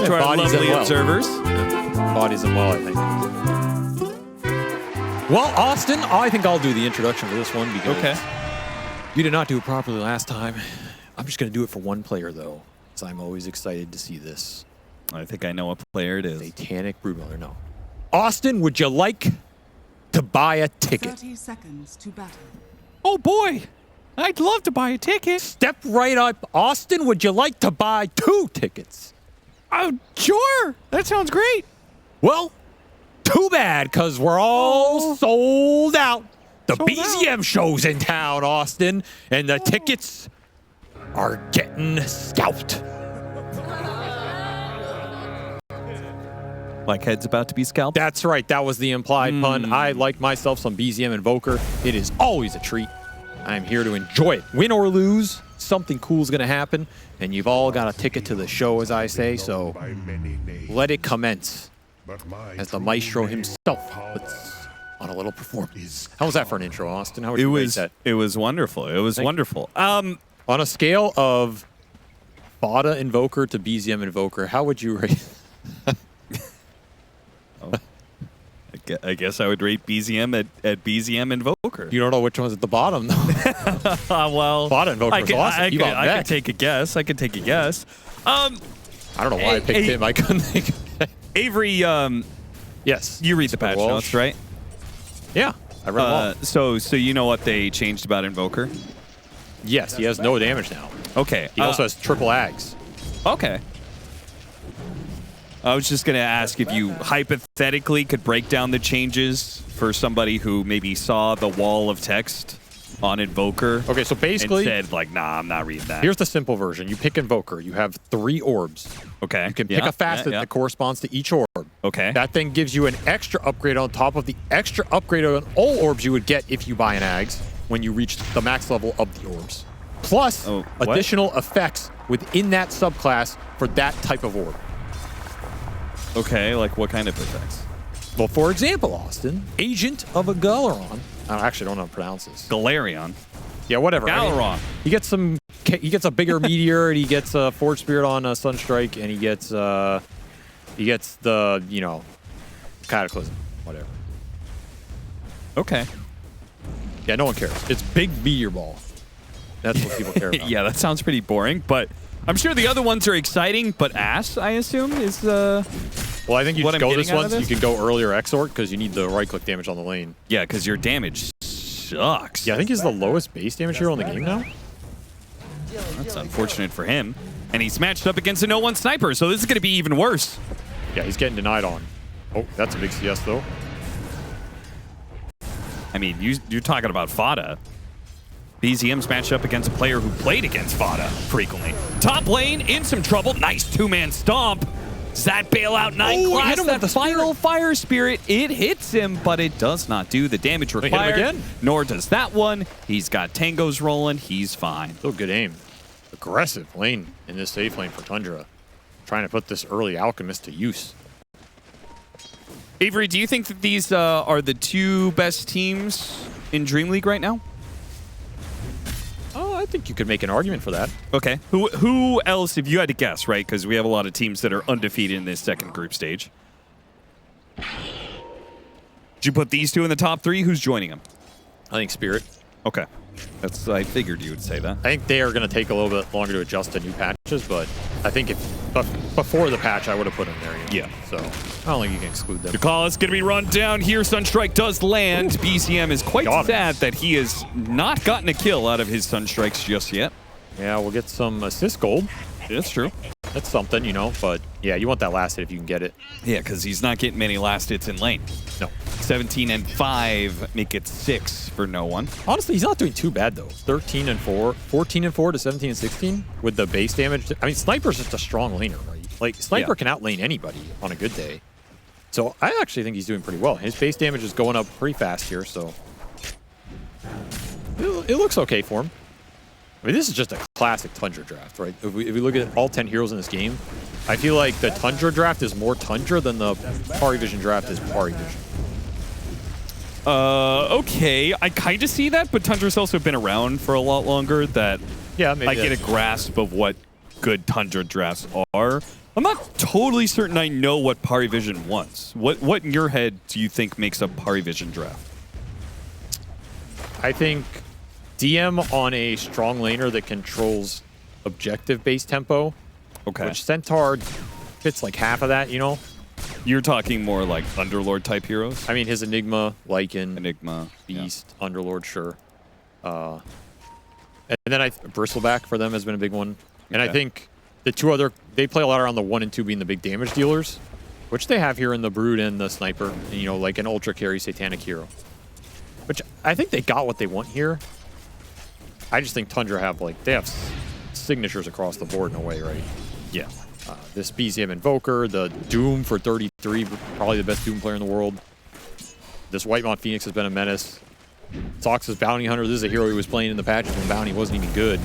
to our lovely observers. Bodies them well, I think. Well, Austin, I think I'll do the introduction for this one because you did not do it properly last time. I'm just going to do it for one player, though, because I'm always excited to see this. I think I know what player it is. Satanic Broodmother, no. Austin, would you like to buy a ticket? 30 seconds to battle. Oh, boy. I'd love to buy a ticket. Step right up. Austin, would you like to buy 2 tickets? Oh, sure. That sounds great. Well, too bad, because we're all sold out. The BZM show's in town, Austin, and the tickets are getting scalped. Like head's about to be scalped? That's right. That was the implied pun. I like myself some BZM Invoker. It is always a treat. I'm here to enjoy it. Win or lose, something cool is going to happen, and you've all got a ticket to the show, as I say, so let it commence as the maestro himself puts on a little performance. How was that for an intro, Austin? How would you rate that? It was wonderful. It was wonderful. On a scale of Fada Invoker to BZM Invoker, how would you rate I guess I would rate BZM at BZM Invoker. You don't know which one's at the bottom, though. Well, Fada Invoker's awesome. I could take a guess. I could take a guess. I don't know why I picked him. I couldn't think of it. Avery, yes. You read the patch notes, right? Yeah, I read them all. So you know what they changed about Invoker? Yes, he has no damage now. Okay. He also has triple ags. Okay. I was just going to ask if you hypothetically could break down the changes for somebody who maybe saw the wall of text on Invoker. Okay, so basically, and said, like, nah, I'm not reading that. Here's the simple version. You pick Invoker. You have 3 orbs. Okay. You can pick a facet that corresponds to each orb. Okay. That then gives you an extra upgrade on top of the extra upgrade on all orbs you would get if you buy an Ags when you reach the max level of the orbs. Plus additional effects within that subclass for that type of orb. Okay, like what kind of effects? Well, for example, Austin, Agent of a Galeron. I actually don't know how to pronounce this. Galarion. Yeah, whatever. Galeron. I mean, he gets some. He gets a bigger meteor, and he gets a Forge Spirit on Sunstrike, and he gets the Cataclysm, whatever. Okay. Yeah, no one cares. It's big meteor ball. That's what people care about. Yeah, that sounds pretty boring, but I'm sure the other ones are exciting. But Ass, I assume, is Well, I think you just go this one so you can go earlier Exort because you need the right-click damage on the lane. Yeah, because your damage sucks. Yeah, I think he's the lowest base damage hero in the game now. That's unfortunate for him. And he's matched up against a no-1 sniper, so this is going to be even worse. Yeah, he's getting denied on. Oh, that's a big CS, though. I mean, you're talking about Fada. BZM's matched up against a player who played against Fada frequently. Top lane, in some trouble. Nice 2-man stomp. Does that bail out 9 class? Hit him with the final Fire Spirit. It hits him, but it does not do the damage required. Hit him again? Nor does that one. He's got tangos rolling. He's fine. So good aim. Aggressive lane in this safe lane for Tundra. Trying to put this early Alchemist to use. Avery, do you think that these are the 2 best teams in DreamLeague right now? Oh, I think you could make an argument for that. Okay. Who else, if you had to guess, right? Because we have a lot of teams that are undefeated in this second group stage. Did you put these 2 in the top 3? Who's joining them? I think Spirit. Okay. I figured you would say that. I think they are going to take a little bit longer to adjust to new patches, but I think before the patch, I would have put them there. Yeah. So I don't think you can exclude them. The call is going to be run down here. Sunstrike does land. BZM is quite sad that he has not gotten a kill out of his Sunstrikes just yet. Yeah, we'll get some assist gold. That's true. That's something, you know, but yeah, you want that last hit if you can get it. Yeah, because he's not getting many last hits in lane. No. 17 and 5 make it 6 for no one. Honestly, he's not doing too bad, though. 13 and 4, 14 and 4 to 17 and 16 with the base damage. I mean, Sniper's just a strong laner, right? Like, Sniper can outlane anybody on a good day. So I actually think he's doing pretty well. His base damage is going up pretty fast here, so it looks okay for him. I mean, this is just a classic Tundra draft, right? If we look at all 10 heroes in this game, I feel like the Tundra draft is more Tundra than the PARIVISION draft is Pari Vision. Okay, I kind of see that, but Tundra's also been around for a lot longer that maybe I get a grasp of what good Tundra drafts are. I'm not totally certain I know what Pari Vision wants. What in your head do you think makes a Pari Vision draft? I think DM on a strong laner that controls objective-based tempo. Okay. Which Centaur fits like half of that, you know? You're talking more like Underlord type heroes? I mean, his Enigma, Lycan, Enigma, Beast, yeah. Underlord, sure. And then Bristleback for them has been a big one. And I think the two other, they play a lot around the 1 and 2 being the big damage dealers, which they have here in the Brood and the Sniper, and, you know, like an ultra carry Satanic hero. Which I think they got what they want here. I just think Tundra have, like, they have signatures across the board in a way, right? Yeah. This BZM Invoker, the Doom for 33, probably the best Doom player in the world. This Whitemont Phoenix has been a menace. Sox's Bounty Hunter, this is a hero he was playing in the patches when Bounty wasn't even good.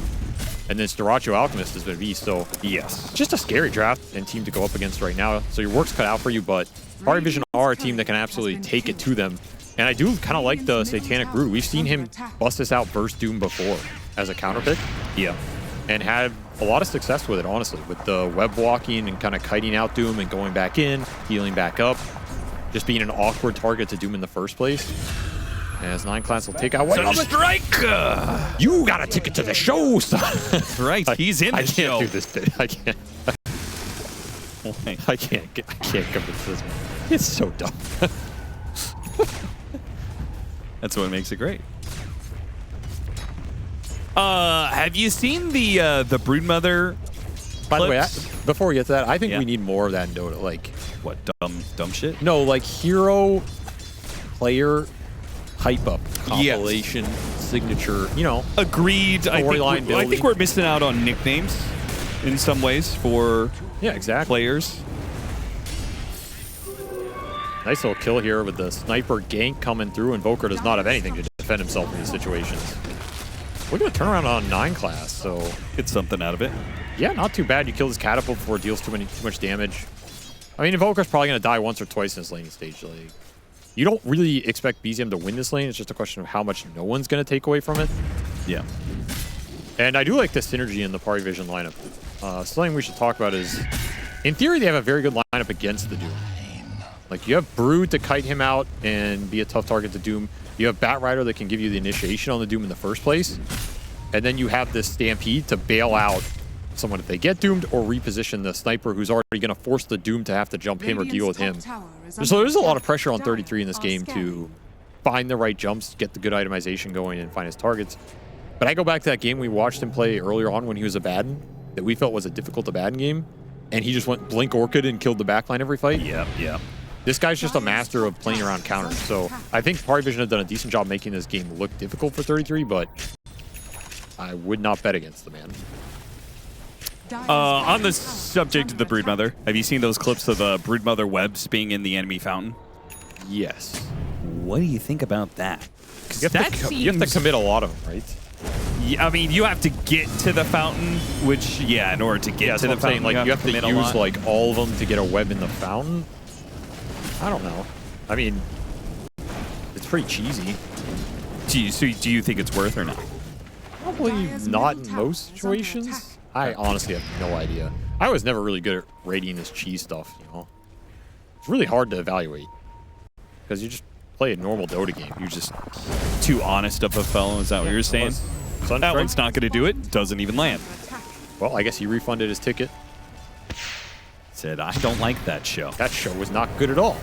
And then Staracho Alchemist has been a beast, so yes. Just a scary draft and team to go up against right now. So your work's cut out for you, but PARIVISION are a team that can absolutely take it to them. And I do kind of like the Satanic Brood. We've seen him bust this out burst Doom before as a counter pick. Yeah. And had a lot of success with it, honestly, with the web walking and kind of kiting out Doom and going back in, healing back up, just being an awkward target to Doom in the first place. As 9 class will take out Strike! You got a ticket to the show, son! That's right, he's in the show. I can't do this bit. I can't. I can't come to this one. It's so dumb. That's what makes it great. Have you seen the Broodmother? By the way, before we get to that, I think Yeah. we need more of that in Dota. Like, What, dumb shit? no, like hero, player, hype up, compilation, signature. You know, Agreed. I Storyline think we're missing out on nicknames in some ways for yeah, exactly. players. Nice little kill here with the sniper gank coming through. Invoker does not have anything to defend himself in these situations. Look at the turnaround on 9 class, so Get something out of it. yeah, not too bad. You kill this catapult before it deals too much damage. I mean, Invoker's probably going to die once or twice in this laning stage. Like, you don't really expect BZM to win this lane. It's just a question of how much no one's going to take away from it. Yeah. And I do like the synergy in the PARIVISION lineup. Something we should talk about is, in theory, they have a very good lineup against the Doom. Like, you have Brood to kite him out and be a tough target to Doom. You have Batrider that can give you the initiation on the Doom in the first place. And then you have this Stampede to bail out someone if they get doomed, or reposition the Sniper who's already going to force the Doom to have to jump him or deal with him. So there's a lot of pressure on 33 in this game to find the right jumps, get the good itemization going, and find his targets. But I go back to that game we watched him play earlier on when he was a Baden, that we felt was a difficult to Baden game, and he just went Blink Orchid and killed the backline every fight. Yeah. This guy's just a master of playing around counters. So I think PARIVISION have done a decent job making this game look difficult for 33, but I would not bet against the man. On the subject of the Broodmother, have you seen those clips of the Broodmother webs being in the enemy fountain? Yes. What do you think about that? You have to commit a lot of them, right? Yeah, I mean, you have to get to the fountain, which, yeah, in order to get to the fountain, like, you have to commit use like all of them to get a web in the fountain. I don't know. I mean, it's pretty cheesy. Do you think it's worth or not? Probably not in most situations. I honestly have no idea. I was never really good at rating this cheese stuff, you know? It's really hard to evaluate. Because you just play a normal Dota game. You're just too honest of a fellow, is that what you're saying? That one's not going to do it. Doesn't even land. Well, I guess he refunded his ticket. Said, I don't like that show. That show was not good at all.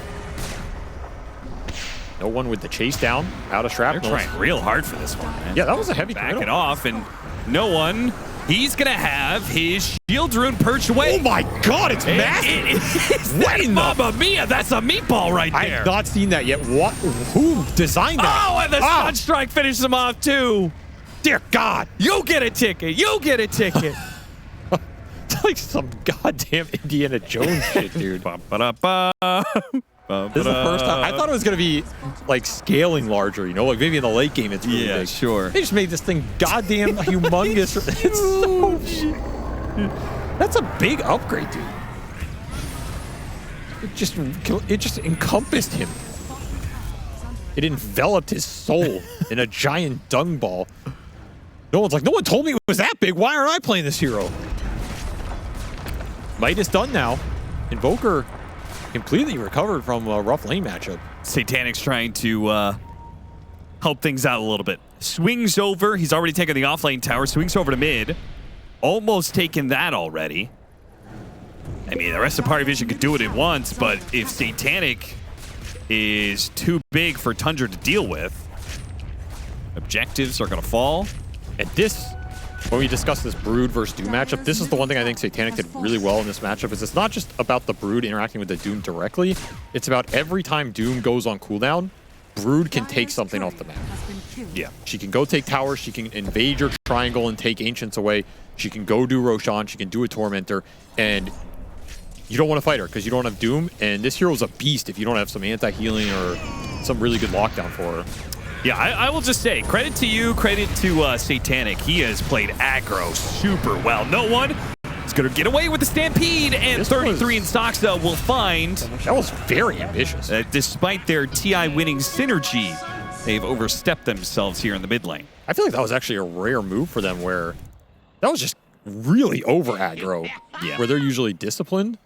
No one with the chase down, out of shrapnel. They're trying real hard for this one, man. Yeah, that was a heavy Back committal. it off, and no one. He's going to have his shield rune perched away. Oh my god, it's massive! What in Mamma Mia, that's a meatball right there. I have not seen that yet. What? Who designed that? Oh, and the Sunstrike finishes him off too. Dear God! You get a ticket. You get a ticket. It's like some goddamn Indiana Jones shit, dude. This is the first time. I thought it was going to be like scaling larger, you know, like maybe in the late game it's really big. Sure. They just made this thing goddamn humongous. It's so that's a big upgrade, dude. It just encompassed him. It enveloped his soul in a giant dung ball. No one told me it was that big. Why aren't I playing this hero? Midas done now. Invoker completely recovered from a rough lane matchup. Satanic's trying to help things out a little bit. Swings over. He's already taken the offlane tower. Swings over to mid. Almost taken that already. I mean, the rest of Pari Vision could do it at once, but if Satanic is too big for Tundra to deal with, objectives are going to fall. And this, when we discuss this Brood versus Doom matchup, this is the one thing I think Satanic did really well in this matchup, is it's not just about the Brood interacting with the Doom directly, it's about every time Doom goes on cooldown, Brood can take something off the map. Yeah. She can go take towers, she can invade your triangle and take Ancients away, she can go do Roshan, she can do a Tormentor, and you don't want to fight her because you don't have Doom, and this hero's a beast if you don't have some anti-healing or some really good lockdown for her. Yeah, I will just say, credit to you, credit to Satanic. He has played aggro super well. No one is going to get away with the Stampede, and this 33 in Soxa will find... That was very ambitious. Despite their TI winning synergy, they've overstepped themselves here in the mid lane. I feel like that was actually a rare move for them where that was just really over aggro, where they're usually disciplined.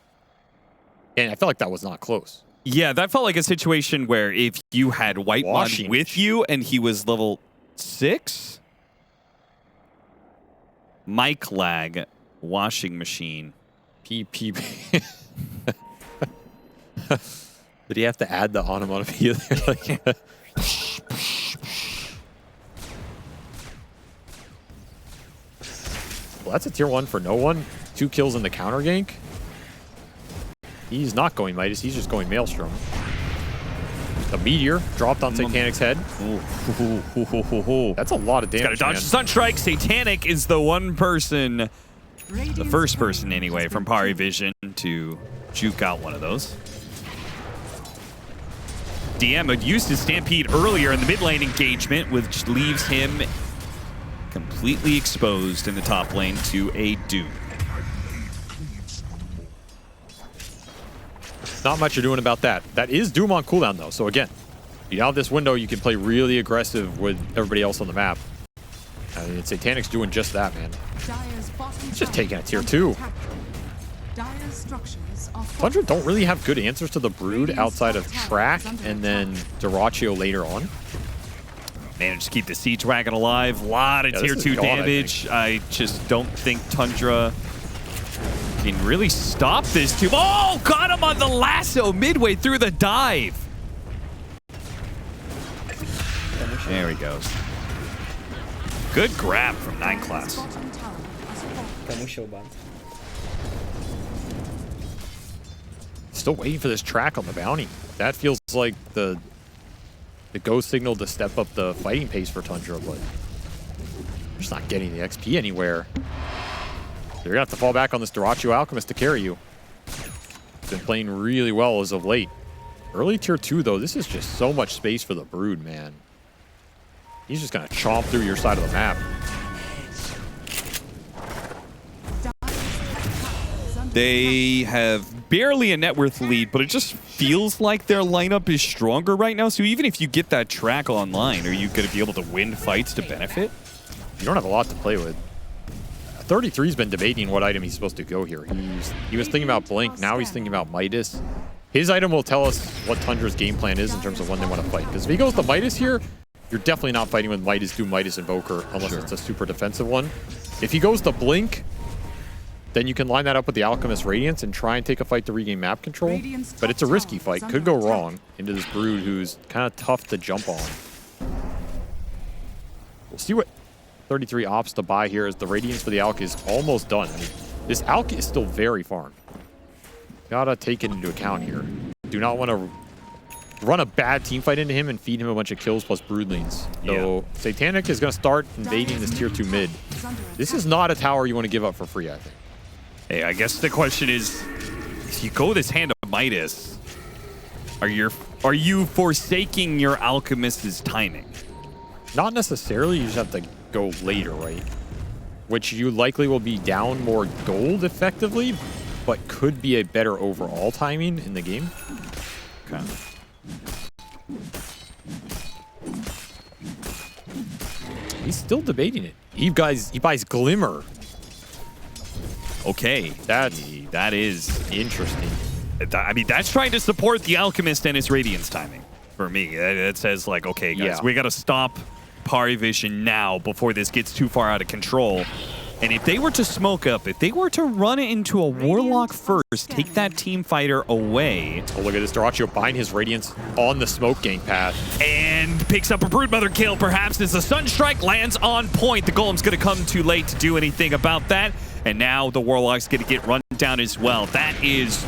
And I felt like that was not close. Yeah, that felt like a situation where if you had White One with you and he was level 6, mic lag, washing machine. PPP. Did he have to add the onomatopoeia there? Well, that's a tier 1 for no one. 2 kills in the counter gank. He's not going Midas, he's just going Maelstrom. The meteor dropped on Satanic's head. That's a lot of damage. Got to dodge the Sunstrike. Satanic is the one person, the first person anyway, from Pari Vision to juke out one of those. DM had used his Stampede earlier in the mid lane engagement, which leaves him completely exposed in the top lane to a Doom. Not much you're doing about that. That is Doom on cooldown, though. So again, you have this window, you can play really aggressive with everybody else on the map. I mean, Satanic's doing just that, man. It's just taking a tier 2. Tundra don't really have good answers to the Brood outside of Track and then Dyrachyo later on. Managed to keep the Siege Wagon alive. A lot of tier 2 damage. I just don't think Tundra can really stop this too. Oh, got him on the lasso midway through the dive. There he goes. Good grab from 9 class. Still waiting for this track on the bounty. That feels like the go signal to step up the fighting pace for Tundra, but they're just not getting the XP anywhere. You're going to have to fall back on this Dyrachyo Alchemist to carry you. Been playing really well as of late. Early tier 2, though, this is just so much space for the Brood, man. He's just going to chomp through your side of the map. They have barely a net worth lead, but it just feels like their lineup is stronger right now. So even if you get that track online, are you going to be able to win fights to benefit? You don't have a lot to play with. 33's been debating what item he's supposed to go here. He was thinking about Blink, now he's thinking about Midas. His item will tell us what Tundra's game plan is in terms of when they want to fight. Because if he goes to Midas here, you're definitely not fighting with Midas, Doom, Midas, Invoker, unless it's a super defensive one. If he goes to Blink, then you can line that up with the Alchemist Radiance and try and take a fight to regain map control. But it's a risky fight, could go wrong into this Brood who's kind of tough to jump on. We'll see what 33 opts to buy here as the Radiance for the Alch is almost done. I mean, this Alch is still very farmed. Gotta take it into account here. Do not want to run a bad team fight into him and feed him a bunch of kills plus Broodlings. So Satanic is going to start invading this tier 2 mid. This is not a tower you want to give up for free, I think. Hey, I guess the question is, if you go this hand of Midas, are you forsaking your Alchemist's timing? Not necessarily. You just have to go later, right? Which you likely will be down more gold effectively, but could be a better overall timing in the game. Okay. He's still debating it. He buys Glimmer. Okay. that is interesting. I mean, that's trying to support the Alchemist and his Radiance timing for me. It says, like, okay, guys, Yeah. we got to stop PARIVISION now before this gets too far out of control. And if they were to smoke up, if they were to run it into a Warlock first, take that team fighter away. Oh, look at this. Dyrachyo buying his Radiance on the smoke gang path. And picks up a Broodmother kill, perhaps, as the Sunstrike lands on point. The Golem's going to come too late to do anything about that. And now the Warlock's going to get run down as well. That is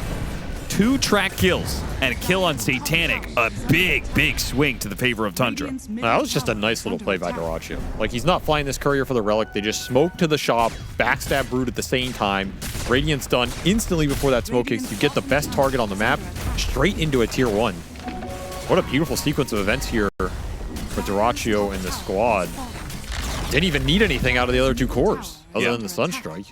2 track kills and a kill on Satanic. A big, big swing to the favor of Tundra. That was just a nice little play by Dyrachyo. Like, he's not flying this courier for the relic. They just smoke to the shop, backstab Brood at the same time. Radiance done instantly before that smoke hits. You get the best target on the map straight into a tier 1. What a beautiful sequence of events here for Dyrachyo and the squad. Didn't even need anything out of the other 2 cores other than the Sunstrike.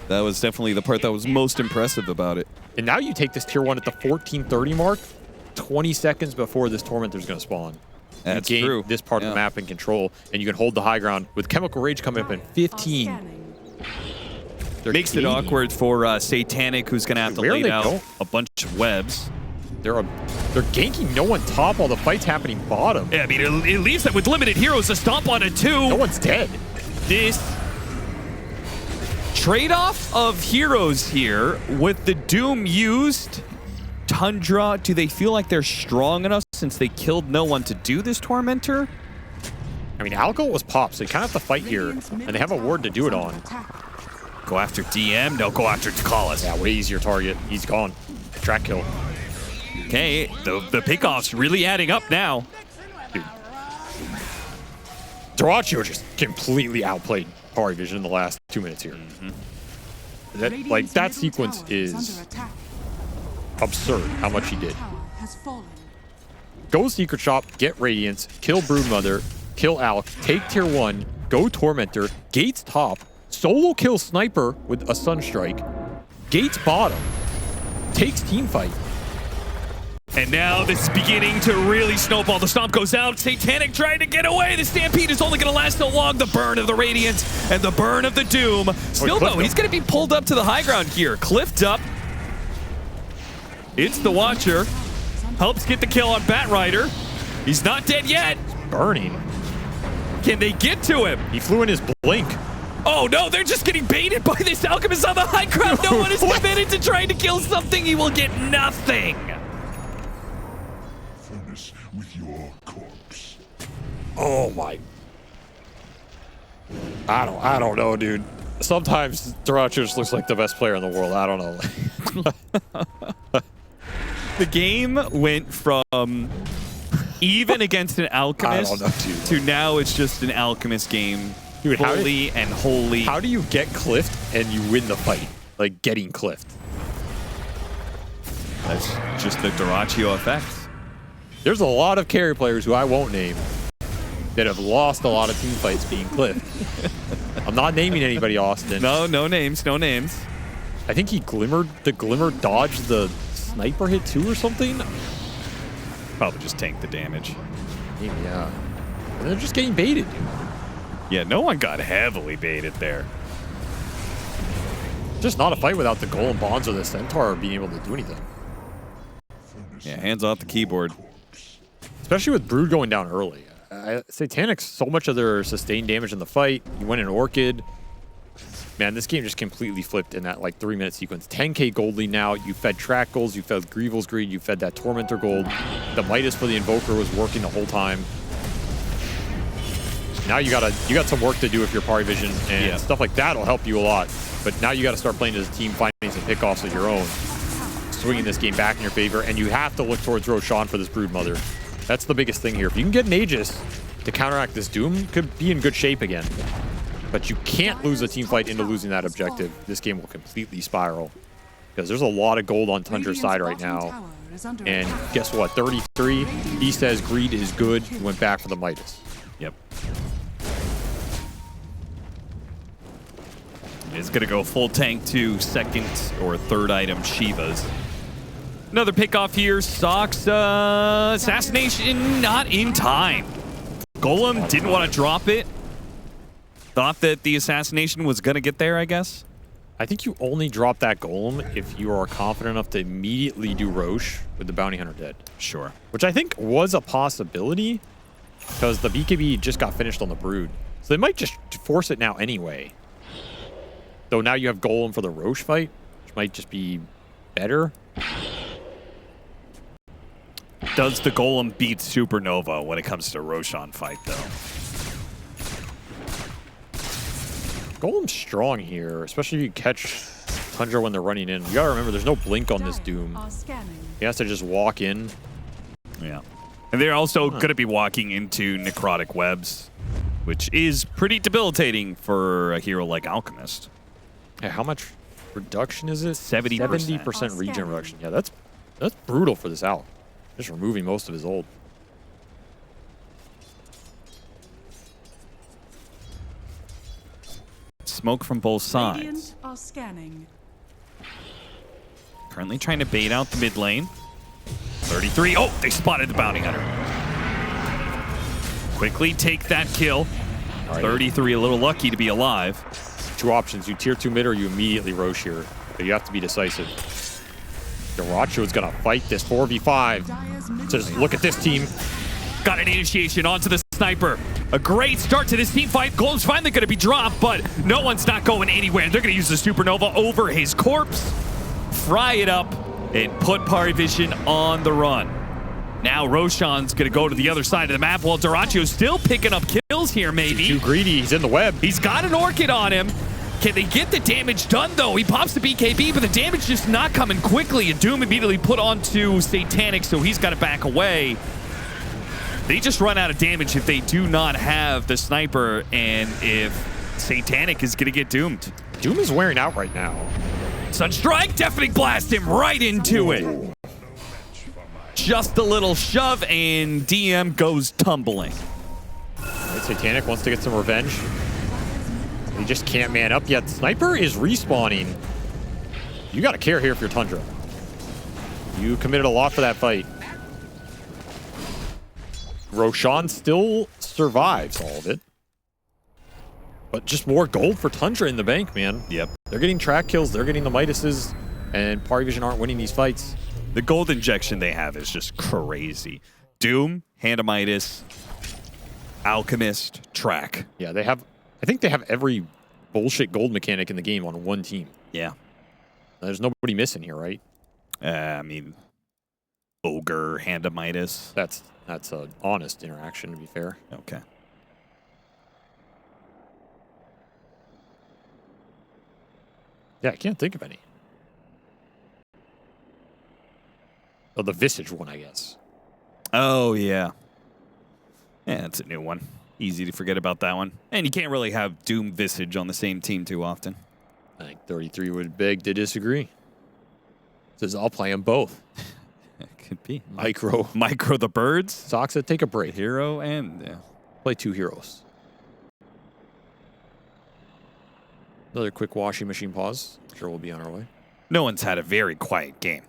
That was definitely the part that was most impressive about it. And now you take this tier 1 at the 1430 mark, 20 seconds before this Tormentor's going to spawn. That's you gain true. this part of the map in control, and you can hold the high ground with Chemical Rage coming up in 15. Makes it awkward for Satanic, who's going to have to lay out a bunch of webs. They're ganking no one top while the fight's happening bottom. Yeah, I mean, it leaves them with limited heroes to stomp on a 2. No one's dead. This trade-off of heroes here with the Doom used. Tundra, do they feel like they're strong enough since they killed no one to do this Tormentor? I mean, Alco was popped, so you kind of have to fight here, and they have a ward to do it on. Go after DM, no, go after Takalis. Yeah, way easier target. He's gone. Track kill. Okay, the pickoff's really adding up now. Dude. Dyrachyo just completely outplayed PARIVISION in the last 2 minutes here. That sequence is absurd how much he did. Go Secret Shop, get Radiance, kill Broodmother, kill Alk, take tier 1, go Tormentor, Gates top, solo kill Sniper with a Sunstrike, Gates bottom, takes teamfight. And now this is beginning to really snowball. The stomp goes out. Satanic trying to get away. The Stampede is only going to last so long. The burn of the Radiance and the burn of the Doom. Still, though, he's going to be pulled up to the high ground here. Cliffed up. It's the Watcher. Helps get the kill on Batrider. He's not dead yet. Burning. Can they get to him? He flew in his blink. Oh, no, they're just getting baited by this Alchemist on the high ground. No one is committed to trying to kill something. He will get nothing. With your corpse. Oh my. I don't know, dude. Sometimes Dyrachyo just looks like the best player in the world. I don't know. The game went from even against an Alchemist to now it's just an Alchemist game. Dude, holy and holy. How do you get cliffed and you win the fight? Like getting cliffed. That's just the Dyrachyo effect. There's a lot of carry players who I won't name that have lost a lot of team fights being clipped. I'm not naming anybody, Austin. No names, no names. I think the Glimmer dodged the sniper hit too or something. Probably just tanked the damage. Maybe, yeah. And they're just getting baited, dude. Yeah, no one got heavily baited there. Just not a fight without the Golem Bonds or the Centaur being able to do anything. Yeah, hands off the keyboard. Especially with Brood going down early. Satanic's so much of their sustained damage in the fight. You went in Orchid. Man, this game just completely flipped in that like 3-minute sequence. 10k gold lead now. You fed track goals. You fed Grievel's Greed. You fed that Tormentor gold. The Midas for the Invoker was working the whole time. Now you got some work to do with your PARIVISION, and stuff like that will help you a lot. But now you got to start playing as a team, finding some pickoffs of your own, swinging this game back in your favor, and you have to look towards Roshan for this Broodmother. That's the biggest thing here. If you can get an Aegis to counteract this Doom, could be in good shape again. But you can't lose a team fight into losing that objective. This game will completely spiral. Because there's a lot of gold on Tundra's side right now. And guess what? 33. He says greed is good. He went back for the Midas. Yep. It's going to go full tank to second or third item Shivas. Another pickoff here. Sox assassination not in time. Golem didn't want to drop it. Thought that the assassination was going to get there, I guess. I think you only drop that golem if you are confident enough to immediately do Roche with the bounty hunter dead. Sure. Which I think was a possibility because the BKB just got finished on the brood. So they might just force it now anyway. Though now you have golem for the Roche fight, which might just be better. Does the golem beat Supernova when it comes to Roshan fight, though? Golem's strong here, especially if you catch Tundra when they're running in. You gotta remember, there's no blink on this Doom. He has to just walk in. Yeah. And they're also going to be walking into necrotic webs, which is pretty debilitating for a hero like Alchemist. Yeah, how much reduction is it? 70%. 70% regen reduction. Yeah, that's brutal for this Alch. Just removing most of his ult. Smoke from both sides. Radiant are scanning. Currently trying to bait out the mid lane. 33. Oh, they spotted the bounty hunter. Quickly take that kill. All right. 33, a little lucky to be alive. Two options. You tier 2 mid or you immediately Roche here. But you have to be decisive. Daracho is going to fight this 4v5. So just look at this team. Got an initiation onto the sniper. A great start to this team fight. Golem's finally going to be dropped, but no one's not going anywhere. They're going to use the Supernova over his corpse, fry it up, and put Pari Vision on the run. Now Roshan's going to go to the other side of the map while Daracho's still picking up kills here, maybe. Too greedy. He's in the web. He's got an Orchid on him. Can they get the damage done, though? He pops the BKB, but the damage just not coming quickly. And Doom immediately put onto Satanic, so he's got to back away. They just run out of damage if they do not have the sniper, and if Satanic is going to get doomed. Doom is wearing out right now. Sunstrike, deafening blast him right into it. Just a little shove, and DM goes tumbling. Right, Satanic wants to get some revenge. He just can't man up yet. Sniper is respawning. You got to care here if you're Tundra. You committed a lot for that fight. Roshan still survives all of it. But just more gold for Tundra in the bank, man. Yep. They're getting track kills. They're getting the Midases. And PARIVISION aren't winning these fights. The gold injection they have is just crazy. Doom, Hand of Midas, Alchemist, Track. Yeah, they have... I think they have every bullshit gold mechanic in the game on one team. Yeah. There's nobody missing here, right? I mean, Ogre, Hand of Midas. That's an honest interaction, to be fair. Okay. Yeah, I can't think of any. Oh, the Visage one, I guess. Oh, yeah. Yeah, that's a new one. Easy to forget about that one. And you can't really have Doom Visage on the same team too often. I think 33 would beg to disagree. Says, I'll play them both. Could be. Micro. Micro the Birds. Soxa, take a break. Hero and... Yeah. Play 2 heroes. Another quick washing machine pause. Sure, we'll be on our way. No one's had a very quiet game.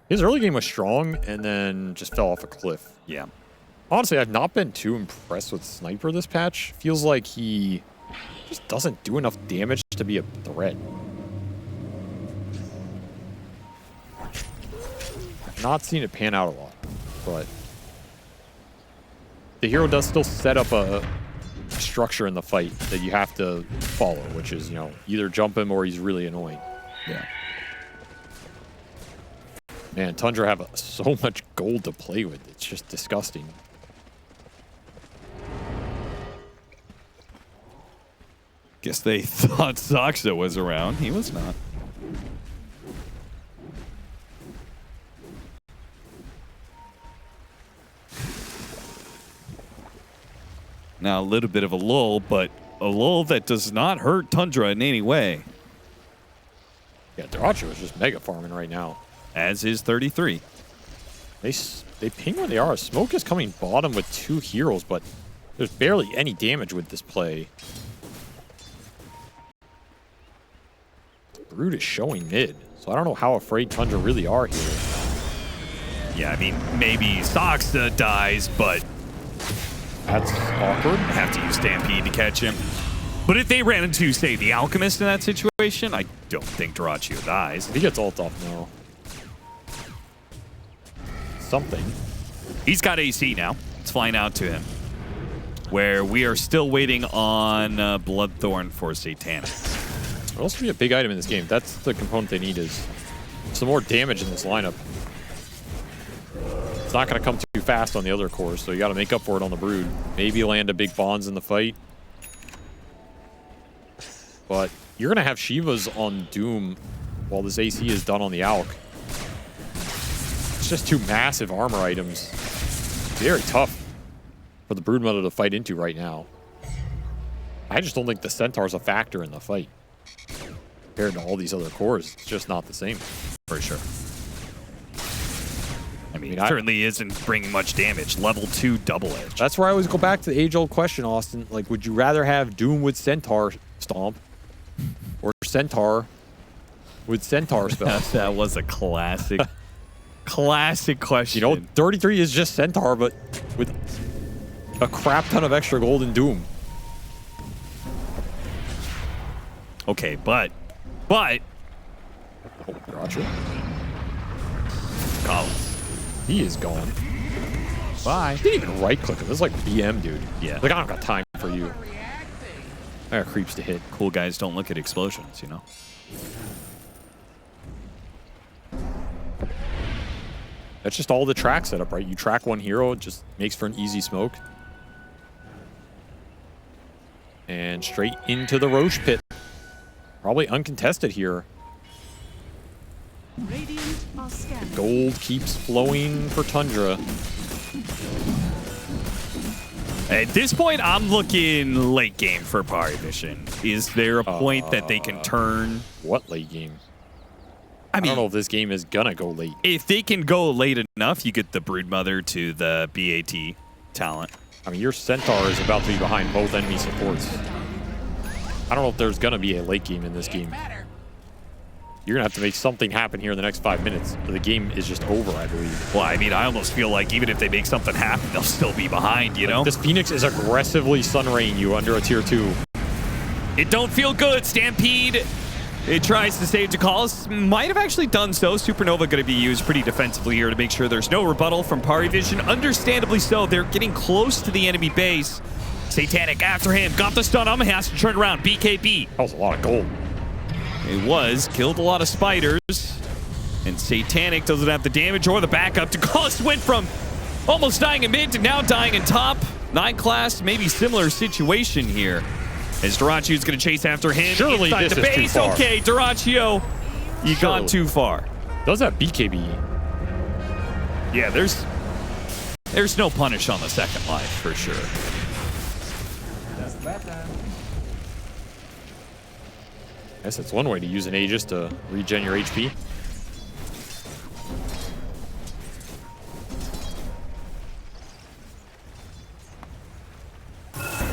His early game was strong and then just fell off a cliff. Yeah. Honestly, I've not been too impressed with Sniper this patch. Feels like he just doesn't do enough damage to be a threat. I've not seen it pan out a lot, but the hero does still set up a structure in the fight that you have to follow, which is, you know, either jump him or he's really annoying. Yeah. Man, Tundra have so much gold to play with. It's just disgusting. Guess they thought Soxa was around. He was not. Now a little bit of a lull, but a lull that does not hurt Tundra in any way. Yeah, Daracho is just mega farming right now. As is 33. They ping where they are. Smoke is coming bottom with 2 heroes, but there's barely any damage with this play. Brood is showing mid, so I don't know how afraid Tundra really are here. Yeah, I mean, maybe Soxa dies, but That's awkward. I have to use Stampede to catch him. But if they ran into, say, the Alchemist in that situation, I don't think Dyrachyo dies. He gets ult off now. Something. He's got AC now. It's flying out to him. Where we are still waiting on Bloodthorn for Satanic. It'll also be a big item in this game. That's the component they need, is some more damage in this lineup. It's not going to come too fast on the other cores, so you got to make up for it on the Brood. Maybe land a big Bonds in the fight. But you're going to have Shivas on Doom while this AC is done on the Alk. It's just two massive armor items. Very tough for the Broodmother to fight into right now. I just don't think the Centaur's a factor in the fight. Compared to all these other cores, it's just not the same. For sure. I mean, it certainly isn't bringing much damage. Level 2 double edge. That's where I always go back to the age-old question, Austin. Like, would you rather have Doom with Centaur Stomp or Centaur with Centaur spell? That was a classic, classic question. You know, 33 is just Centaur, but with a crap ton of extra gold in Doom. Okay, but... Oh, gotcha. Collins. He is gone. Bye. He didn't even right-click him. This is like BM, dude. Yeah. Like, I don't got time for you. I got creeps to hit. Cool guys don't look at explosions, you know? That's just all the track setup, right? You track one hero, it just makes for an easy smoke. And straight into the Roche pit. Probably uncontested here. Gold keeps flowing for Tundra. At this point, I'm looking late game for PARIVISION. Is there a point that they can turn? What late game? I mean, don't know if this game is gonna go late. If they can go late enough, you get the Broodmother to the BAT talent. I mean, your Centaur is about to be behind both enemy supports. I don't know if there's gonna be a late game in this game. You're gonna have to make something happen here in the next 5 minutes, or the game is just over, I believe. Well, I mean, I almost feel like even if they make something happen, they'll still be behind, you know? This Phoenix is aggressively Sunraying you under a tier 2. It don't feel good. Stampede, it tries to save Jakalis. Might have actually done so. Supernova going to be used pretty defensively here to make sure there's no rebuttal from PARIVISION. Understandably so. They're getting close to the enemy base. Satanic after him. Got the stun on him. Has to turn around. BKB. That was a lot of gold. It was. Killed a lot of spiders. And Satanic doesn't have the damage or the backup. Jakalis went from almost dying in mid to now dying in top. 9 class, maybe similar situation here. As Dyrachyo's going to chase after him. Surely inside this the is base. too far. Okay, Dyrachyo, you gone too far. Does that BKB? Yeah, there's no punish on the second life for sure. I guess that's one way to use an Aegis to regen your HP.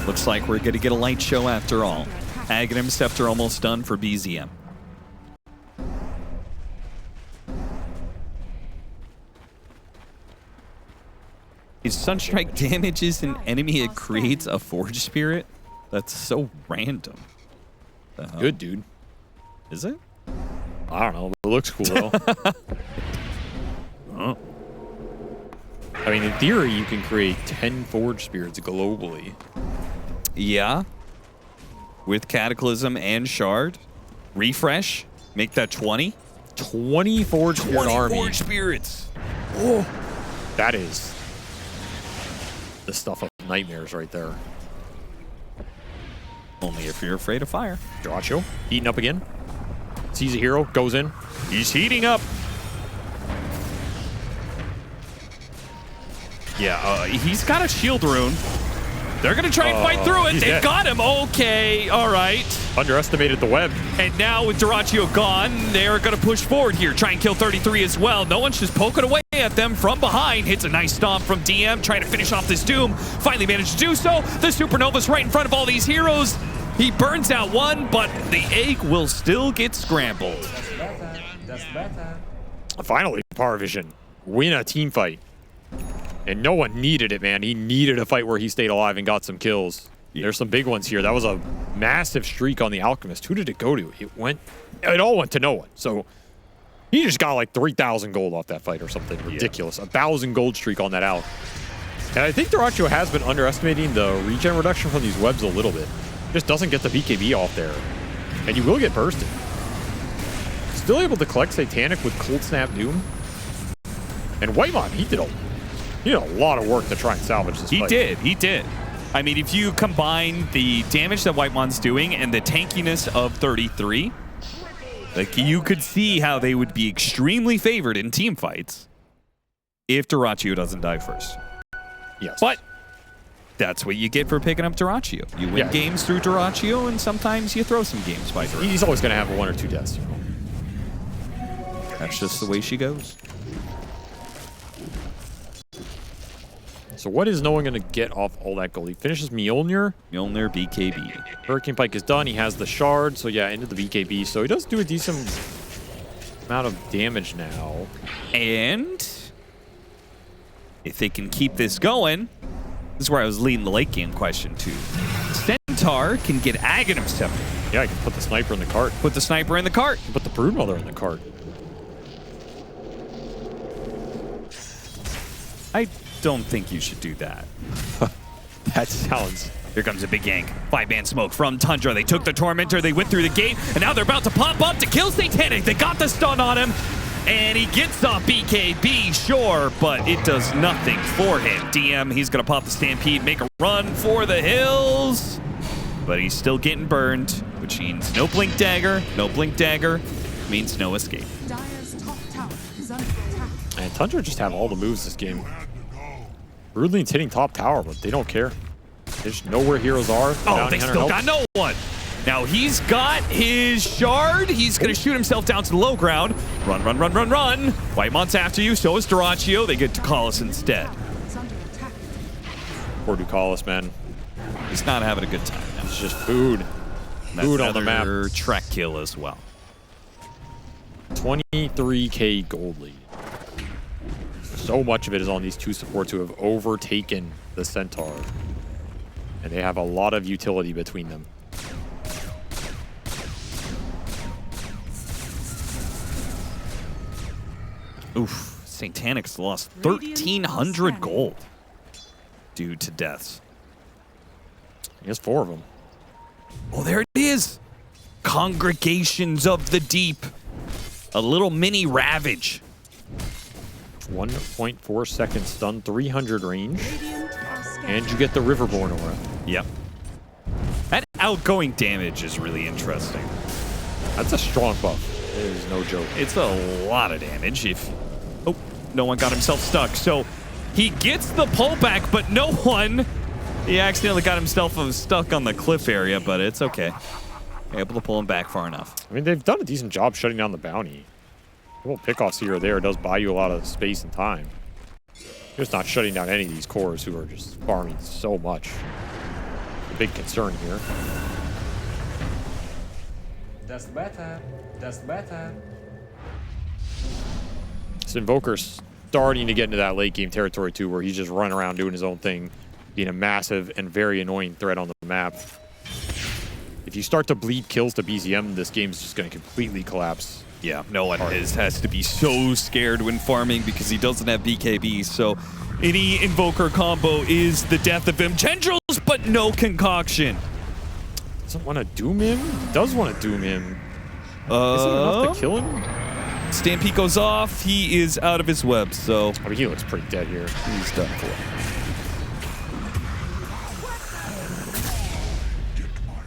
Looks like we're going to get a light show after all. Aghanim Scepter almost done for BZM. If Sunstrike damages an enemy, it creates a Forge Spirit? That's so random. Good, dude. Is it? I don't know. It looks cool, though. Oh. I mean, in theory, you can create 10 Forge Spirits globally. Yeah. With Cataclysm and Shard. Refresh. Make that 20. 20 Forge Spirit army. Forge Spirits. Oh. That is the stuff of nightmares right there. Only if you're afraid of fire. Dyrachyo, heating up again. Sees a hero, goes in. He's heating up. Yeah, he's got a shield rune. They're going to try and fight through it. They've dead. got him. Okay, all right. Underestimated the web. And now with Dyrachyo gone, they're going to push forward here. Try and kill 33 as well. No one's just poking away at them from behind. Hits a nice stomp from DM, trying to finish off this Doom. Finally managed to do so. The Supernova's right in front of all these heroes. He burns out one, but the egg will still get scrambled. Finally, PARIVISION win a team fight. And no one needed it, man. He needed a fight where he stayed alive and got some kills. There's some big ones here. That was a massive streak on the Alchemist. Who did it go to? It all went to no one. So he just got like 3,000 gold off that fight or something ridiculous. 1,000 gold streak on that Alch. And I think Duracho has been underestimating the regen reduction from these webs a little bit. Just doesn't get the BKB off there. And you will get bursted. Still able to collect Satanic with Cold Snap Doom. And Whitemon, he did a lot of work to try and salvage this fight. He did. I mean, if you combine the damage that Whitemon's doing and the tankiness of 33, like you could see how they would be extremely favored in team fights if Duracho doesn't die first. Yes. But that's what you get for picking up Duracho. You win games through Duracho, and sometimes you throw some games by Duracho. He's always going to have 1 or 2 deaths. That's just the way she goes. So what is no one going to get off all that gold? He finishes Mjolnir. Mjolnir, BKB. Hurricane Pike is done. He has the shard. So yeah, into the BKB. So he does do a decent amount of damage now. And if they can keep this going, this is where I was leading the late game question too. Centaur can get Aghanim Scepter. Yeah, I can put the sniper in the cart. Put the sniper in the cart. Put the Broodmother in the cart. I don't think you should do that. That sounds... Here comes a big gank. 5-man smoke from Tundra. They took the Tormentor, they went through the gate, and now they're about to pop up to kill Satanic. They got the stun on him, and he gets off BKB, sure, but it does nothing for him. DM, he's going to pop the Stampede, make a run for the hills, but he's still getting burned, which means no Blink Dagger. No Blink Dagger means no escape. And Tundra just have all the moves this game. Broodling's hitting top tower, but they don't care. They just know where heroes are. Oh, they still got no one. Now he's got his shard. He's going to shoot himself down to the low ground. Run, run, run, run, run. Whitemon's after you. So is Duracho. They get Ducalis instead. Poor Ducalis, man. He's not having a good time now. It's just food. Food on the map. Trek kill as well. 23k gold lead. So much of it is on these two supports who have overtaken the Centaur. And they have a lot of utility between them. Oof. Satanic's lost 1,300 gold due to deaths. He has 4 of them. Oh, there it is. Congregations of the Deep. A little mini Ravage. 1.4 second stun, 300 range. And you get the Riverborn aura. Yep. That outgoing damage is really interesting. That's a strong buff. It is no joke. It's a lot of damage if... Oh, no one got himself stuck. So he gets the pullback, but no one... He accidentally got himself stuck on the cliff area, but it's okay. Able to pull him back far enough. I mean, they've done a decent job shutting down the bounty. A little pickoffs here or there does buy you a lot of space and time. Just not shutting down any of these cores who are just farming so much. A big concern here. That's better. That's better. This Invoker's starting to get into that late game territory too, where he's just running around doing his own thing, being a massive and very annoying threat on the map. If you start to bleed kills to BZM, this game's just going to completely collapse. Yeah, no one has to be so scared when farming because he doesn't have BKB, so any Invoker combo is the death of him. Tendrils, but no concoction. Doesn't want to doom him? Does want to doom him. Is it enough to kill him? Stampede goes off. He is out of his web, so... I mean, he looks pretty dead here. He's done for.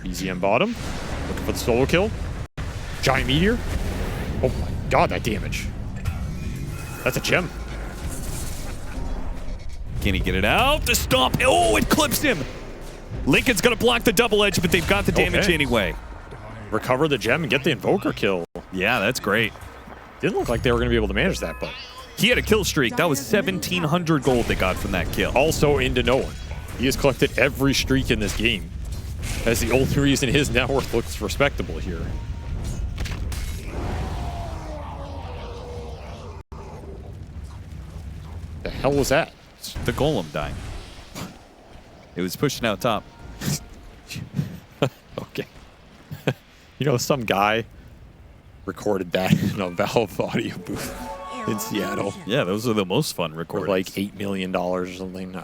BZM bottom. Looking for the solo kill. Giant meteor. Oh my god, that damage. That's a gem. Can he get it out? The stomp. Oh, it clips him. Lincoln's going to block the double edge, but they've got the damage anyway. Recover the gem and get the Invoker kill. Yeah, that's great. Didn't look like they were going to be able to manage that, but... He had a kill streak. That was 1,700 gold they got from that kill. Also into no one. He has collected every streak in this game. That's the only reason his net worth looks respectable here. The hell was that? The golem dying. It was pushing out top. You know, some guy recorded that in a Valve audio booth in Seattle Yeah, those are the most fun for recordings. like $8 million or something. No.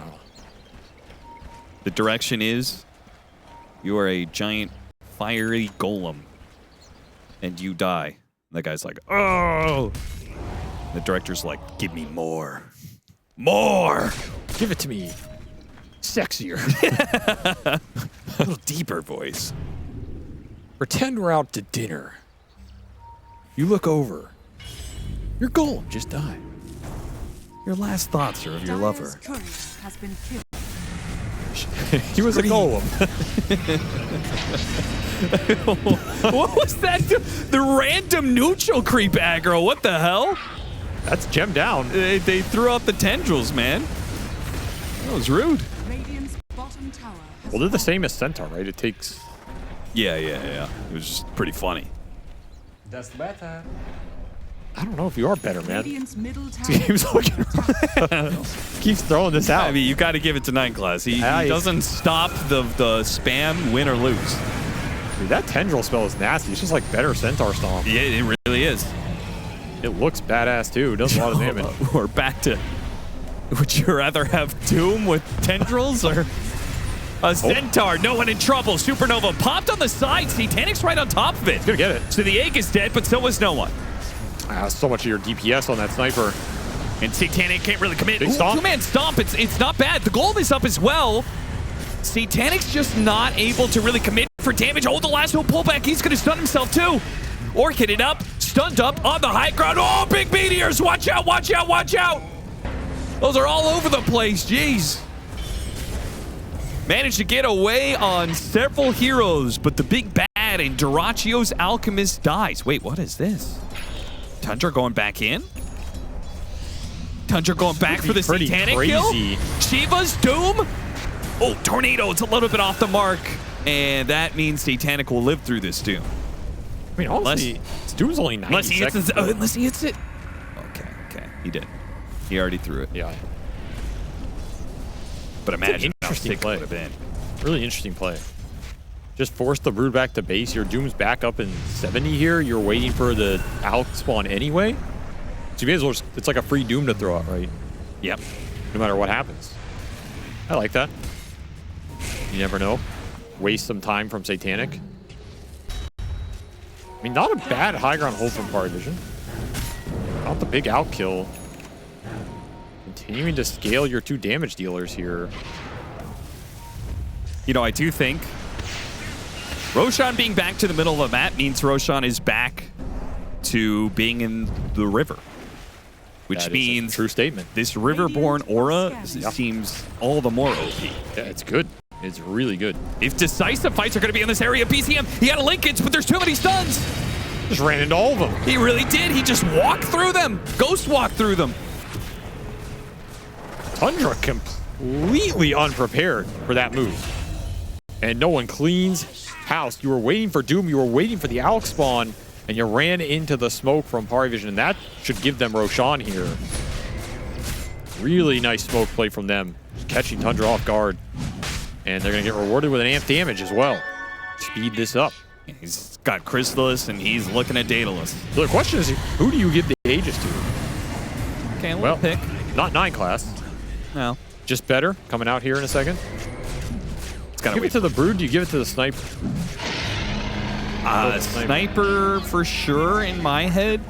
The direction is you are a giant fiery golem and you die. The guy's like, oh. The director's like, give me more. More. Give it to me. Sexier. A little deeper voice. Pretend we're out to dinner. You look over. Your golem just died. Your last thoughts are of your lover. Dyer's courier has been killed. He was a golem. What was that? The random neutral creep aggro. What the hell? That's gemmed down. They threw out the tendrils, man. That was rude. Radiant's bottom tower has Well, they're the fallen. same as Centaur, right? It takes... Yeah. It was just pretty funny. That's better. I don't know if you are better, man. Radiant's middle tower. Keeps looking keeps throwing this out. I mean, you got to give it to Nine Class. He doesn't stop the spam, win or lose. Dude, that tendril spell is nasty. It's just like better Centaur Stomp. Yeah, it really is. It looks badass too. It does a lot of damage. We're back to. Would you rather have Doom with tendrils or a Centaur? No one in trouble. Supernova popped on the side. Satanic's right on top of it. He's gonna get it. So the egg is dead, but so was no one. So much of your DPS on that sniper. And Satanic can't really commit. Big stomp. Two-man stomp. It's not bad. The golem is up as well. Satanic's just not able to really commit for damage. Oh, the last no pullback. He's going to stun himself too. Or hit it up. Stunned up on the high ground. Oh, big meteors. Watch out, watch out, watch out. Those are all over the place. Jeez. Managed to get away on several heroes, but the big bad in Duracio's Alchemist dies. Wait, what is this? Tundra going back in? Tundra going back for the Pretty Satanic crazy. kill? Shiva's Doom? Oh, Tornado. It's a little bit off the mark. And that means Satanic will live through this Doom. I mean, honestly, Doom's only 90 Unless he hits seconds. it. Unless he hits it. Okay. He did. He already threw it. Yeah. But imagine how interesting sick it play. would have been. Really interesting play. Just force the brood back to base. Your Doom's back up in 70 here. You're waiting for the Alch spawn anyway. So you may as well just, it's like a free Doom to throw out, right? Yep. No matter what happens. I like that. You never know. Waste some time from Satanic. I mean, not a bad high ground hold from PARIVISION. Not the big out kill. Continuing to scale your two damage dealers here. You know, I do think Roshan being back to the middle of the map means Roshan is back to being in the river. Which That is a means true statement. this Riverborn aura seems all the more OP. Yeah, it's good. It's really good. If decisive fights are going to be in this area, BCM, he had a linkage, but there's too many stuns. Just ran into all of them. He really did. He just walked through them. Ghost walked through them. Tundra completely unprepared for that move. And no one cleans house. You were waiting for Doom. You were waiting for the Alch spawn. And you ran into the smoke from PARIVISION. And that should give them Roshan here. Really nice smoke play from them. Just catching Tundra off guard. And they're going to get rewarded with an amp damage as well. Speed this up. He's got Chrysalis, and he's looking at Daedalus. So the question is, who do you give the Aegis to? Okay, a Well, little pick. not 9 class. No. Just better. Coming out here in a second. It's got to Give it wait. to the Brood. Do you give it to the Sniper? Sniper for sure in my head.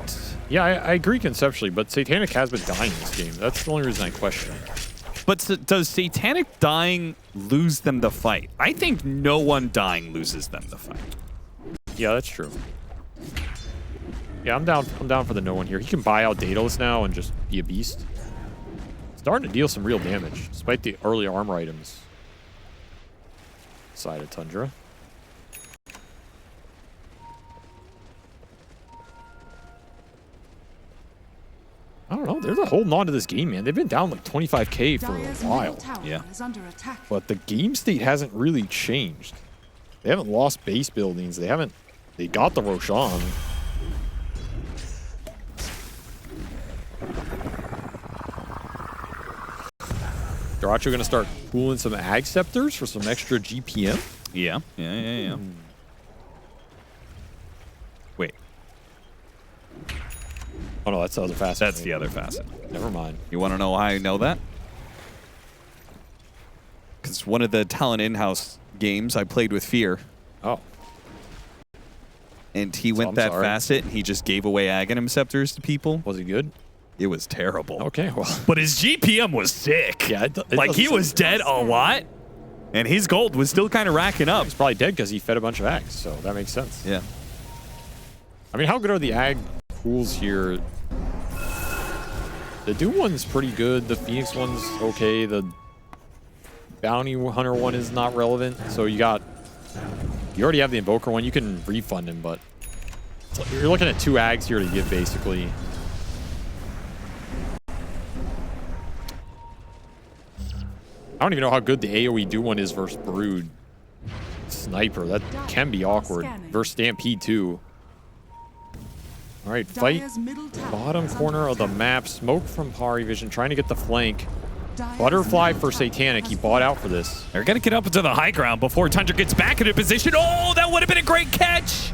Yeah, I agree conceptually, but Satanic has been dying in this game. That's the only reason I question it. But does Satanic dying lose them the fight? I think no one dying loses them the fight. Yeah, that's true. Yeah, I'm down for the no one here. He can buy out Daedalus now and just be a beast. Starting to deal some real damage, despite the early armor items. Side of Tundra. I don't know. They're holding on to this game, man. They've been down like 25k for Dyer's a while. middle tower Yeah. is under attack. But the game state hasn't really changed. They haven't lost base buildings. They got the Roshan. Duracho gonna start pooling some Ag Scepters for some extra GPM. Yeah. Oh no, that's the other facet. That's the other facet. Never mind. You want to know why I know that? Because one of the talent in-house games I played with Fear, Oh. and he So went I'm that sorry. facet, and he just gave away Aghanim Scepters to people. Was he good? It was terrible. Okay, well. But his GPM was sick. Yeah, it like he doesn't- was dead a lot, and his gold was still kind of racking up. He's probably dead because he fed a bunch of ags, so that makes sense. Yeah. I mean, how good are the ag pools here? The Doom one's pretty good. The Phoenix one's okay. The Bounty Hunter one is not relevant. So you already have the Invoker one. You can refund him, but you're looking at 2 ags here to give, basically. I don't even know how good the AoE Doom one is versus Brood. Sniper, that can be awkward. Versus Stampede, too. All right, fight. Dire's middle tower Bottom is corner under of the attack. map. Smoke from Pari Vision, trying to get the flank. Dire's Butterfly middle for tower Satanic. has He bought out for this. They're going to get up into the high ground before Tundra gets back into position. Oh, that would have been a great catch.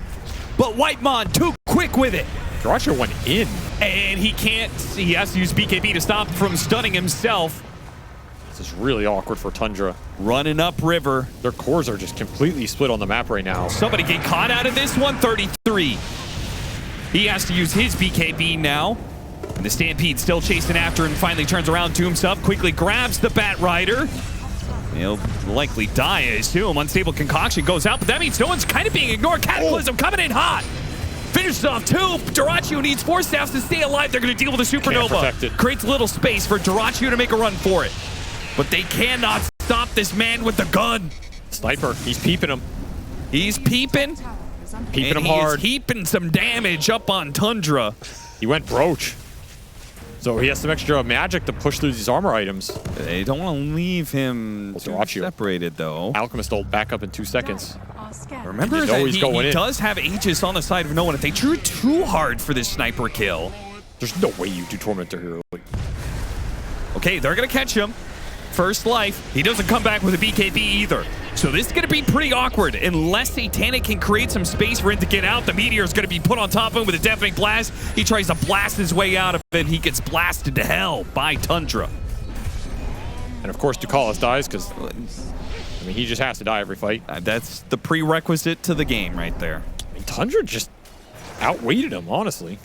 But Whitemon too quick with it. Drasha went in. And he can't. He has to use BKB to stop from stunning himself. This is really awkward for Tundra. Running up river. Their cores are just completely split on the map right now. Somebody get caught out of this one. 33. He has to use his BKB now. And the Stampede still chasing after and finally turns around to himself. Quickly grabs the Bat Rider. He'll likely die, I assume. Unstable Concoction goes out, but that means no one's kind of being ignored. Cataclysm coming in hot. Finishes off 2. Dyrachyo needs 4 staffs to stay alive. They're going to deal with a supernova. protect it. Creates a little space for Dyrachyo to make a run for it. But they cannot stop this man with the gun. Sniper, he's peeping him. He's peeping. Tower is under Peeping And him he hard. is heaping some damage up on Tundra. He went broach. So he has some extra magic to push through these armor items. They don't want to leave him too Dyrachyo. separated, though. Alchemist ult back up in 2 seconds. are scanning. Remember You know that he's he going in. does have Aegis on the side of no one. If they drew too hard for this sniper kill. There's no way you do Tormentor here. Okay, they're going to catch him. First life. He doesn't come back with a BKB either. So this is going to be pretty awkward. Unless Satanic can create some space for him to get out, the meteor is going to be put on top of him with a deafening blast. He tries to blast his way out of it. He gets blasted to hell by Tundra. And of course, Ducalis dies because, I mean, he just has to die every fight. That's the prerequisite to the game right there. I mean, Tundra just outweighted him, honestly.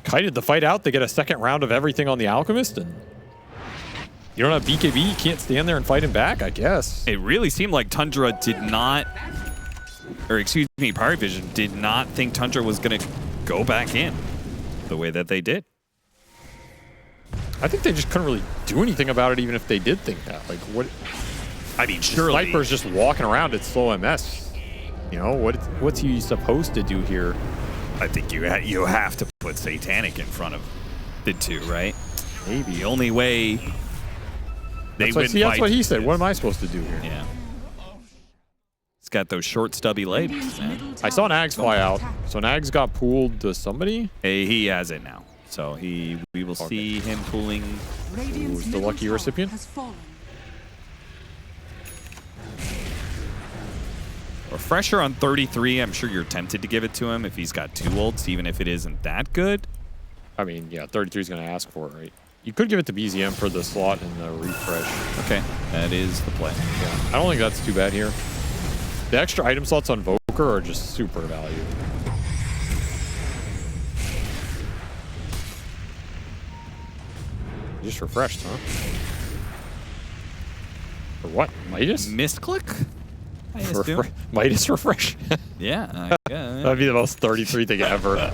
Kited the fight out. They get a second round of everything on the Alchemist, and you don't have BKB. You can't stand there and fight him back, I guess. It really seemed like Tundra did not, or excuse me, PARIVISION did not think Tundra was going to go back in the way that they did. I think they just couldn't really do anything about it, even if they did think that. Like, what? I mean, surely. Sniper's just walking around at slow MS. You know, what's he supposed to do here? I think you have to put Satanic in front of the 2, right? Maybe. The only way they That's win what, see, that's fights what he said. is- What am I supposed to do here? Yeah. He's got those short, stubby legs. Radiant's man. middle I saw an tower Ags fly is out. under attack. So an Ags got pooled to somebody. Hey, he has it now. So we will see him pulling. Radiant's Who's the middle lucky tower recipient? has fallen. Refresher on 33. I'm sure you're tempted to give it to him if he's got 2 ults, even if it isn't that good. I mean, yeah, 33 is going to ask for it, right? You could give it to BZM for the slot and the refresh. Okay, that is the play. Yeah, I don't think that's too bad here. The extra item slots on Invoker are just super value. Just refreshed, huh? For what? Midas? Misclick? I assume. Midas refresh? Yeah. That'd be the most 33 thing ever.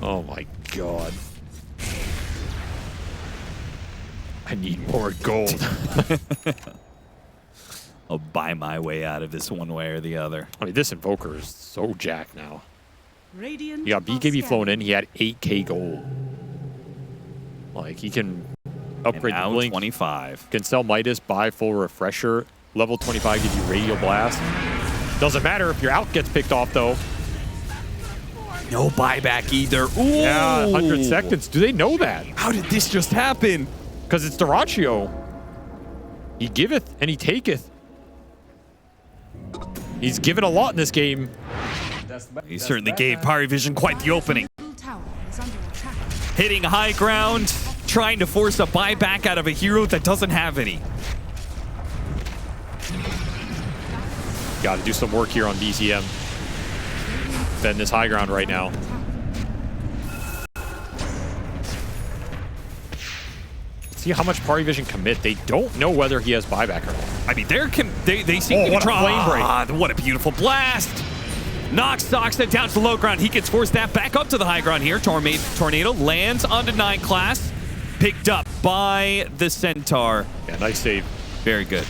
Oh my god. I need more gold. I'll buy my way out of this one way or the other. I mean, this Invoker is so jacked now. Radiant He got are BKB flown in. scanning. He had 8k gold. Like, he can upgrade the Now blink. 25. Can sell Midas, buy full refresher. Level 25 gives you radial blast. Doesn't matter if your out gets picked off, though. No buyback either. Ooh. Yeah, 100 seconds. Do they know that? How did this just happen? Because it's Dyrachyo. He giveth and he taketh. He's given a lot in this game. That's He certainly gave PariVision quite the opening. hitting high ground, trying to force a buyback out of a hero that doesn't have any. Got to do some work here on BZM. Defend this high ground right now. See how much Pari Vision commit. They don't know whether he has buyback or not. I mean, they seem to be what a flame break. What a beautiful blast. Knocks Soxna down to the low ground. He gets forced that back up to the high ground here. Tornado lands onto 9 class. Picked up by the Centaur. Yeah, nice save. Very good.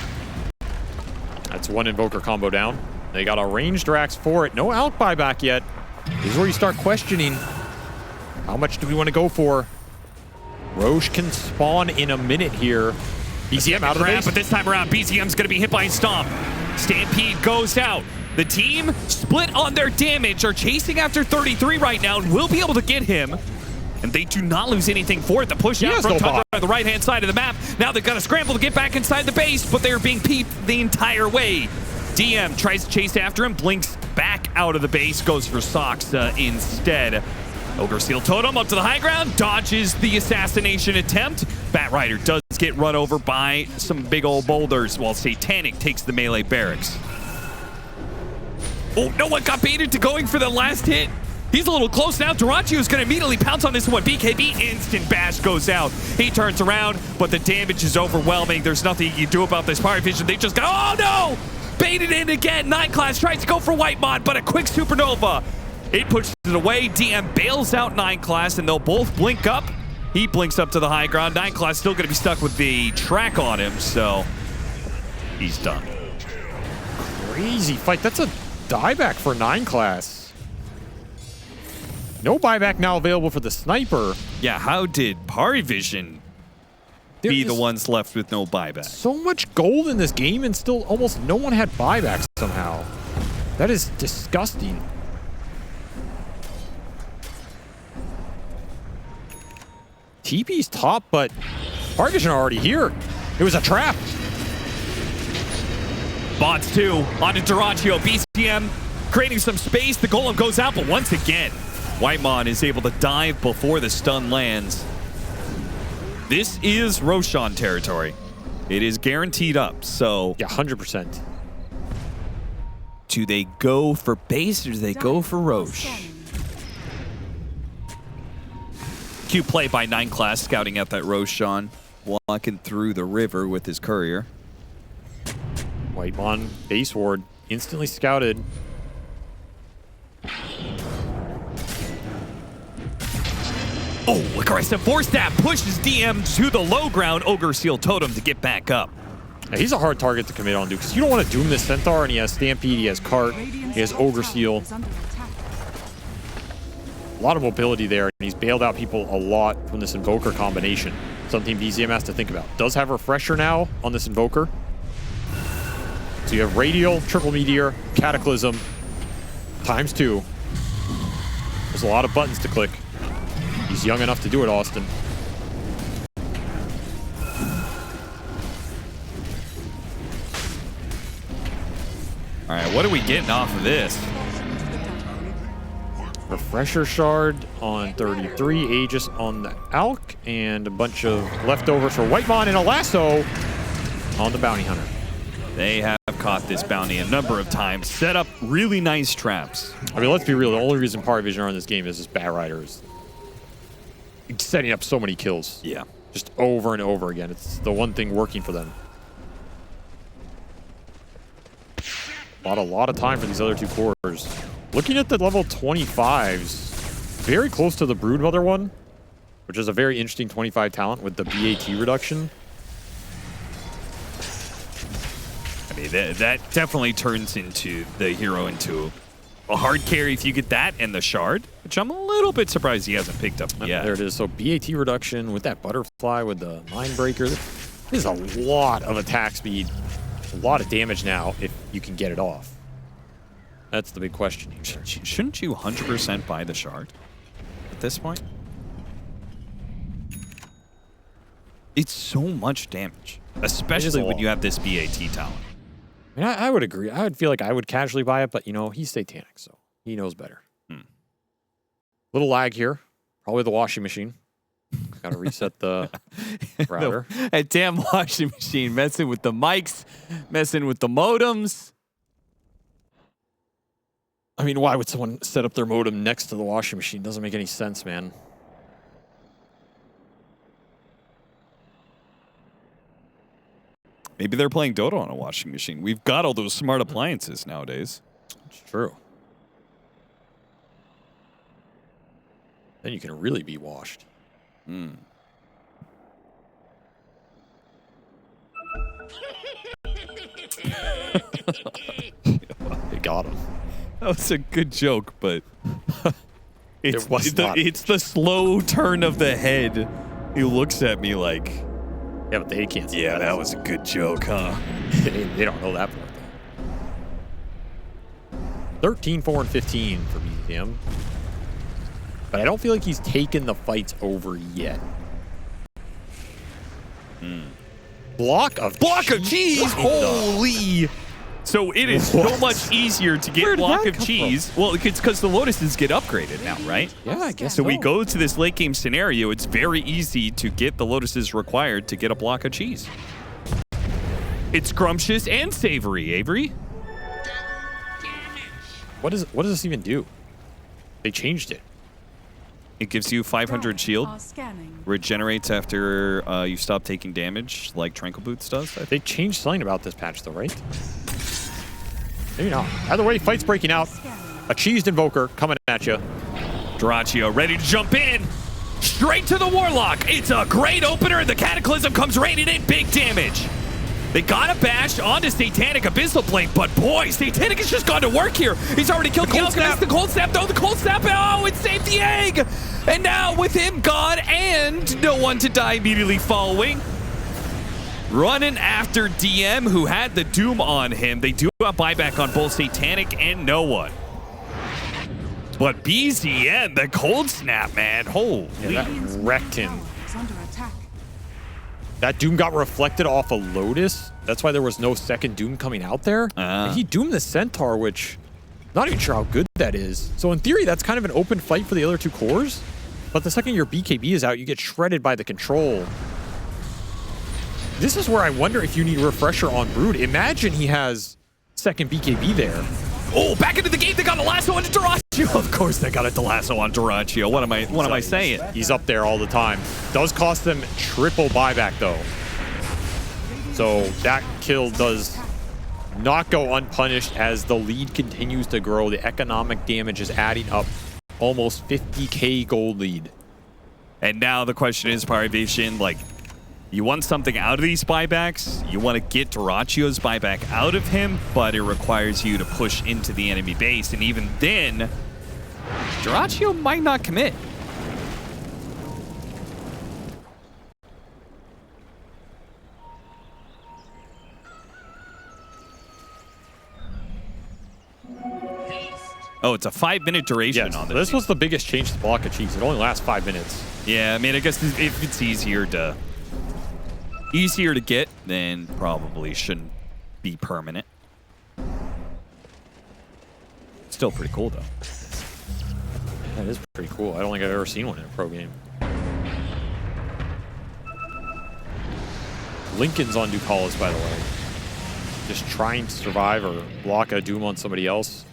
That's one Invoker combo down. They got a ranged Rax for it. No out buyback yet. This is where you start questioning, how much do we want to go for? Roche can spawn in a minute here. BZM out of the base. But this time around, BZM's going to be hit by a stomp. Stampede goes out. The team split on their damage, are chasing after 33 right now, and will be able to get him. And they do not lose anything for it. The push out from Tundra on the right-hand side of the map. Now they've got to scramble to get back inside the base, but they're being peeped the entire way. DM tries to chase after him, blinks back out of the base, goes for Soxa instead. Ogre Seal Totem up to the high ground, dodges the assassination attempt. Batrider does get run over by some big old boulders, while Satanic takes the melee barracks. Oh, no one got baited to going for the last hit. He's a little close now. Duraccio is going to immediately pounce on this one. BKB, instant bash goes out. He turns around, but the damage is overwhelming. There's nothing you can do about this Pari Vision. They just go, oh no! Baited in again. 9 class tries to go for White Mod, but a quick supernova. It pushes it away. DM bails out 9 class, and they'll both blink up. He blinks up to the high ground. 9 class still going to be stuck with the track on him, so he's done. Crazy fight. That's a dieback for 9 class. No buyback now available for the sniper. Yeah, how did Pari Vision be the ones left with no buyback? So much gold in this game, and still almost no one had buybacks somehow. That is disgusting. TP's top, but Pari Vision are already here. It was a trap. Bots 2 onto Duraccio. BCM creating some space. The golem goes out, but once again, Whitemon is able to dive before the stun lands. This is Roshan territory. It is guaranteed up, so... Yeah, 100%. Do they go for base or do they go for Roche? Cute play by 9 class, scouting out that Roshan, walking through the river with his courier. Whitemon base ward, instantly scouted. Oh, aggressive force stab pushes DM to the low ground. Ogre Seal Totem to get back up. Yeah, he's a hard target to commit on, dude, because you don't want to doom this Centaur, and he has Stampede, he has Cart, he has Ogre Seal. A lot of mobility there, and he's bailed out people a lot from this Invoker combination. Something BZM has to think about. Does have Refresher now on this Invoker. So you have Radial, Triple Meteor, Cataclysm, ×2. There's a lot of buttons to click. He's young enough to do it, Austin. All right, what are we getting off of this? Refresher Shard on 33, Aegis on the Alk, and a bunch of leftovers for Whitemon and a lasso on the Bounty Hunter. They have caught this bounty a number of times, set up really nice traps. I mean, let's be real. The only reason Pari Vision are in this game is this Batrider is setting up so many kills. Yeah. Just over and over again. It's the one thing working for them. Bought a lot of time for these other 2 cores. Looking at the level 25s, very close to the Broodmother one, which is a very interesting 25 talent with the BAT reduction. I mean, that definitely turns into the hero into a hard carry if you get that and the shard, which I'm a little bit surprised he hasn't picked up yet. There it is. So BAT reduction with that butterfly with the Mindbreaker. There's a lot of attack speed, a lot of damage now if you can get it off. That's the big question here. Shouldn't you 100% buy the shard at this point? It's so much damage, especially when you have this BAT talent. I mean, I would agree. I would feel like I would casually buy it, but, you know, he's Satanic, so he knows better. Little lag here. Probably the washing machine. Gotta reset the router. That damn washing machine messing with the mics, messing with the modems. I mean, why would someone set up their modem next to the washing machine? Doesn't make any sense, man. Maybe they're playing Dota on a washing machine. We've got all those smart appliances nowadays. It's true. Then you can really be washed. Mm. They got him. That was a good joke, but It's the slow turn of the head. He looks at me like, yeah, but they can't see yeah, that was a good joke, huh? they don't know that part, though. 13, 4, and 15 for BZM. But I don't feel like he's taken the fights over yet. Block of cheese. Holy! So it is so much easier to get block of cheese. Well, it's because the Lotuses get upgraded now, right? Yeah, I guess So we go to this late game scenario. It's very easy to get the Lotuses required to get a block of cheese. It's scrumptious and savory, Avery. What does this even do? They changed it. It gives you 500 shield. Are scanning. Regenerates after you stop taking damage, like Tranquil Boots does. I think. They changed something about this patch, though, right? Maybe not. Either way, fight's breaking out. A cheesed Invoker coming at you. Duraccio ready to jump in. Straight to the Warlock. It's a great opener. The Cataclysm comes raining in. Big damage. They got a bash onto Satanic Abyssal Plate, but boy, Satanic has just gone to work here. He's already killed the Alchemist. The Cold Snap, though. The Cold Snap, oh, it saved the egg. And now with him gone and no one to die immediately following. Running after DM, who had the Doom on him. They do have buyback on both Satanic and no one. But BZM, the Cold Snap, man. Holy. Yeah, that wrecked him. Is under attack. That Doom got reflected off a Lotus. That's why there was no second Doom coming out there. And he doomed the Centaur, which not even sure how good that is. So in theory, that's kind of an open fight for the other two cores. But the second your BKB is out, you get shredded by the control. This is where I wonder if you need refresher on Brood. Imagine he has second BKB there. Oh, back into the game. They got a lasso on Duraccio. Of course they got a lasso on Duraccio. What am I saying? He's up there all the time. Does cost them triple buyback, though. So that kill does not go unpunished as the lead continues to grow. The economic damage is adding up. Almost 50k gold lead. And now the question is, Pari Vision, like, you want something out of these buybacks. You want to get Duraccio's buyback out of him, but it requires you to push into the enemy base. And even then, Duraccio might not commit. Oh, it's a 5-minute duration Yes, on so this. this was the biggest change to block of cheese. It only lasts 5 minutes. Yeah, I mean, I guess if it's easier to get, then probably shouldn't be permanent. Still pretty cool, though. That is pretty cool. I don't think I've ever seen one in a pro game. Lincoln's on Ducalis, by the way. Just trying to survive or block a Doom on somebody else.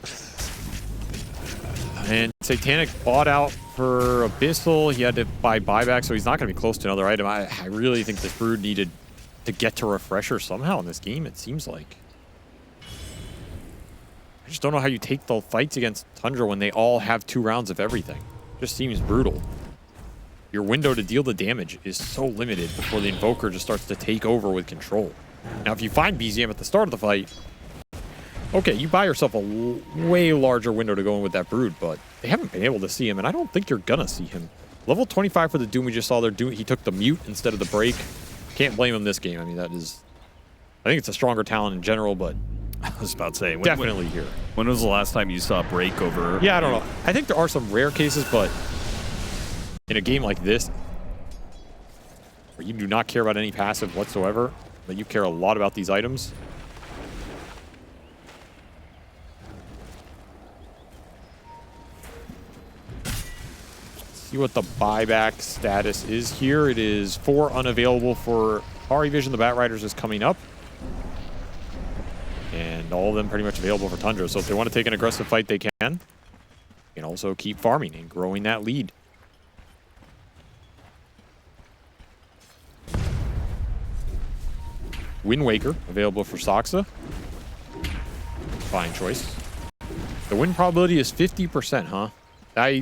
And Satanic bought out for Abyssal. He had to buy buyback, so he's not going to be close to another item. I really think this Brood needed to get to Refresher somehow in this game, it seems like. I just don't know how you take the fights against Tundra when they all have 2 rounds of everything. Just seems brutal. Your window to deal the damage is so limited before the Invoker just starts to take over with control. Now, if you find BZM at the start of the fight, okay, you buy yourself a way larger window to go in with that Brood, but they haven't been able to see him, and I don't think you're gonna see him. Level 25 for the Doom we just saw there. He took the mute instead of the break. Can't blame him this game. I mean, that is... I think it's a stronger talent in general, but... I was about to say, definitely here. When was the last time you saw break over? Yeah, I don't know. I think there are some rare cases, but in a game like this, where you do not care about any passive whatsoever, but you care a lot about these items. see what the buyback status is here. It is 4 unavailable for Pari Vision. The Bat Riders is coming up. And all of them pretty much available for Tundra. So if they want to take an aggressive fight, they can. They can also keep farming and growing that lead. Wind Waker available for Saksa. Fine choice. The win probability is 50%, huh? I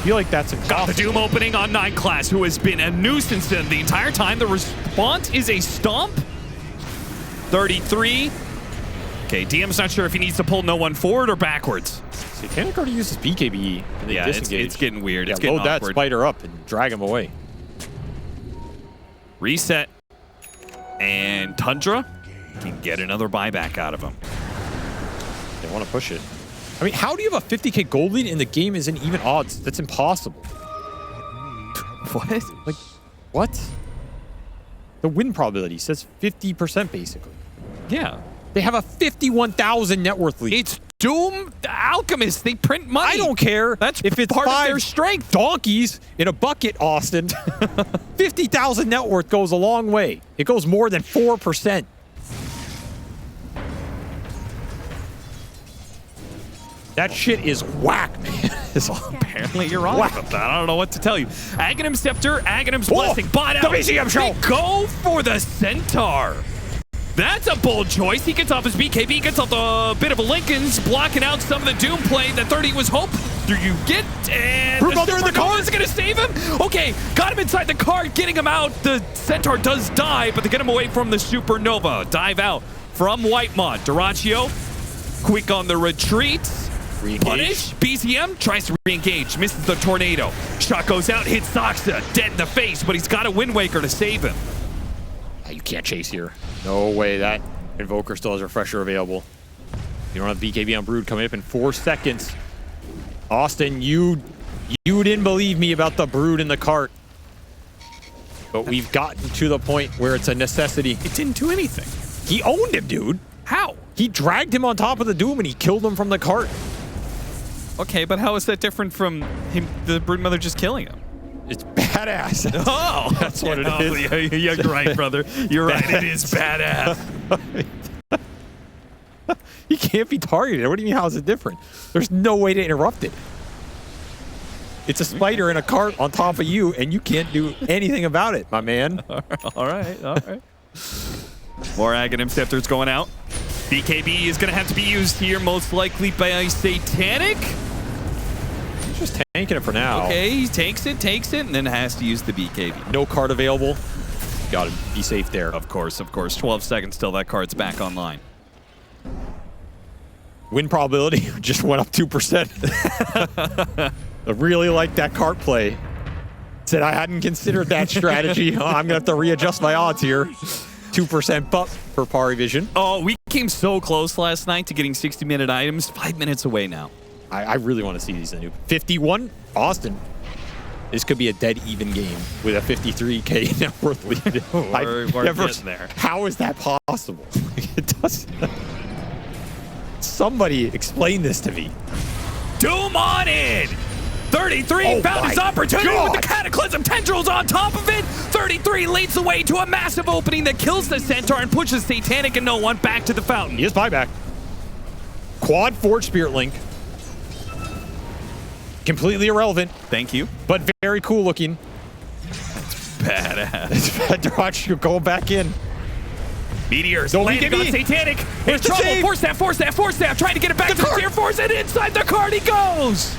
feel like that's Got impossible. the Doom opening on 9 class, who has been a nuisance to them the entire time. The response is a stomp. 33. Okay, DM's not sure if he needs to pull no one forward or backwards. Satanic already uses BKB. And they Yeah, disengage. it's getting weird. Yeah, It's getting load that awkward. spider up and drag him away. Reset. And Tundra can get another buyback out of him. They want to push it. I mean, how do you have a 50k gold lead and the game isn't even odds? That's impossible. What? Like, what? The win probability says 50% basically. Yeah. They have a 51,000 net worth lead. It's Doom Alchemists. They print money. I don't care. That's if it's part of 5 their strength. donkeys in a bucket, Austin. 50,000 net worth goes a long way. It goes more than 4%. That shit is whack, man. Apparently you're wrong Whack. about that. I don't know what to tell you. Aghanim Scepter, Aghanim's Oh, Blessing, bot out. the BCM show. They go for the Centaur. That's a bold choice. He gets off his BKB, gets off a bit of a Lincoln's, blocking out some of the Doom play that 30 was hope. Do you get? And Brute Mother in the car. is going to save him. Okay, got him inside the car, getting him out. The Centaur does die, but they get him away from the Supernova. Dive out from Whitemod. Duraccio, quick on the retreat. Re-engage. Punish. BZM tries to re-engage, misses the tornado. Shot goes out, hits Saksa, dead in the face, but he's got a Wind Waker to save him. You can't chase here. No way. That Invoker still has Refresher available. You don't have BKB on Brood coming up in 4 seconds. Austin, you didn't believe me about the Brood in the cart. But we've gotten to the point where it's a necessity. It didn't do anything. He owned him, dude. How? He dragged him on top of the Doom and he killed him from the cart. Okay, but how is that different from him, the Broodmother just killing him? It's badass. Oh, That's what it is. Yeah, you're right, brother. You're right. It is badass. He can't be targeted. What do you mean, how is it different? There's no way to interrupt it. It's a spider in a cart on top of you, and you can't do anything about it, my man. All right. More Aghanim Scepters going out. BKB is going to have to be used here, most likely by Satanic. He's just tanking it for now. Okay, he takes it, and then has to use the BKB. No card available. Gotta be safe there. Of course. 12 seconds till that card's back online. Win probability just went up 2%. I really like that cart play. Said I hadn't considered that strategy. Oh, I'm gonna have to readjust my odds here. 2% bump for Pari Vision. Oh, we came so close last night to getting 60-minute items. 5 minutes away now. I really want to see these in the new 51. Austin. This could be a dead even game with a 53k net worth lead. We're getting there. How is that possible? It doesn't. Somebody explain this to me. Doom on it! 33 Oh found his my opportunity God. with the Cataclysm Tendrils on top of it. 33 leads the way to a massive opening that kills the Centaur and pushes Satanic and no one back to the fountain. He is buyback. Quad Forge Spirit Link. Completely irrelevant, Thank you. but very cool looking. Badass. Watch you go back in. Meteors Don't landing BKB. on Satanic. Where's In the trouble. save? Force staff. Trying to get it back The to the cart. Tier Force, and inside the card he goes.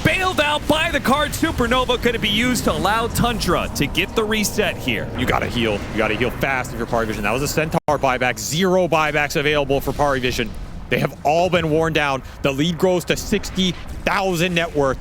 Bailed out by the card. Supernova could be used to allow Tundra to get the reset here. You gotta heal. You gotta heal fast if you're Pari Vision. That was a Centaur buyback. 0 buybacks available for Pari Vision. They have all been worn down. The lead grows to 60,000 net worth.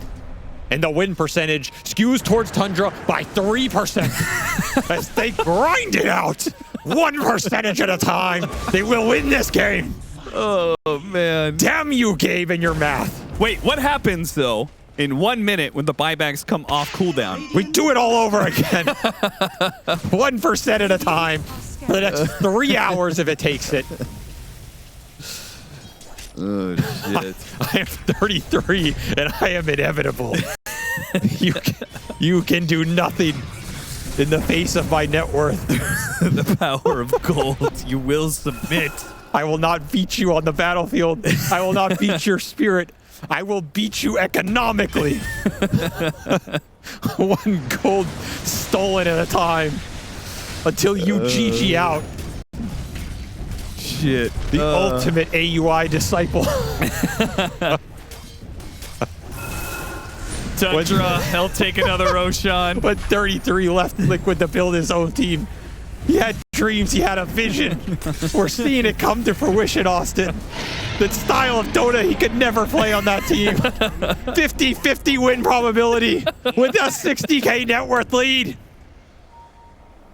And the win percentage skews towards Tundra by 3% as they grind it out 1% at a time. They will win this game. Oh, man. Damn you, Gabe, and your math. Wait, what happens, though, in 1 minute when the buybacks come off cooldown? We do it all over again. 1% at a time for the next 3 hours if it takes it. Oh, shit. I am 33 and I am inevitable. You can do nothing in the face of my net worth. The power of gold. You will submit. I will not beat you on the battlefield. I will not beat your spirit. I will beat you economically. 1 gold stolen at a time until you GG out. Shit. The ultimate AUI disciple. Tundra, he'll take another Roshan. But 33 left Liquid to build his own team. He had dreams, he had a vision. We're seeing it come to fruition, Austin. The style of Dota he could never play on that team. 50-50 win probability with a 60K net worth lead.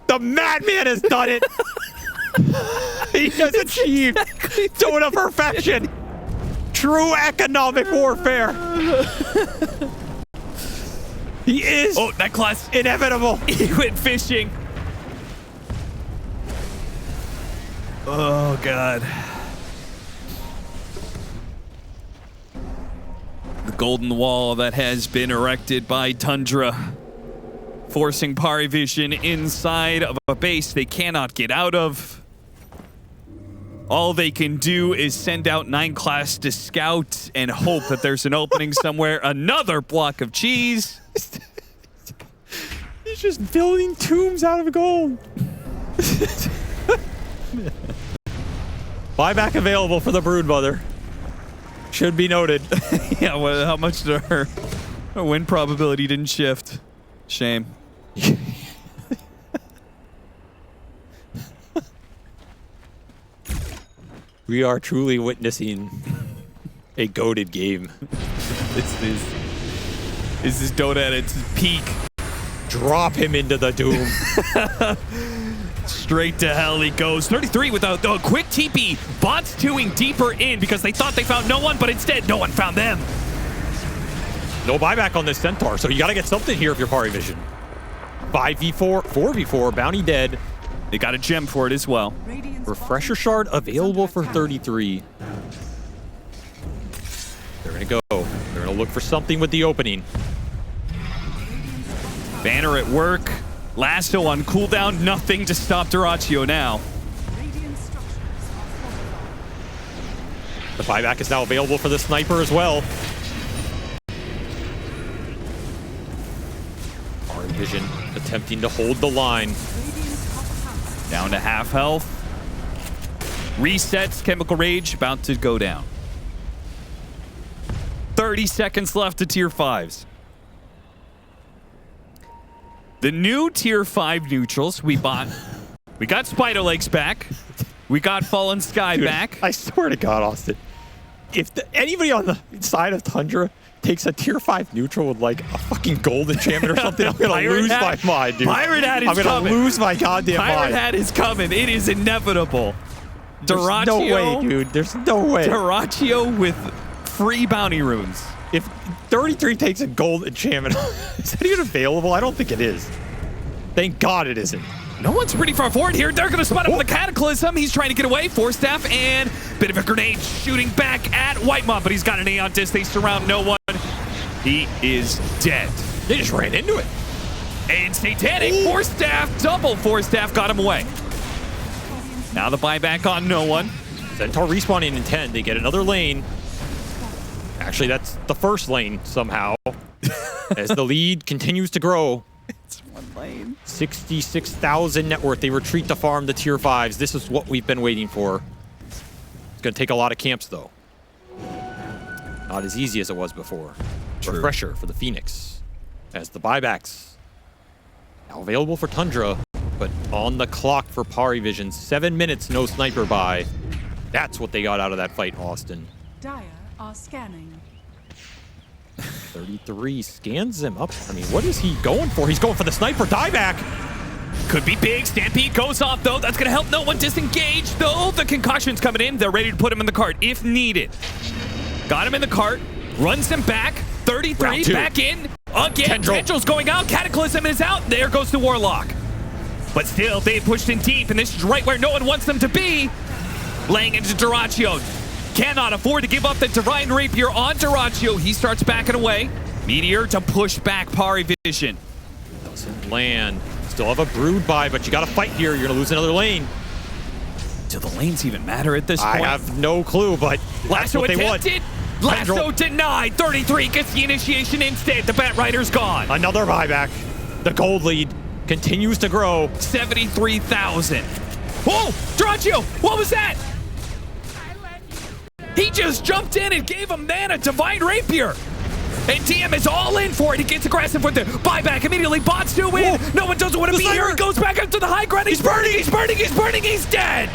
The madman has done it. He has achieved Dota perfection. True economic warfare. He is that class. inevitable. He went fishing. Oh, God. The golden wall that has been erected by Tundra, forcing Pari Vision inside of a base they cannot get out of. All they can do is send out 9 class to scout and hope that there's an opening somewhere. Another block of cheese. He's just building tombs out of gold. Buyback available for the Broodmother. Should be noted. Yeah, well, how much did her win probability didn't shift? Shame. We are truly witnessing a goated game. This is Dota at its peak. Drop him into the doom. Straight to hell he goes. 33 with a quick TP. Bots 2ing deeper in because they thought they found no one, but instead no one found them. No buyback on this Centaur, so you got to get something here if you're Pari Vision. 5v4, 4v4, bounty dead. They got a gem for it as well. Radiant's Refresher shard available for 33. They're going to go. They're going to look for something with the opening. Banner at work. Lasso on cooldown. Nothing to stop Dyrachyo now. radiant structures are falling. The buyback is now available for the sniper as well. Pari Vision attempting to hold the line. Radiant's top tower Down to half health. Resets. Chemical Rage about to go down. 30 seconds left to tier 5s. The new tier 5 neutrals we bought. We got Spider Legs back. We got Fallen Sky Dude, back. I swear to God, Austin, if anybody on the side of Tundra takes a tier 5 neutral with like a fucking gold enchantment or something, I'm gonna Pirate lose hat. my mind, dude. Pirate hat is I'm gonna coming. lose my goddamn Pirate mind. Hat is coming. It is inevitable. There's no way, Dyrachyo. dude. There's no way. Dyrachyo with free bounty runes. If 33 takes a gold enchantment, is that even available? I don't think it is. Thank God it isn't. No one's pretty far forward here. They're going to spot up with the Cataclysm. He's trying to get away. Force Staff and bit of a grenade shooting back at White Mob, but he's got an Aeon Disc. They surround no one. He is dead. They just ran into it. And Satanic Force Staff, double Force Staff got him away. Now the buyback on no one. Centaur respawning in 10. They get another lane. Actually, that's the first lane somehow. As the lead continues to grow. It's one lane. 66,000 net worth. They retreat to farm the tier 5s. This is what we've been waiting for. It's going to take a lot of camps, though. Not as easy as it was before. True. Refresher for the Phoenix. As the buybacks now available for Tundra, but on the clock for Pari Vision. 7 minutes, no sniper buy. That's what they got out of that fight, Austin. Dire are scanning. 33 scans him up. I mean, what is he going for? He's going for the sniper dieback. Could be big. Stampede goes off, though. That's going to help no one disengage, though. The concussion's coming in. They're ready to put him in the cart if needed. Got him in the cart. Runs him back. 33 back in. Again, Tendrils going out. Cataclysm is out. There goes the Warlock. But still, they pushed in deep, and this is right where no one wants them to be. Laying into Dyrachyo. Cannot afford to give up the Divine Rapier on Dyrachyo. He starts backing away. Meteor to push back Pari Vision. Doesn't land. Still have a brood buy, but you got to fight here. You're going to lose another lane. Do the lanes even matter at this point? I have no clue, but that's Lasso what they want. attempted. Lasso denied. 33 gets the initiation instead. The Bat Rider's gone. Another buyback. The gold lead continues to grow. 73,000. Whoa! Droncho! What was that? He just jumped in and gave him man a Divine Rapier. And DM is all in for it. He gets aggressive with the buyback. Immediately bots do win. Whoa. No one doesn't want to be here. He goes back up to the high ground. He's burning. He's burning. He's burning. He's dead.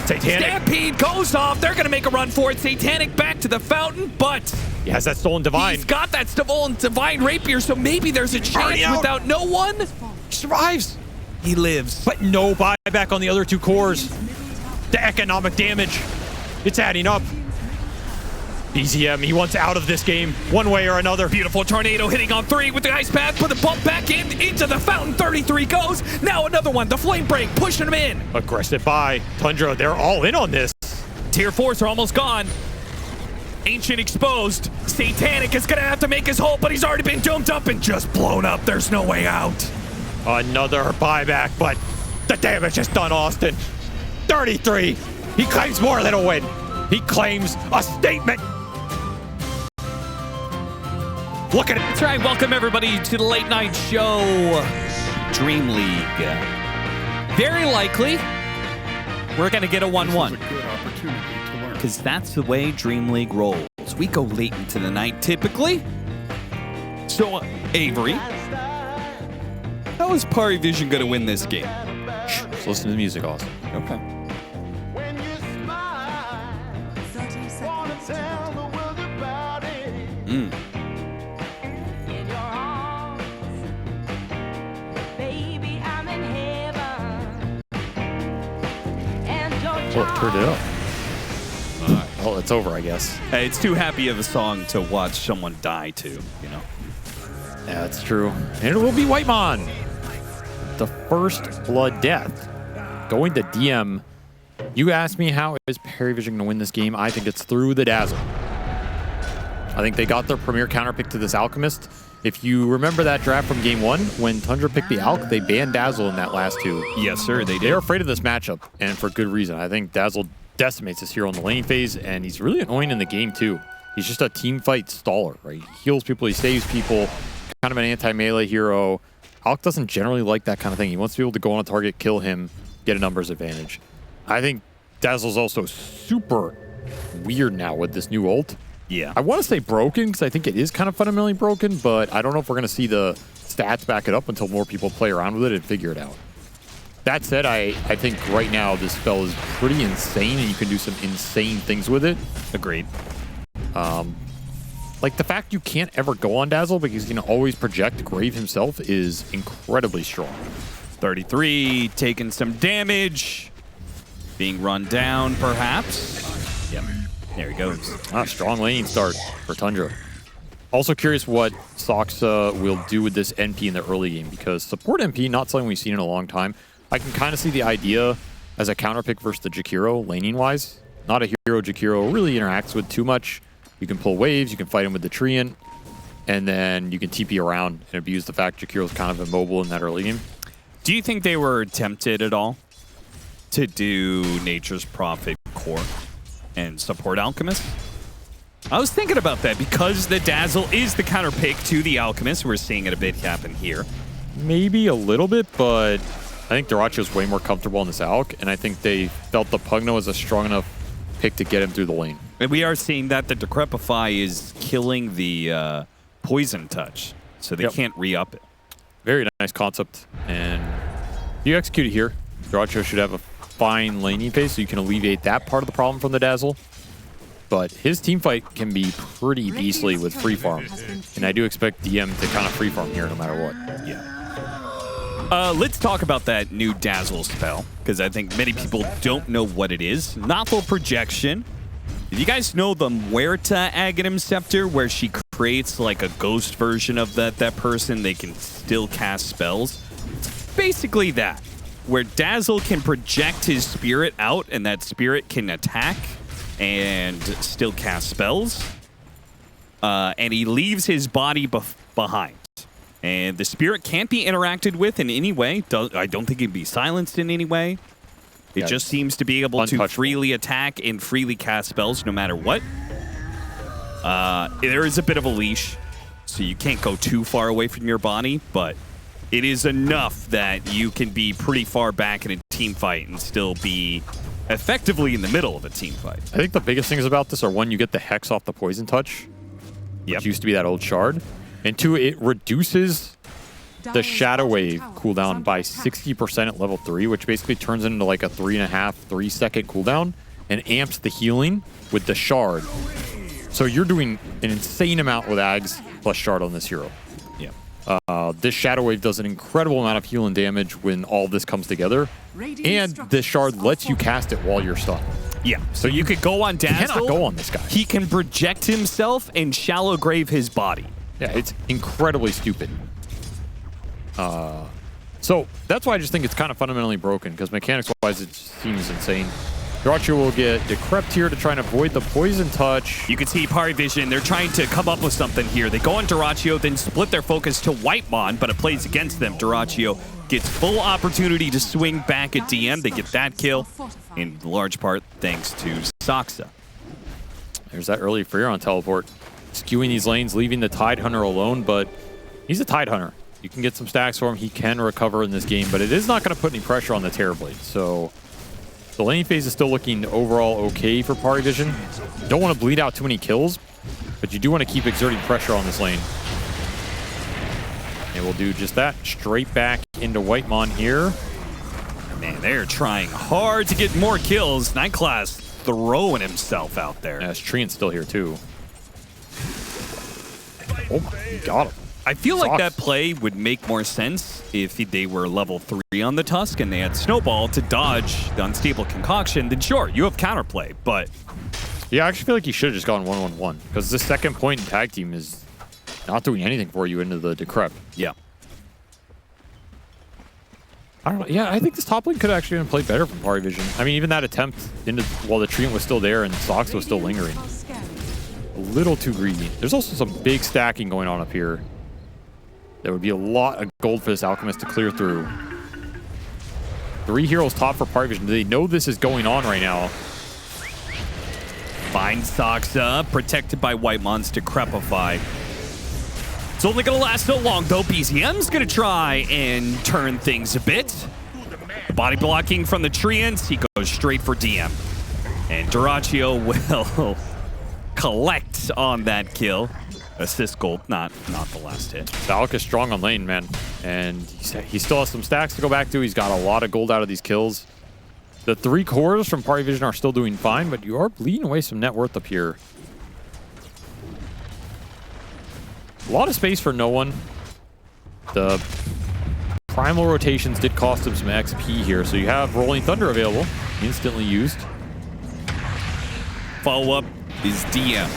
Satanic. Stampede goes off. They're going to make a run for it. Satanic back to the fountain, but He has that stolen divine. he's got that stolen Divine Rapier, so maybe there's a chance without no one. He survives. He lives. But no buyback on the other two cores. The economic damage. It's adding up. BZM, he wants out of this game one way or another. Beautiful tornado hitting on 3 with the ice path. Put the bump back into the fountain. 33 goes. Now another one. The flame break pushing him in. Aggressive buy. Tundra, they're all in on this. Tier 4s are almost gone. Ancient exposed. Satanic is going to have to make his hole, but he's already been domed up and just blown up. There's no way out. Another buyback, but the damage is done, Austin. 33. He claims more than a win. He claims a statement. Look at it. That's right. Welcome, everybody, to the late night show, DreamLeague. Very likely, we're going to get a 1-1. Good opportunity to learn. Because that's the way DreamLeague rolls. We go late into the night, typically. So, Avery, how is Pari Vision going to win this game? Let's listen to the music, Austin. Okay. 30 seconds. Oh, it turned it up. Oh, it's over, I guess. Hey, it's too happy of a song to watch someone die to, you know? Yeah, that's true. And it will be Whitemon. The first blood death. Going to DM. You asked me how is PARIVISION going to win this game. I think it's through the Dazzle. I think they got their premier counter pick to this Alchemist. If you remember that draft from game 1, when Tundra picked the Alch, they banned Dazzle in that last 2. Yes, sir, they did. They're afraid of this matchup, and for good reason. I think Dazzle decimates this hero in the lane phase, and he's really annoying in the game too. He's just a team fight staller, right? He heals people, he saves people, kind of an anti-melee hero. Alch doesn't generally like that kind of thing. He wants to be able to go on a target, kill him, get a numbers advantage. I think Dazzle's also super weird now with this new ult. Yeah. I want to say broken because I think it is kind of fundamentally broken, but I don't know if we're going to see the stats back it up until more people play around with it and figure it out. That said, I think right now this spell is pretty insane and you can do some insane things with it. Agreed. Like the fact you can't ever go on Dazzle because he can always project Grave himself is incredibly strong. 33, taking some damage. Being run down, perhaps. Yep. There he goes. Strong laning start for Tundra. Also curious what Soxa will do with this NP in the early game because support NP, not something we've seen in a long time. I can kind of see the idea as a counter pick versus the Jakiro laning-wise. Not a hero Jakiro really interacts with too much. You can pull waves, you can fight him with the Treant, and then you can TP around and abuse the fact Jakiro's kind of immobile in that early game. Do you think they were tempted at all to do Nature's Prophet core and support Alchemist? I was thinking about that because the Dazzle is the counter pick to the Alchemist. We're seeing it a bit happen here. Maybe a little bit, but I think Duracho's way more comfortable in this Alch, and I think they felt the Pugno was a strong enough pick to get him through the lane. And we are seeing that the Decrepify is killing the poison touch, so they can't re-up it. Very nice concept, and if you execute it here, Duracho should have a fine laning phase, so you can alleviate that part of the problem from the Dazzle. But his team fight can be pretty beastly with free farm, and I do expect DM to kind of free farm here no matter what. Yeah. Let's talk about that new Dazzle spell, because I think many people don't know what it is. Novel projection. Did you guys know the Muerta Aghanim Scepter, where she creates like a ghost version of that person? They can still cast spells. It's basically that, where Dazzle can project his spirit out, and that spirit can attack and still cast spells. and he leaves his body behind. And the spirit can't be interacted with in any way. I don't think it can be silenced in any way. It just seems to be able to freely attack and freely cast spells no matter what. There is a bit of a leash, so you can't go too far away from your body, but it is enough that you can be pretty far back in a team fight and still be effectively in the middle of a team fight. I think the biggest things about this are, one, you get the Hex off the Poison Touch, which used to be that old shard, and two, it reduces the Shadow Wave cooldown by 60% at level 3, which basically turns into like a 3.5-3 second cooldown, and amps the healing with the shard. So you're doing an insane amount with Ags plus shard on this hero. Yeah. This Shadow Wave does an incredible amount of healing damage when all this comes together, and this shard lets you cast it while you're stunned. Yeah, so you could go on Dazzle. You cannot go on this guy. He can project himself and shallow grave his body. Yeah, it's incredibly stupid. So that's why I just think it's kind of fundamentally broken, because mechanics-wise it seems insane. Dyrachyo will get decrept here to try and avoid the Poison Touch. You can see Pari Vision, they're trying to come up with something here. They go on Dyrachyo, then split their focus to Whitemon, but it plays against them. Dyrachyo gets full opportunity to swing back at DM. They get that kill, in large part thanks to Saksa. There's that early Freer on teleport. Skewing these lanes, leaving the Tide Hunter alone, but he's a Tide Hunter. You can get some stacks for him. He can recover in this game, but it is not going to put any pressure on the Terrorblade. So the lane phase is still looking overall okay for Pari Vision. Don't want to bleed out too many kills, but you do want to keep exerting pressure on this lane. And we'll do just that. Straight back into Whitemon here. Man, they're trying hard to get more kills. Nightclass throwing himself out there. Yeah, Treant's still here too. Oh, he got him. I feel like that play would make more sense if they were level 3 on the Tusk and they had Snowball to dodge the Unstable Concoction. Then sure, you have counterplay, but... Yeah, I actually feel like he should have just gone 1-1-1, because the second point in tag team is not doing anything for you into the Decrep. Yeah. I don't know. Yeah, I think this top lane could have actually been played better from Pari Vision. I mean, even that attempt into while the Treant was still there and Sox was still lingering. A little too greedy. There's also some big stacking going on up here. There would be a lot of gold for this Alchemist to clear through. 3 heroes top for Pari Vision. They know this is going on right now. Finds Saksa, protected by Whitemon's Decrepify. It's only going to last so long, though. BZM's going to try and turn things a bit. Body blocking from the Treants. He goes straight for DM. And Dyrachyo will collect on that kill. Assist gold, not the last hit. Valk is strong on lane, man. And he still has some stacks to go back to. He's got a lot of gold out of these kills. The 3 cores from Pari Vision are still doing fine, but you are bleeding away some net worth up here. A lot of space for no one. The primal rotations did cost him some XP here, so you have Rolling Thunder available, instantly used. Follow-up is DM.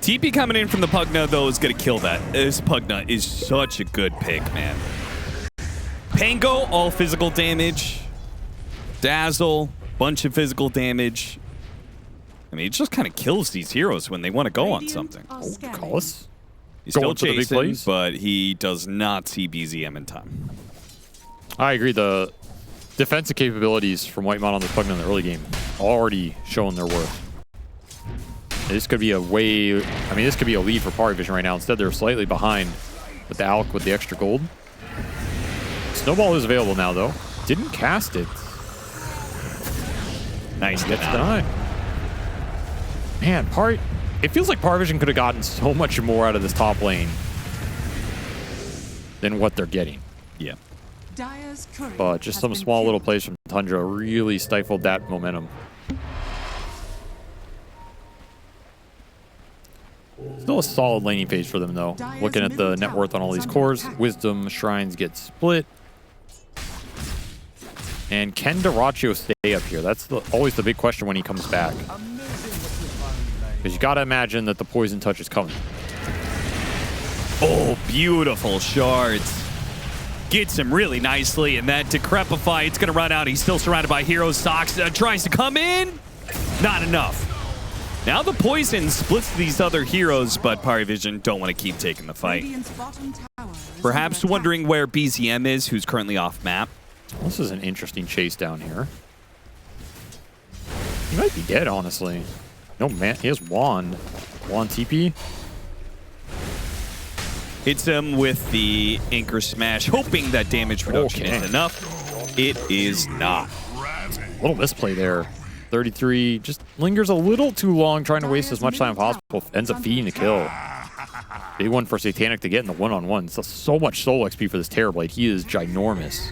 TP coming in from the Pugna, though, is going to kill that. This Pugna is such a good pick, man. Pango, all physical damage. Dazzle, bunch of physical damage. I mean, it just kind of kills these heroes when they want to go on something. Oh, Collis. He's still Going for the big chasing, plays. but he does not see BZM in time. I agree. The defensive capabilities from Whitemon on the Pugna in the early game already showing their worth. This could be a this could be a lead for Pari Vision right now. Instead, they're slightly behind with the Alk with the extra gold. Snowball is available now, though. Didn't cast it. Nice Gets deny. denied. Man, it feels like Pari Vision could have gotten so much more out of this top lane than what they're getting. Yeah. But just some small little plays from Tundra really stifled that momentum. Still a solid laning phase for them, though. Looking at the net worth on all these cores, Wisdom Shrines get split. And can Dyrachyo stay up here? That's always the big question when he comes back. Because you got to imagine that the Poison Touch is coming. Oh, beautiful shards. Gets him really nicely, and that Decrepify, it's going to run out. He's still surrounded by heroes. Sox tries to come in. Not enough. Now the poison splits these other heroes, but PARIVISION don't want to keep taking the fight. Radiant's bottom tower is Perhaps under wondering where BZM is, who's currently off map. This is an interesting chase down here. He might be dead, honestly. No, man, he has Wand. Wand TP. Hits him with the Anchor Smash, hoping that damage reduction Okay. is enough. It is not. A little misplay there. 33 just lingers a little too long, trying to waste as much time as possible. Ends up feeding the kill. Big one for Satanic to get in the one-on-one. So much soul XP for this Terrorblade. He is ginormous.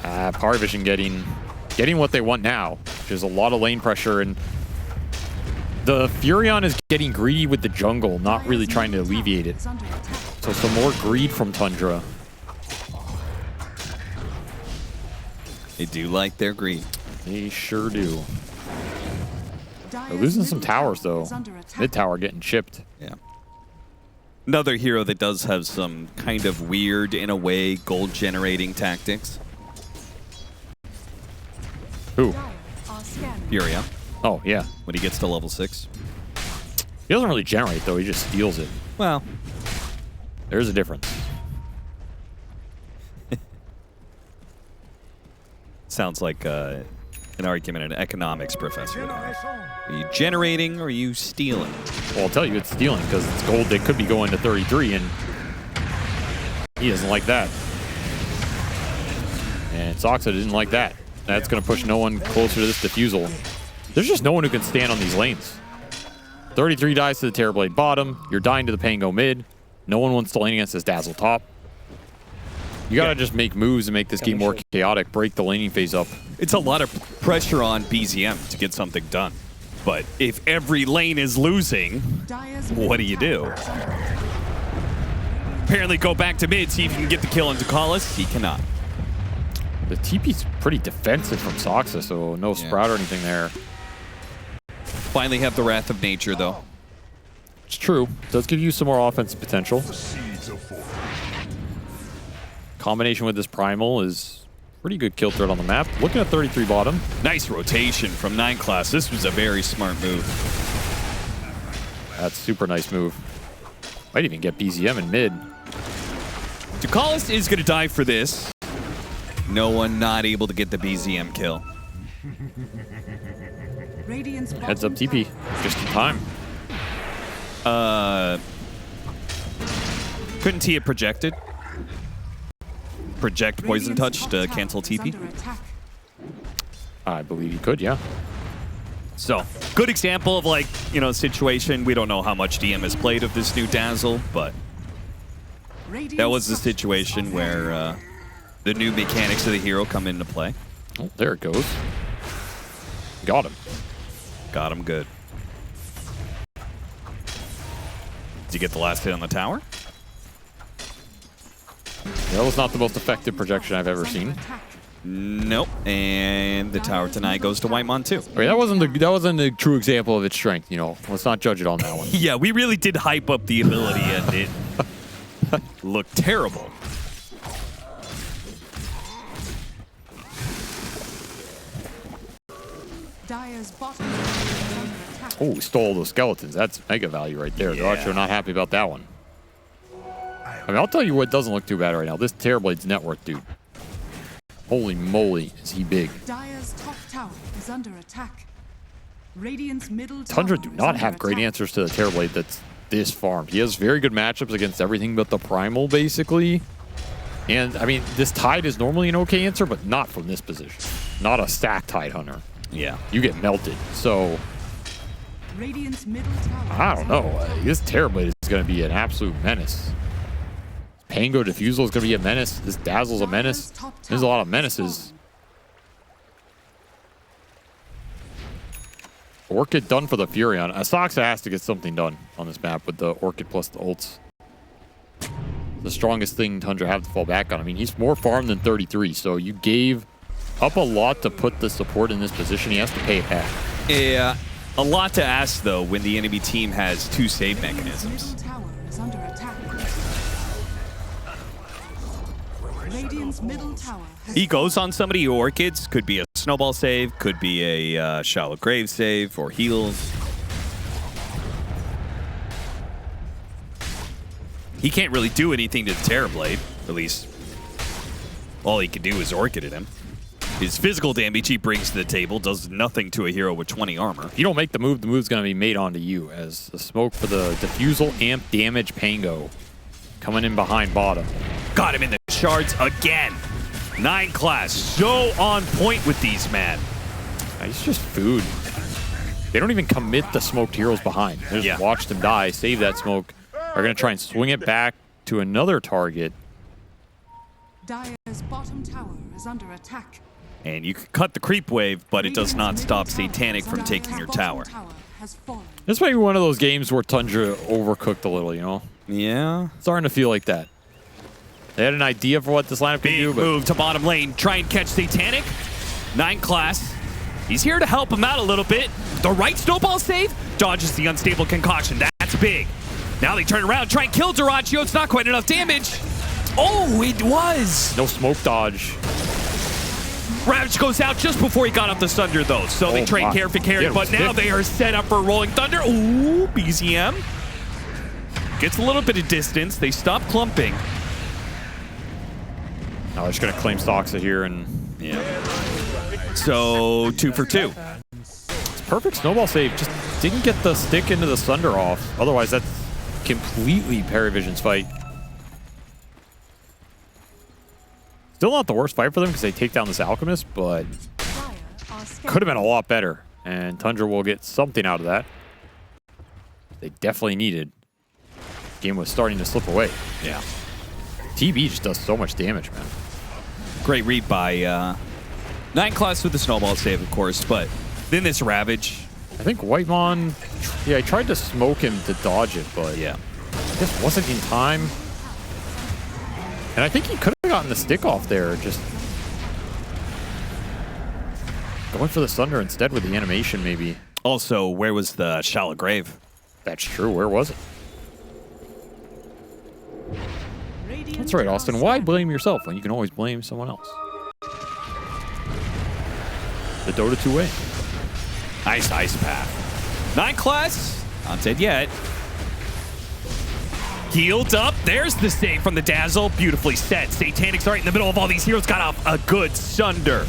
PARIVISION getting what they want now, which is a lot of lane pressure, and the Furion is getting greedy with the jungle, not really trying to alleviate it. So some more greed from Tundra. They do like their greed. They sure do. Dire's They're losing some middle towers, tower though. is under attack. Mid tower getting chipped. Yeah. Another hero that does have some kind of weird, in a way, gold-generating tactics. Who? Dire are scanning. Furia, Oh, yeah. when he gets to level 6. He doesn't really generate, though. He just steals it. Well, There's a difference. sounds like an argument an economics professor. Are you generating or are you stealing? Well, I'll tell you, it's stealing because it's gold that could be going to 33, and he doesn't like that. And Soxa didn't like that. That's going to push no one closer to this defusal. There's just no one who can stand on these lanes. 33 dies to the Terrorblade bottom. You're dying to the Pango mid. No one wants to lane against this Dazzle top. You got to just make moves and make this game more chaotic. Break the laning phase up. It's a lot of pressure on BZM to get something done. But if every lane is losing, Dire's what do middle you do? tower is under attack. Apparently go back to mid, see if you can get the kill into Callis. He cannot. The TP's pretty defensive from Soxa, so no Sprout or anything there. Finally have the Wrath of Nature, though. It's true. Does give you some more offensive potential. Combination with this Primal is pretty good kill threat on the map. Looking at 33 bottom. Nice rotation from 9 class. This was a very smart move. That's super nice move. Might even get BZM in mid. Ducalis is going to die for this. No one not able to get the BZM kill. Radiant's Heads up bottom TP. tower Just in time. Couldn't he have projected? Project Poison Radiant's Touch to top cancel tower is TP? under attack. I believe he could, yeah. So, good example of, like, you know, situation. We don't know how much DM has played of this new Dazzle, but Radiant's that was the structures situation are where the new mechanics of the hero come into play. Oh, there it goes. Got him. Got him good. Did you get the last hit on the tower? That was not the most effective projection I've ever under seen. attack. Nope. And the tower tonight goes to Whitemon too. Okay, that wasn't a true example of its strength, you know. Let's not judge it on that one. Yeah, we really did hype up the ability and it looked terrible. Dire's bottom tower is under attack. Oh, we stole those skeletons. That's mega value right there. Yeah. Gotcha, not happy about that one. I mean, I'll tell you what doesn't look too bad right now. This Terrorblade's net worth, dude. Holy moly, is he big. Dire's top tower is under attack. Radiant's middle tower Tundra do is not under have great attack. answers to the Terrorblade that's this farmed. He has very good matchups against everything but the Primal, basically. And, I mean, this Tide is normally an okay answer, but not from this position. Not a stack Tide Hunter. Yeah. You get melted. So, Radiant's middle tower I is don't know. under attack. This Terrorblade is going to be an absolute menace. Pango Diffusal is going to be a menace. This Dazzle's a menace. There's a lot of menaces. Orchid done for the Furion. Asaxa has to get something done on this map with the Orchid plus the ults. The strongest thing Tundra have to fall back on. I mean, he's more farmed than 33, so you gave up a lot to put the support in this position. He has to pay it back. Yeah. A lot to ask, though, when the enemy team has 2 save mechanisms. Middle tower is under attack. Radiant's middle tower has He goes on somebody, Orchids, could be a snowball. snowball save, could be a shallow grave save or heals. He can't really do anything to the Terrorblade. At least, all he can do is Orchid at him. His physical damage he brings to the table does nothing to a hero with 20 armor. If you don't make the move's going to be made onto you, as the smoke for the diffusal amp damage Pango coming in behind bottom. Got him in the shards again. 9 class, so on point with these, man. He's just food. They don't even commit the smoked heroes behind. They just watch them die, save that smoke. Are going to try and swing it back to another target. Dire's bottom tower is under attack. And you can cut the creep wave, but it does not stop Satanic from taking your tower. This might be one of those games where Tundra overcooked a little, you know? Yeah. Starting to feel like that. They had an idea for what this lineup could do, Big but move to bottom lane. Try and catch Satanic. 9 class. He's here to help him out a little bit. The right snowball save dodges the unstable concoction. That's big. Now they turn around, try and kill Duraccio. It's not quite enough damage. Oh, it was. no smoke dodge. Ravage goes out just before he got off the Sunder, though. So they trade carry for carry, but now they are set up for Rolling Thunder. Ooh, BZM. Gets a little bit of distance. They stop clumping. Now they're just going to claim Stoxa here, and So 2 for 2. it's perfect snowball save. Just didn't get the stick into the Sunder off. Otherwise, that's completely PARIVISION's fight. Still not the worst fight for them because they take down this Alchemist, but could have been a lot better. And Tundra will get something out of that. They definitely needed. Game was starting to slip away. Yeah. TB just does so much damage, man. Great read by 9 class with the snowball save, of course, but then this Ravage. I think Whitemon, I tried to smoke him to dodge it, but Yeah. just wasn't in time. And I think he could have gotten the stick off there, just going for the Sunder instead with the animation, maybe. Also, where was the shallow grave? That's true. Where was it? That's right, Austin. Why blame yourself when you can always blame someone else? The Dota2 way. Nice ice path. 9 class. Not dead yet. Healed up. There's the save from the Dazzle. Beautifully set. Satanic's right in the middle of all these heroes. Got off a good Sunder.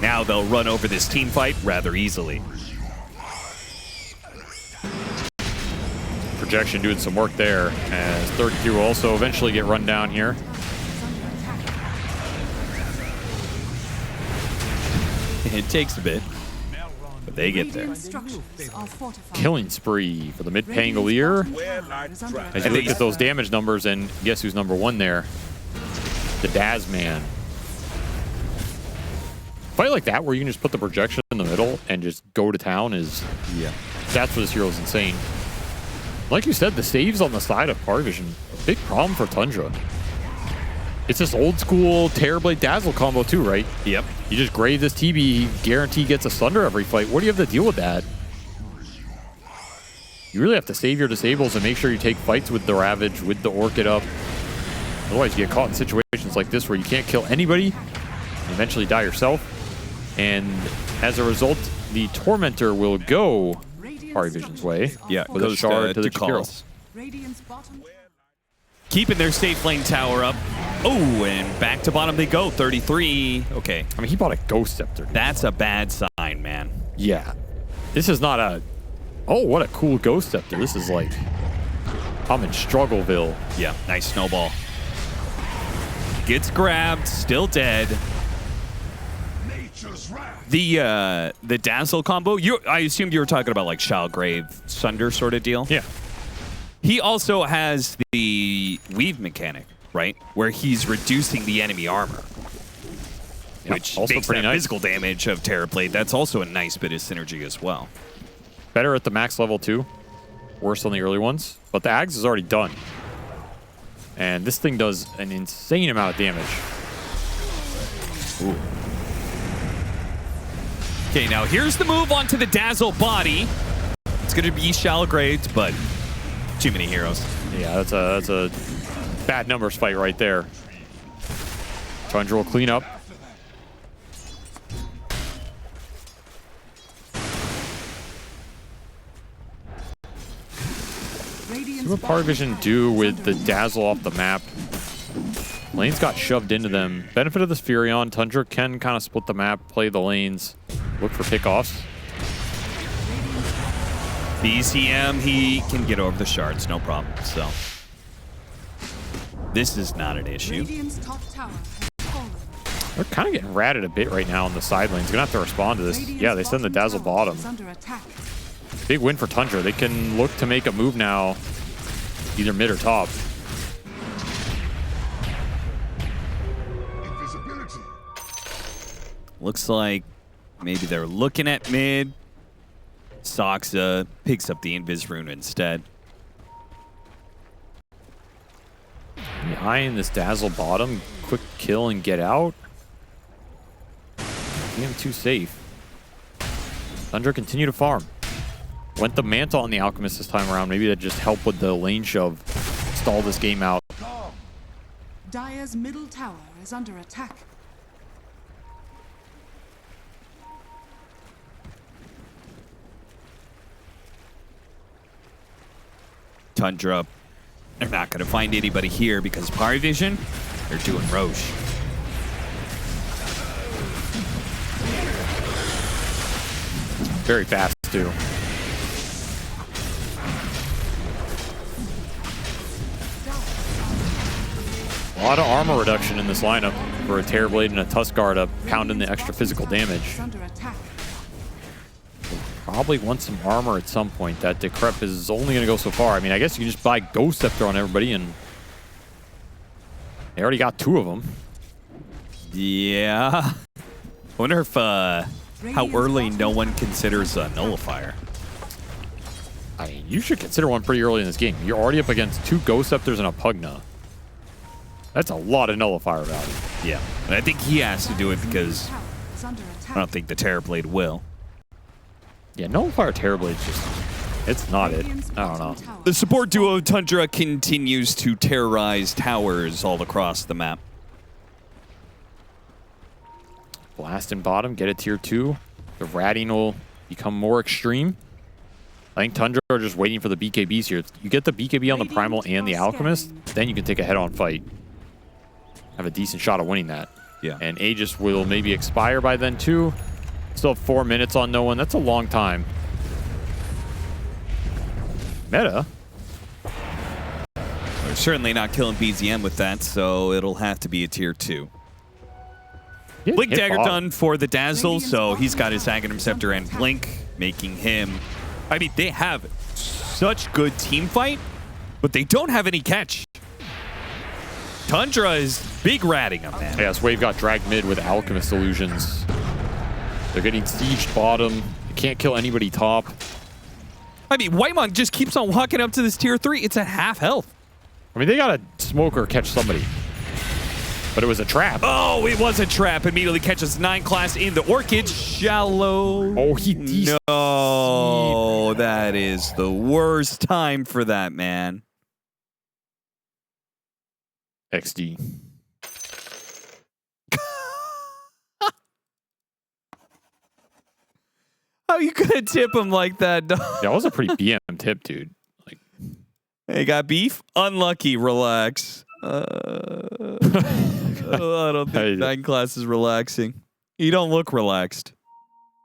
Now they'll run over this team fight rather easily. Projection doing some work there, as 32 will also eventually get run down here. It takes a bit, but they get there. Killing spree for the mid Pangolier. As you look at those damage numbers, and guess who's number 1 there? The Daz man. Fight like that where you can just put the projection in the middle and just go to town is, that's what this hero is insane. Like you said, the saves on the side of PARIVISION, a big problem for Tundra. It's this old school Terrorblade Dazzle combo too, right? Yep. You just grave this TB, guarantee gets a Sunder every fight. What do you have to deal with that? You really have to save your disables and make sure you take fights with the Ravage, with the Orchid up. Otherwise, you get caught in situations like this where you can't kill anybody, and eventually die yourself. And as a result, the Tormentor will go PARIVISION's way. Yeah, with a shard to the Chikiro. Keeping their safe lane tower up. Oh, and back to bottom they go. 33. Okay. I mean, he bought a Ghost Scepter. That's a bad sign, man. Yeah. This is not a... Oh, what a cool Ghost Scepter. This is like... I'm in Struggleville. Yeah, nice snowball. Gets grabbed, still dead. The Dazzle combo, I assumed you were talking about like Shalgrave Sunder sort of deal. Yeah. He also has the weave mechanic, right? Where he's reducing the enemy armor. Yeah, Which also makes pretty that nice. physical damage of Terrorblade. That's also a nice bit of synergy as well. Better at the max level too. Worse on the early ones. But the Ags is already done. And this thing does an insane amount of damage. Ooh. Okay, now here's the move onto the Dazzle body. It's going to be shallow grades, but too many heroes. Yeah, that's a bad numbers fight right there. Tundra will clean up. Radiant's What Pari Vision do with the dazzle off the map? Lanes got shoved into them. Benefit of this Furion, Tundra can kind of split the map, play the lanes, look for pickoffs. BCM, he can get over the shards, no problem. So this is not an issue. Radiant's top tower has fallen. They're kind of getting ratted a bit right now on the side lanes. Gonna have to respond to this. Yeah, they send the dazzle bottom. Is under attack. Big win for Tundra. They can look to make a move now, either mid or top. Looks like maybe they're looking at mid. Soxa picks up the Invis rune instead. Behind this dazzle bottom, quick kill and get out. Being too safe. Tundra continue to farm. Went the mantle on the alchemist this time around. Maybe that just helped with the lane shove. Stall this game out. Dire's middle tower is under attack. Tundra, they're not going to find anybody here because Pari Vision, they're doing Roche. Very fast, too. A lot of armor reduction in this lineup for a Terrorblade and a Tuskar to pound in the extra physical damage. Is under attack. Probably want some armor at some point. That Decrep is only going to go so far. I mean, I guess you can just buy Ghost Scepter on everybody, and they already got 2 of them. Yeah. I wonder if how early no one considers a nullifier. I mean, you should consider one pretty early in this game. You're already up against 2 Ghost Scepters and a Pugna. That's a lot of nullifier value. Yeah, and I think he has to do it because Tower is under I attack. don't think the Terrorblade will. Yeah, nullifier Terrorblade's just, it's not it. Radiant's I don't know. bottom tower The support duo Tundra continues to terrorize towers all across the map. Blast in bottom, get a tier 2. The ratting will become more extreme. I think Tundra are just waiting for the BKBs here. You get the BKB on the Primal and the Alchemist, then you can take a head-on fight. Have a decent shot of winning that. Yeah. And Aegis will maybe expire by then too. Still have 4 minutes on no one. That's a long time. Meta. They're certainly not killing BZM with that, so it'll have to be a tier 2. Yeah, Blink hit Dagger bottom. done for the Dazzle, so he's got his Aghanim Scepter and Blink, making him... I mean, they have such good team fight, but they don't have any catch. Tundra is big ratting him, man. Yeah, so Wave got dragged mid with Alchemist Illusions. They're getting sieged bottom. They can't kill anybody top. I mean, Whitemon just keeps on walking up to this tier 3. It's at half health. I mean, they got to smoke or catch somebody. But it was a trap. Oh, it was a trap. Immediately catches 9 class in the Orchid. Shallow. Oh, he No, that is the worst time for that, man. XD. How you gonna tip him like that, dog? Yeah, that was a pretty BM tip, dude. Like, Hey, got beef? Unlucky. Relax. I don't think 9 class is relaxing. You don't look relaxed.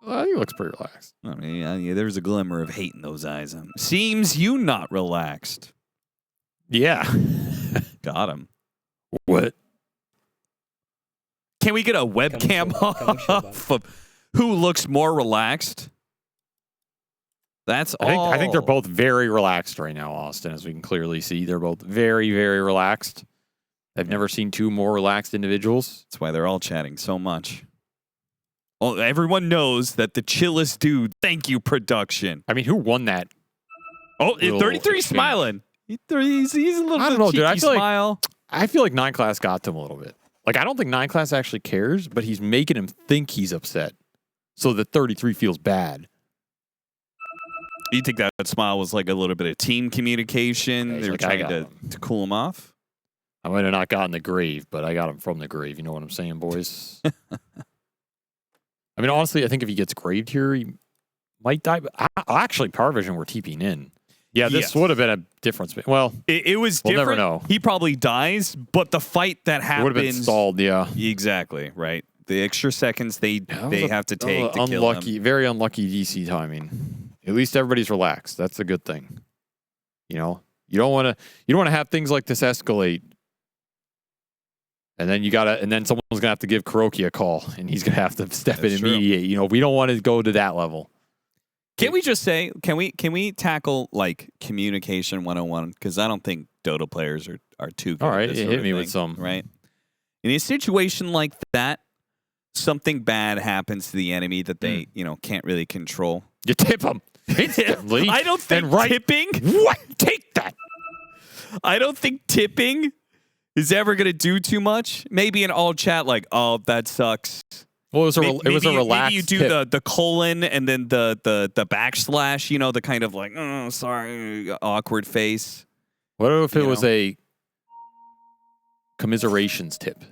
he looks pretty relaxed. I mean, yeah, there's a glimmer of hate in those eyes. Seems you not relaxed. Yeah. Got him. What? Can we get a webcam off of who looks more relaxed? That's all. I think they're both very relaxed right now, Austin, as we can clearly see. They're both very, very relaxed. I've never seen 2 more relaxed individuals. That's why they're all chatting so much. Well, everyone knows that the chillest dude. Thank you, production. I mean, who won that? Oh, Little 33 exchange. smiling. He's a little I don't bit know, dude. I cheeky feel like- smile. I feel like 9 class got to him a little bit. Like, I don't think 9 class actually cares, but he's making him think he's upset. So the 33 feels bad. You think that smile was like a little bit of team communication? Yeah, They were like, I trying got to cool him off? I might have not gotten the grave, but I got him from the grave. You know what I'm saying, boys? I mean, honestly, I think if he gets graved here, he might die. But actually, Pari Vision were TPing in. Yeah, this Yes. would have been a difference. Well, It was we'll different. never know. He probably dies, but the fight that it happens would have been stalled. Yeah. Exactly, right. The extra seconds they That was have to take to kill unlucky, him. very unlucky DC timing. At least everybody's relaxed. That's a good thing. You know, you don't want to have things like this escalate. And then someone's gonna have to give Kuroki a call, and he's gonna have to step in That's and true. mediate. You know, we don't want to go to that level. Can we just say, can we tackle like communication 101? Because I don't think Dota players are too good. All right, at this it sort hit of me with thing, some. right. In a situation like that, something bad happens to the enemy that they can't really control. You tip them instantly. I don't think tipping. What? Take that. I don't think tipping is ever gonna do too much. Maybe in all chat, like, oh, that sucks. Well, it was a relaxed. Maybe you do tip. the colon and then the backslash. You know, the kind of like, oh, sorry, awkward face. What if it you was know? a commiserations tip?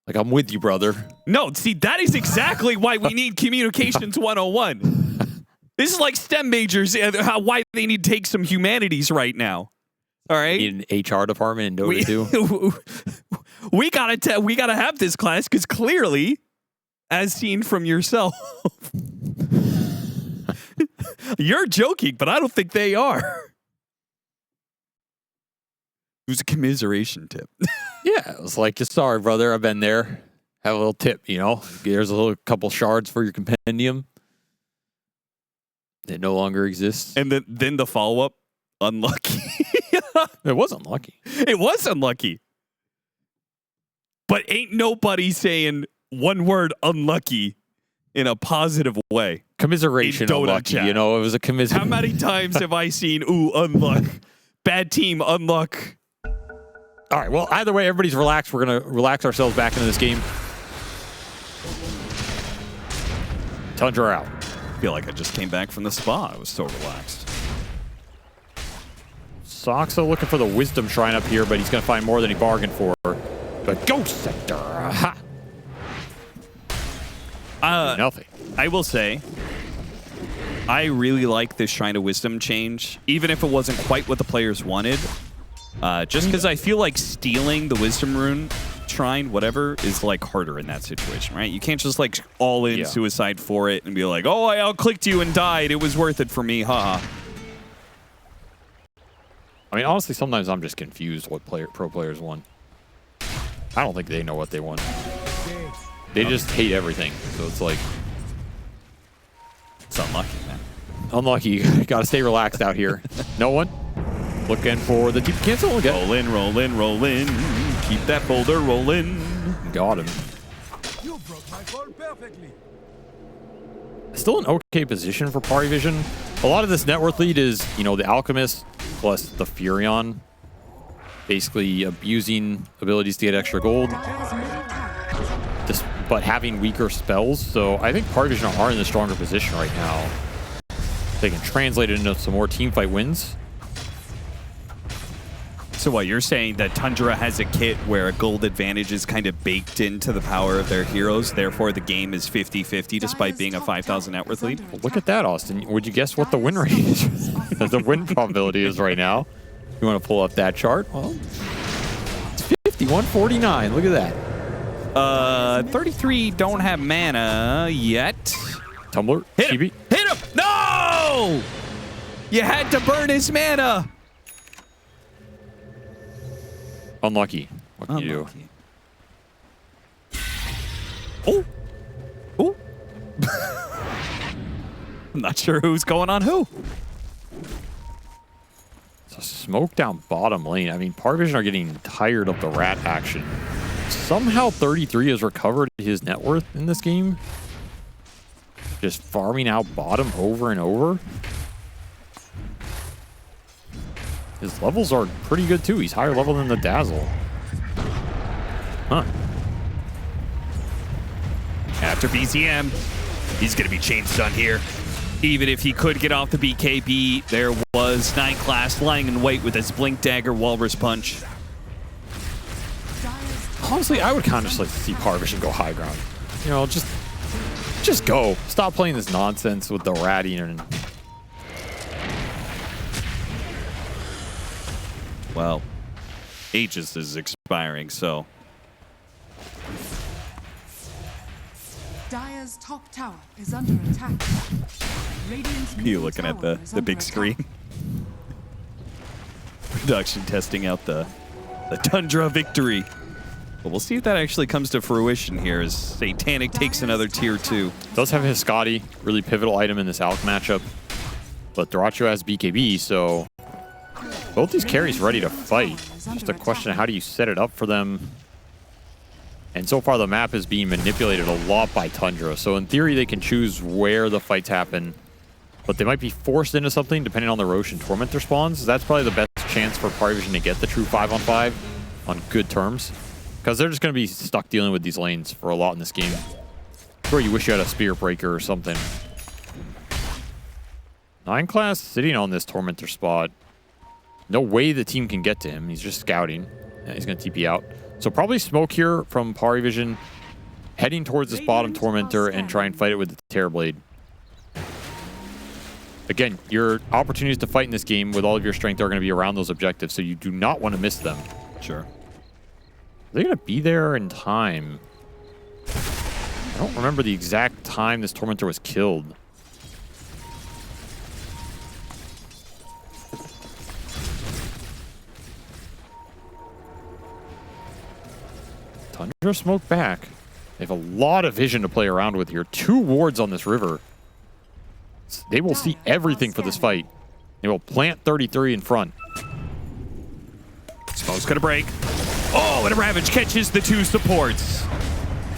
Like, I'm with you, brother. No, see, that is exactly why we need Communications 101. This is like STEM majors, why they need to take some humanities right now. All right? In HR department in Dota 2. we gotta have this class because clearly, as seen from yourself, you're joking, but I don't think they are. It was a commiseration tip. Yeah, it was like, just sorry, brother. I've been there. Have a little tip, you know. There's a little couple shards for your compendium. It no longer exists. And then the follow up, unlucky. It was unlucky. It was unlucky. But ain't nobody saying one word unlucky in a positive way. Commiseration In Dota unlucky. chat. You know, it was a commiseration. How many times have I seen, ooh, unluck? Bad team, unluck. All right, well, either way, everybody's relaxed. We're going to relax ourselves back into this game. Tundra out. I feel like I just came back from the spa. I was so relaxed. Soxa looking for the Wisdom Shrine up here, but he's going to find more than he bargained for. But Ghost Sector. Ha! Nothing. I will say, I really like this Shrine of Wisdom change, even if it wasn't quite what the players wanted. Just because I feel like stealing the Wisdom Rune Shrine, whatever, is like harder in that situation, right? You can't just like all in suicide for it and be like, oh, I out-clicked you and died. It was worth it for me, haha. I mean, honestly, sometimes I'm just confused what pro players want. I don't think they know what they want. They just hate everything. So it's like... It's unlucky, man. Unlucky. You got to stay relaxed out here. No one? Looking for the deep cancel again. Roll in, roll in, roll in. Keep that boulder rolling. Got him. You broke my fall perfectly. Still an okay position for Pari Vision. A lot of this net worth lead is, you know, the Alchemist plus the Furion. Basically abusing abilities to get extra gold, but having weaker spells. So I think Pari Vision are in the stronger position right now. They can translate it into some more teamfight wins. So what, you're saying that Tundra has a kit where a gold advantage is kind of baked into the power of their heroes, therefore the game is 50-50 despite being a 5,000 net worth lead? Well, look at that, Austin. Would you guess what the win rate is? The win probability is right now. You want to pull up that chart? Well, it's 51-49. Look at that. 33 don't have mana yet. Tumblr, Hit him! Chibi. Hit him! No! You had to burn his mana! Unlucky. What can you do? Oh! Oh! I'm not sure who's going on who. It's a smoke down bottom lane. I mean, Pari Vision are getting tired of the rat action. Somehow 33 has recovered his net worth in this game. Just farming out bottom over and over. His levels are pretty good too. He's higher level than the Dazzle. Huh. After BCM, he's going to be chain stun here. Even if he could get off the BKB, there was 9 class lying in wait with his Blink Dagger Walrus Punch. Honestly, I would kind of just like to see Pari Vision go high ground. You know, just go. Stop playing this nonsense with the ratting and well, Aegis is expiring, so Dire's top tower is under attack. Radiant's you middle looking at tower is the under big attack. screen. Production testing out the Tundra victory. But we'll see if that actually comes to fruition here as Satanic takes another tier 2. Does have his Scotty, really pivotal item in this Alc matchup. But Dyrachyo has BKB, so both these carries ready to fight. Just a question of how do you set it up for them. And so far the map is being manipulated a lot by Tundra. So in theory they can choose where the fights happen. But they might be forced into something depending on the Roshan Tormentor spawns. That's probably the best chance for PARIVISION to get the true 5-on-5 on good terms. Because they're just going to be stuck dealing with these lanes for a lot in this game. Or you wish you had a Spear Breaker or something. 9 class sitting on this Tormentor spot. No way the team can get to him. He's just scouting. Yeah, he's going to TP out. So probably smoke here from PARIVISION. Heading towards this bottom Tormentor and try and fight it with the Terrorblade. Again, your opportunities to fight in this game with all of your strength are going to be around those objectives, so you do not want to miss them. Sure. Are they going to be there in time? I don't remember the exact time this Tormentor was killed. Tundra smoke back. They have a lot of vision to play around with here. 2 wards on this river. They will see everything for this fight. They will plant 33 in front. Smoke's gonna break. Oh, and a Ravage catches the 2 supports.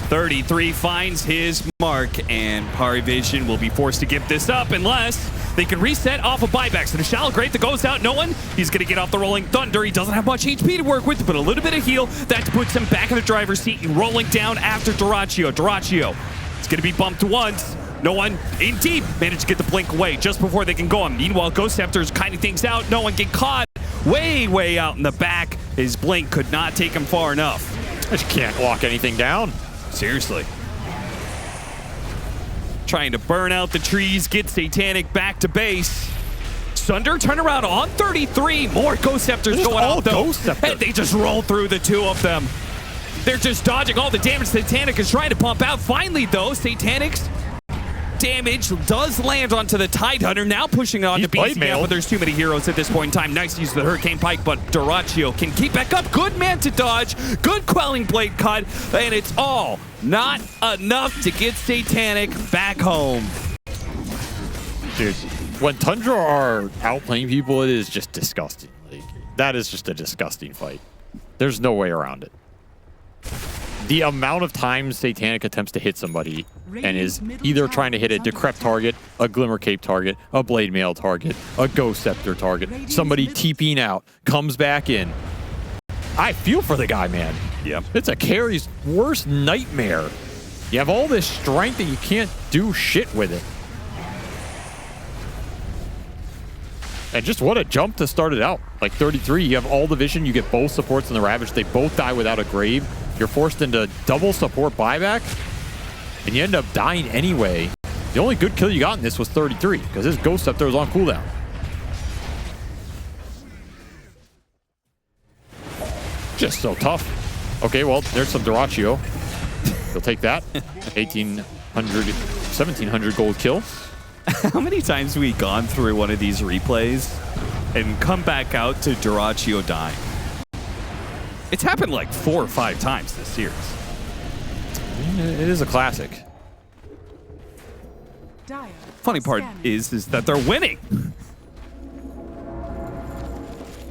33 finds his mark, and PARIVISION will be forced to give this up unless they can reset off of buybacks. So the shallow great that goes out, no one. He's gonna get off the Rolling Thunder. He doesn't have much HP to work with, but a little bit of heal. That puts him back in the driver's seat and rolling down after Dyrachyo. Dyrachyo is gonna be bumped once. No one in deep managed to get the blink away just before they can go on. Meanwhile, Ghost Scepter's kiting things out. No one get caught. Way out in the back. His blink could not take him far enough. I just can't lock anything down. Seriously. Trying to burn out the trees, get Satanic back to base. Sunder turn around on 33. More Ghost Scepters going out though. And they just roll through the 2 of them. They're just dodging all the damage Satanic is trying to pump out. Finally though, Satanic's damage does land onto the Tidehunter, now pushing it onto BCM, but there's too many heroes at this point in time. Nice use of the Hurricane Pike, but Dyrachyo can keep back up. Good man to dodge, good Quelling Blade cut, and it's all not enough to get Satanic back home. Dude, when Tundra are outplaying people, it is just disgusting. Like, that is just a disgusting fight. There's no way around it. The amount of times Satanic attempts to hit somebody and is either trying to hit a Decrep target, a Glimmer Cape target, a Blade Mail target, a Ghost Scepter target, somebody TPing out, comes back in. I feel for the guy, man. Yep. It's a carry's worst nightmare. You have all this strength and you can't do shit with it. And just what a jump to start it out. Like 33, you have all the vision, you get both supports in the Ravage, they both die without a grave. You're forced into double support buyback, and you end up dying anyway. The only good kill you got in this was 33, because his Ghost Scepter was on cooldown. Just so tough. Okay, well, there's some Dyrachyo. You'll take that. 1,800, 1,700 gold kill. How many times have we gone through one of these replays and come back out to Dyrachyo dying? It's happened like 4 or 5 times this series. It is a classic. Funny part is that they're winning.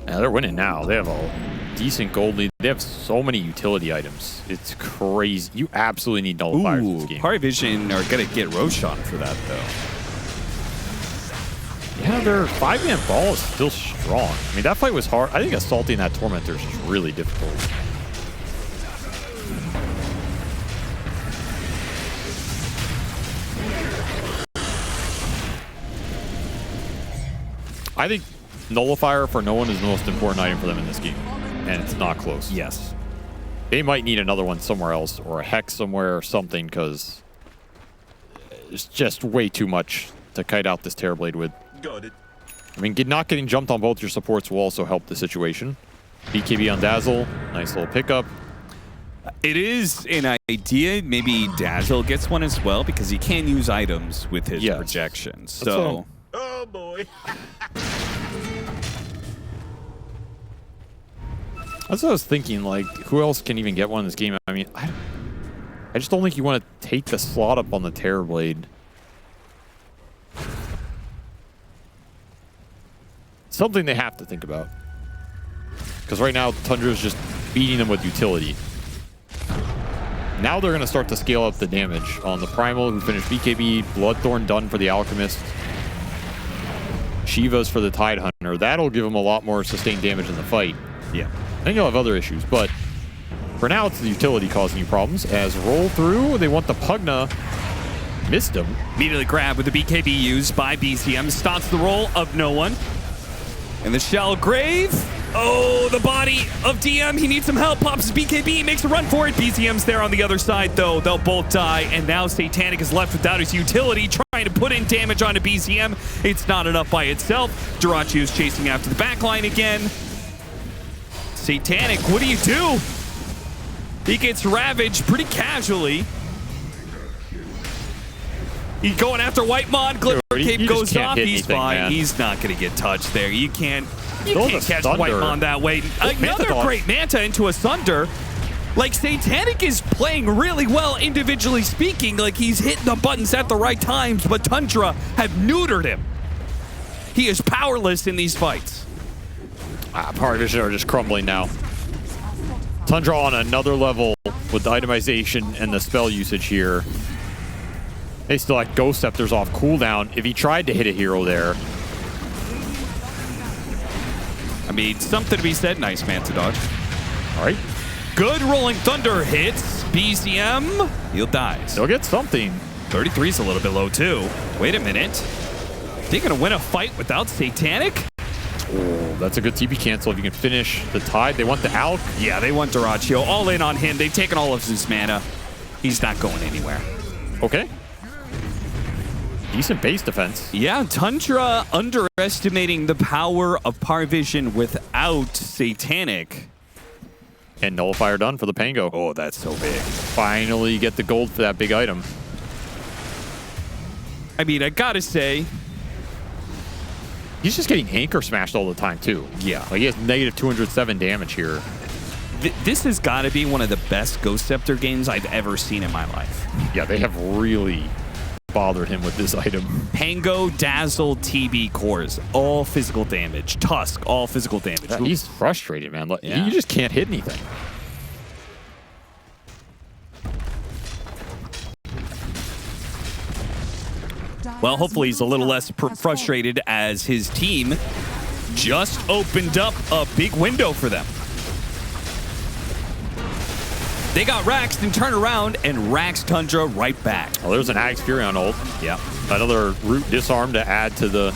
Yeah, they're winning now. They have a decent gold lead. They have so many utility items. It's crazy. You absolutely need nullifiers in this game. PARIVISION are going to get Roshan for that, though. Yeah, their 5-man ball is still strong. I mean, that fight was hard. I think assaulting that Tormentor is just really difficult. I think Nullifier for no one is the most important item for them in this game, and it's not close. Yes. They might need another one somewhere else, or a Hex somewhere or something, because it's just way too much to kite out this Terrorblade with. Got it. I mean, not getting jumped on both your supports will also help the situation. BKB on Dazzle. Nice little pickup. It is an idea. Maybe Dazzle gets one as well because he can use items with his projections. So. Oh boy. That's what I was thinking. Like, who else can even get one in this game? I mean, I just don't think you want to take the slot up on the Terrorblade. Something they have to think about. Because right now, Tundra's just beating them with utility. Now they're going to start to scale up the damage on the Primal, who finished BKB, Bloodthorn done for the Alchemist, Shiva's for the Tide Hunter. That'll give them a lot more sustained damage in the fight. Yeah. Then you'll have other issues, but for now, it's the utility causing you problems. As roll through, they want the Pugna. Missed him. Immediately grabbed with the BKB used by BCM. Stops the roll of no one. And the Shell Grave. Oh, the body of DM. He needs some help. Pops his BKB. Makes a run for it. BCM's there on the other side, though. They'll both die. And now Satanic is left without his utility, trying to put in damage onto BCM. It's not enough by itself. Jirachio's chasing after the backline again. Satanic, what do you do? He gets ravaged pretty casually. He's going after Whitemon. Glimmer Cape goes off. He's fine. Man. He's not going to get touched there. You can't catch Whitemon that way. Another great Manta into a Sunder. Like, Satanic is playing really well, individually speaking. Like, he's hitting the buttons at the right times, but Tundra have neutered him. He is powerless in these fights. PARIVISION are just crumbling now. Tundra on another level with the itemization and the spell usage here. They still had Ghost Scepters off cooldown. If he tried to hit a hero there. I mean, something to be said. Nice Manta dodge. All right. Good Rolling Thunder hits. BCM. He'll die. They'll get something. 33 is a little bit low, too. Wait a minute. They're going to win a fight without Satanic? Oh, that's a good TP cancel if you can finish the Tide. They want the Alk. Yeah, they want Jirachio. All in on him. They've taken all of his mana. He's not going anywhere. Okay. Decent base defense. Yeah, Tundra underestimating the power of PARIVISION without Satanic. And Nullifier done for the Pango. Oh, that's so big. Finally get the gold for that big item. I mean, I gotta say, he's just getting anchor smashed all the time, too. Yeah. Like, he has negative 207 damage here. This has got to be one of the best Ghost Scepter games I've ever seen in my life. Yeah, they have really bothered him with this item. Pango, Dazzle, TB cores, all physical damage. Tusk, all physical damage. Yeah, he's frustrated, man. Yeah. You just can't hit anything. Well, hopefully he's a little less frustrated as his team just opened up a big window for them. They got Raxed and turn around and Raxed Tundra right back. Well, there's an Axe Fury on ult. Yeah. Another Root Disarm to add to the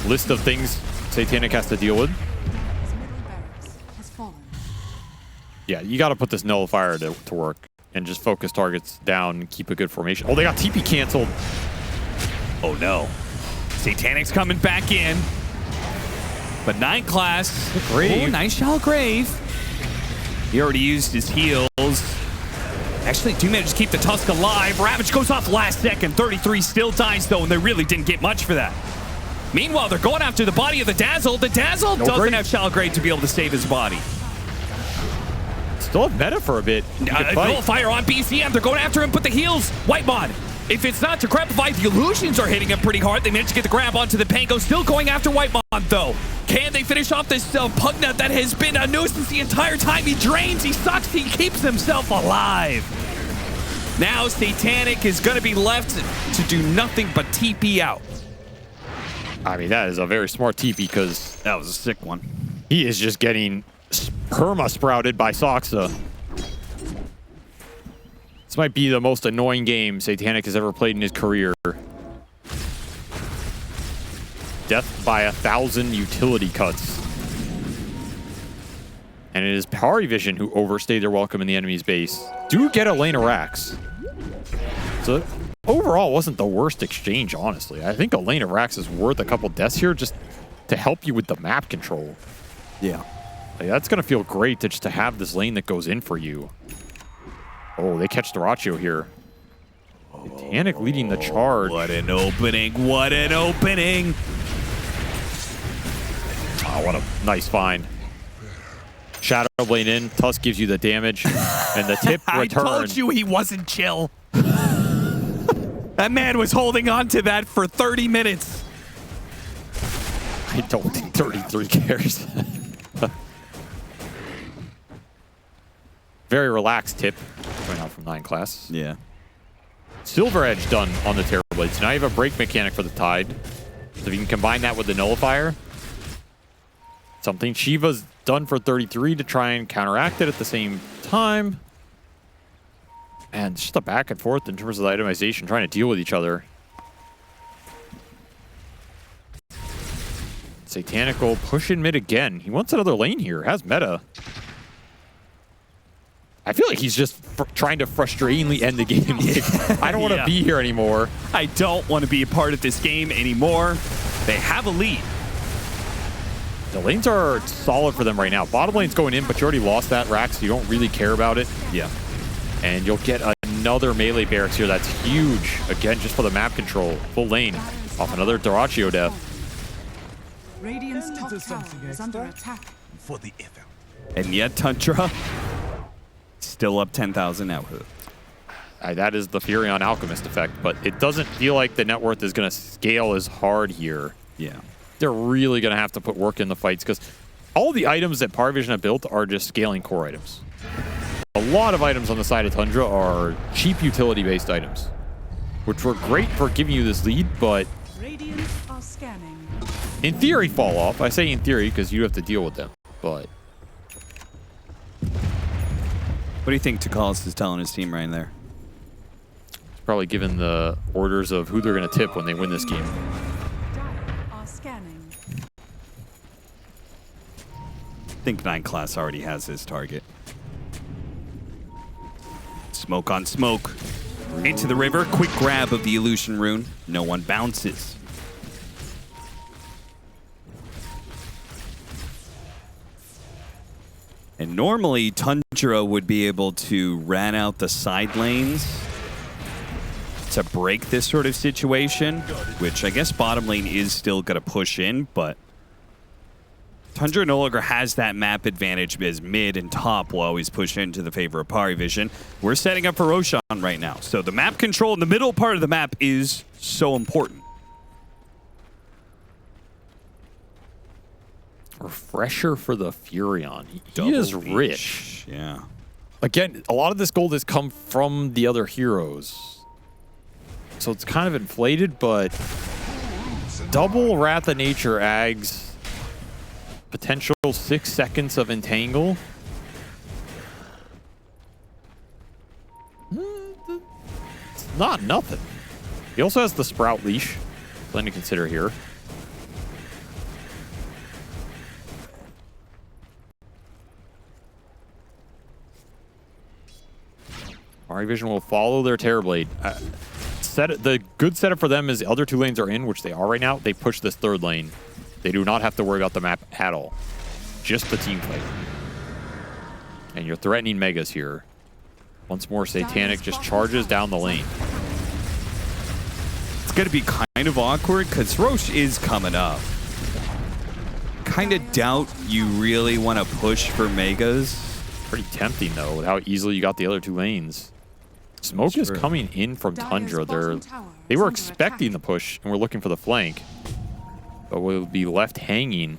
list of things Satanic has to deal with. His middle barracks has fallen. Yeah, you got to put this Nullifier to work and just focus targets down and keep a good formation. Oh, they got TP canceled. Oh no. Satanic's coming back in. But 9 class. Grave. Oh, nice Shell Grave. He already used his heals. Actually, do manage to keep the Tusk alive. Ravage goes off last second. 33 still dies, though, and they really didn't get much for that. Meanwhile, they're going after the body of the Dazzle. The Dazzle doesn't have Shell Grave to be able to save his body. Still have meta for a bit. Nullifier on BCM. They're going after him, but the heals. Whitemon. If it's not to Grabify, the illusions are hitting him pretty hard. They managed to get the grab onto the Pango. Still going after Whitemon, though. Can they finish off this Pugna that has been a nuisance the entire time? He drains, he sucks, he keeps himself alive. Now Satanic is going to be left to do nothing but TP out. I mean, that is a very smart TP because that was a sick one. He is just getting perma-sprouted by Soxa. This might be the most annoying game Satanic has ever played in his career. Death by 1,000 utility cuts. And it is PARIVISION who overstayed their welcome in the enemy's base. Do get a lane of Rax. So overall, wasn't the worst exchange, honestly. I think a lane of Rax is worth a couple deaths here just to help you with the map control. Yeah. Like, that's going to feel great to just to have this lane that goes in for you. Oh, they catch Dyrachyo here. Titanic leading the charge. What an opening. What an opening. Oh, what a nice find. Shadow Blade in. Tusk gives you the damage. And the tip return. I told you he wasn't chill. That man was holding on to that for 30 minutes. I don't think 33 cares. Very relaxed tip. Coming out from 9 class. Yeah. Silver Edge done on the Terror Blade. So now you have a break mechanic for the Tide. So if you can combine that with the Nullifier. Something Shiva's done for 33 to try and counteract it at the same time. And just a back and forth in terms of the itemization, trying to deal with each other. Satanic will push in mid again. He wants another lane here. Has meta. I feel like he's just trying to frustratingly end the game. I don't want to be here anymore. I don't want to be a part of this game anymore. They have a lead. The lanes are solid for them right now. Bottom lane's going in, but you already lost that, Rax, so you don't really care about it. Yeah. And you'll get another melee barracks here that's huge. Again, just for the map control. Full lane off another Dyrachyo death. Radiant's top Little tower something is under extra. attack. For the effort. And yet Tundra still up 10,000 now. That is the Furion Alchemist effect, but it doesn't feel like the net worth is going to scale as hard here. Yeah. They're really going to have to put work in the fights because all the items that PARIVISION have built are just scaling core items. A lot of items on the side of Tundra are cheap utility-based items, which were great for giving you this lead, but Radiant are scanning. in theory fall off. I say in theory because you have to deal with them, but What do you think Takalis is telling his team right there? it's probably given the orders of who they're going to tip when they win this game. Dire are scanning. I think 9 class already has his target. Smoke on smoke. Into the river. Quick grab of the illusion rune. No one bounces. And normally Tundra would be able to ran out the side lanes to break this sort of situation, which I guess bottom lane is still going to push in, but Tundra no longer has that map advantage as mid and top will always push into the favor of PARIVISION. We're setting up for Roshan right now. So the map control in the middle part of the map is so important. Refresher for the Furion. He is rich. Yeah. Again, a lot of this gold has come from the other heroes. So it's kind of inflated, but double Wrath of Nature Ags. Potential 6 seconds of Entangle. It's not nothing. He also has the Sprout Leash. Something to consider here. PARIVISION will follow their Terrorblade. The good setup for them is the other 2 lanes are in, which they are right now. They push this 3rd lane. They do not have to worry about the map at all. Just the team fight. And you're threatening Megas here. Once more, Satanic just charges down the lane. It's going to be kind of awkward because Roche is coming up. Kind of doubt you really want to push for Megas. Pretty tempting, though, with how easily you got the other 2 lanes. Smoke is coming in from Tundra. They were expecting the push and were looking for the flank. But will be left hanging.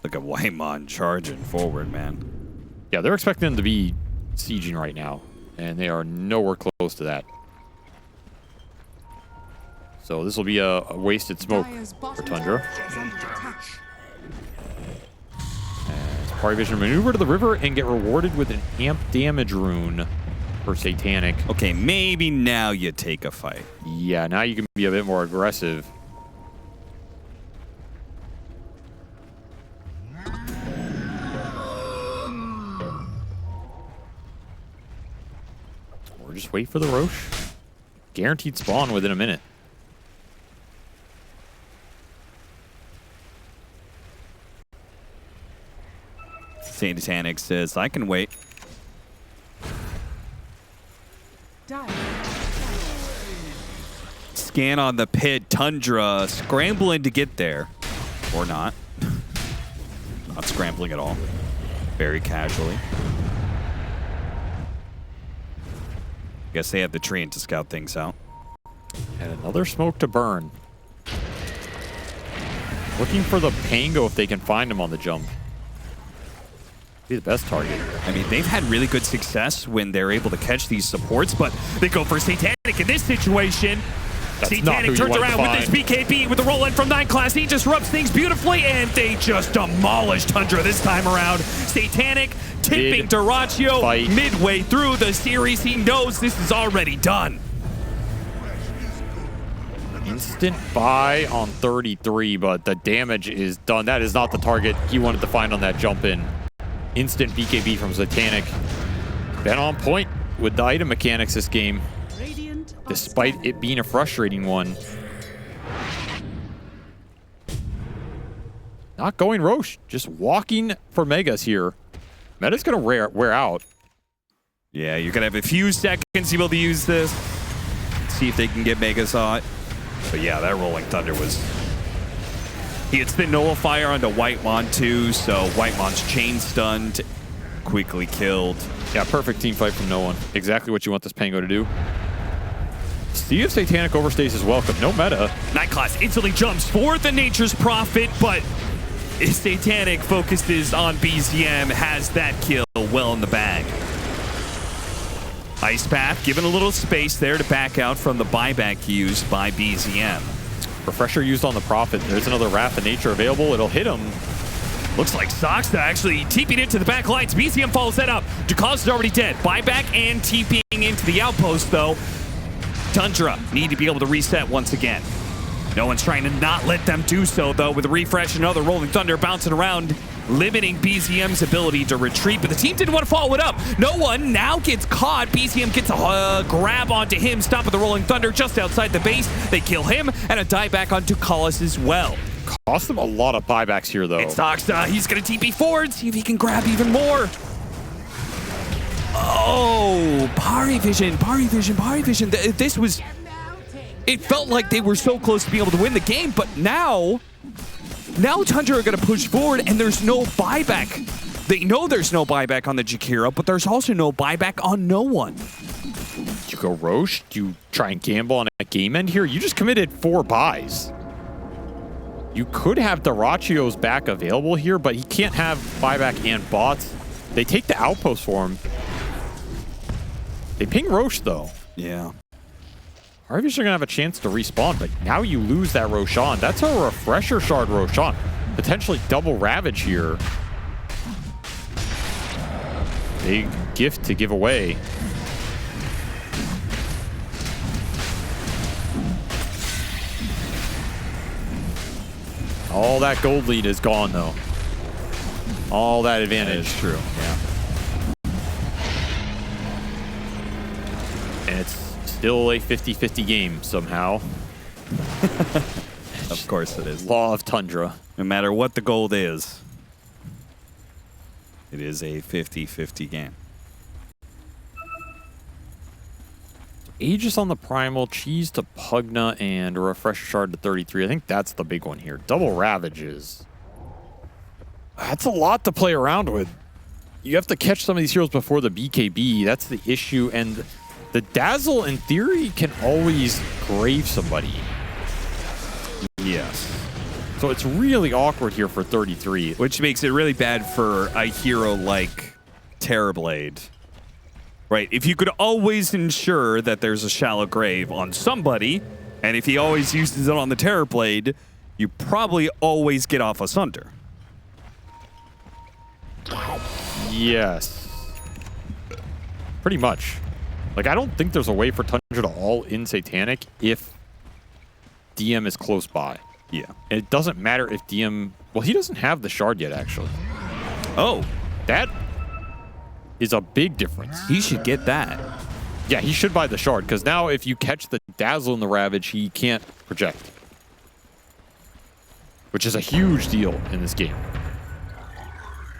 Look at Waimon charging forward, man. Yeah, they're expecting them to be sieging right now. And they are nowhere close to that. So this will be a wasted smoke for Tundra. As PARIVISION maneuver to the river and get rewarded with an amp damage rune for Satanic. Okay, maybe now you take a fight. Yeah, now you can be a bit more aggressive. Or just wait for the Roche. Guaranteed spawn within a minute. Satanic says, I can wait. Die. Scan on the pit. Tundra scrambling to get there. Or not. Not scrambling at all. Very casually. Guess they have the tree to scout things out. And another smoke to burn. Looking for the Pango if they can find him on the jump. Be the best target. I mean, they've had really good success when they're able to catch these supports, but they go for Satanic in this situation. Satanic turns around with this BKB with the roll-in from 9 class. He disrupts things beautifully, and they just demolish Tundra this time around. Satanic tipping Dyrachyo midway through the series. He knows this is already done. Instant buy on 33, but the damage is done. That is not the target he wanted to find on that jump in. Instant BKB from Satanic. Been on point with the item mechanics this game, despite it being a frustrating one. Not going Roche, just walking for Megas here. Meta's gonna wear out. Yeah, you're gonna have a few seconds to be able to use this. See if they can get Megas on it. But yeah, that Rolling Thunder was... He hits the Nullifier onto Whitemon too, so Whitemon's chain stunned, quickly killed. Yeah, perfect team fight from no one. Exactly what you want this Pango to do. See if Satanic overstays his welcome. No meta. Night Class instantly jumps for the Nature's Prophet, but Satanic focuses on BZM, has that kill well in the bag. Ice Path given a little space there to back out from the buyback used by BZM. Refresher used on the Prophet. There's another Wrath of Nature available. It'll hit him. Looks like Soxta actually TP'd into the back lines. BZM follows that up. Ducaz is already dead. Buyback and TPing into the outpost, though. Tundra need to be able to reset once again. No one's trying to not let them do so, though, with a refresh and another Rolling Thunder bouncing around, limiting BZM's ability to retreat. But the team didn't want to follow it up. No one now gets caught. BZM gets a grab onto him, stopping the Rolling Thunder just outside the base. They kill him, and a dieback on Ducaz as well. Cost them a lot of buybacks here, though. It's Soxta. He's going to TP forward, see if he can grab even more. Oh, Pari Vision, Pari Vision, Pari Vision. This was... It felt like they were so close to being able to win the game, but now Tundra are going to push forward, and there's no buyback. They know there's no buyback on the Jakiro, but there's also no buyback on no one. Do you go Roche? Do you try and gamble on a game end here? You just committed 4 buys. You could have Dyrachyo's back available here, but he can't have buyback and bots. They take the outpost for him. They ping Roche, though. Yeah. PARIVISION are going to have a chance to respawn, but now you lose that Roshan. That's a refresher shard Roshan. Potentially double Ravage here. Big gift to give away. All that gold lead is gone, though. All that advantage. That is true, yeah. And it's still a 50-50 game somehow. Of course it is. Law of Tundra. No matter what the gold is, it is a 50-50 game. Aegis on the Primal, Cheese to Pugna, and a Refresher Shard to 33. I think that's the big one here. Double Ravages. That's a lot to play around with. You have to catch some of these heroes before the BKB. That's the issue. And the Dazzle, in theory, can always grave somebody. Yes. So it's really awkward here for 33. Which makes it really bad for a hero like Terrorblade. Right, if you could always ensure that there's a shallow grave on somebody, and if he always uses it on the Terrorblade, you probably always get off asunder. Yes. Pretty much. Like, I don't think there's a way for Tundra to all-in Satanic if DM is close by. Yeah. And it doesn't matter if DM... Well, he doesn't have the shard yet, actually. Oh. That is a big difference. He should get that. Yeah, he should buy the shard, because now if you catch the Dazzle and the Ravage, he can't project. Which is a huge deal in this game.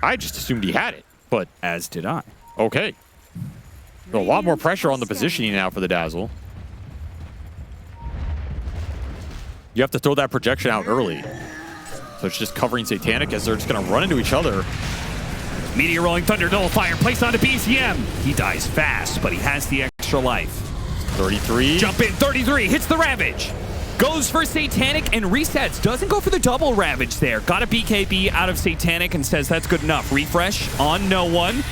I just assumed he had it, but As did I. okay. So a lot more pressure on the positioning now for the Dazzle. You have to throw that projection out early. So it's just covering Satanic as they're just going to run into each other. Meteor rolling thunder nullifier placed onto BCM. He dies fast, but he has the extra life. 33. Jump in, 33, hits the Ravage. Goes for Satanic and resets. Doesn't go for the double Ravage there. Got a BKB out of Satanic and says that's good enough. Refresh on no one.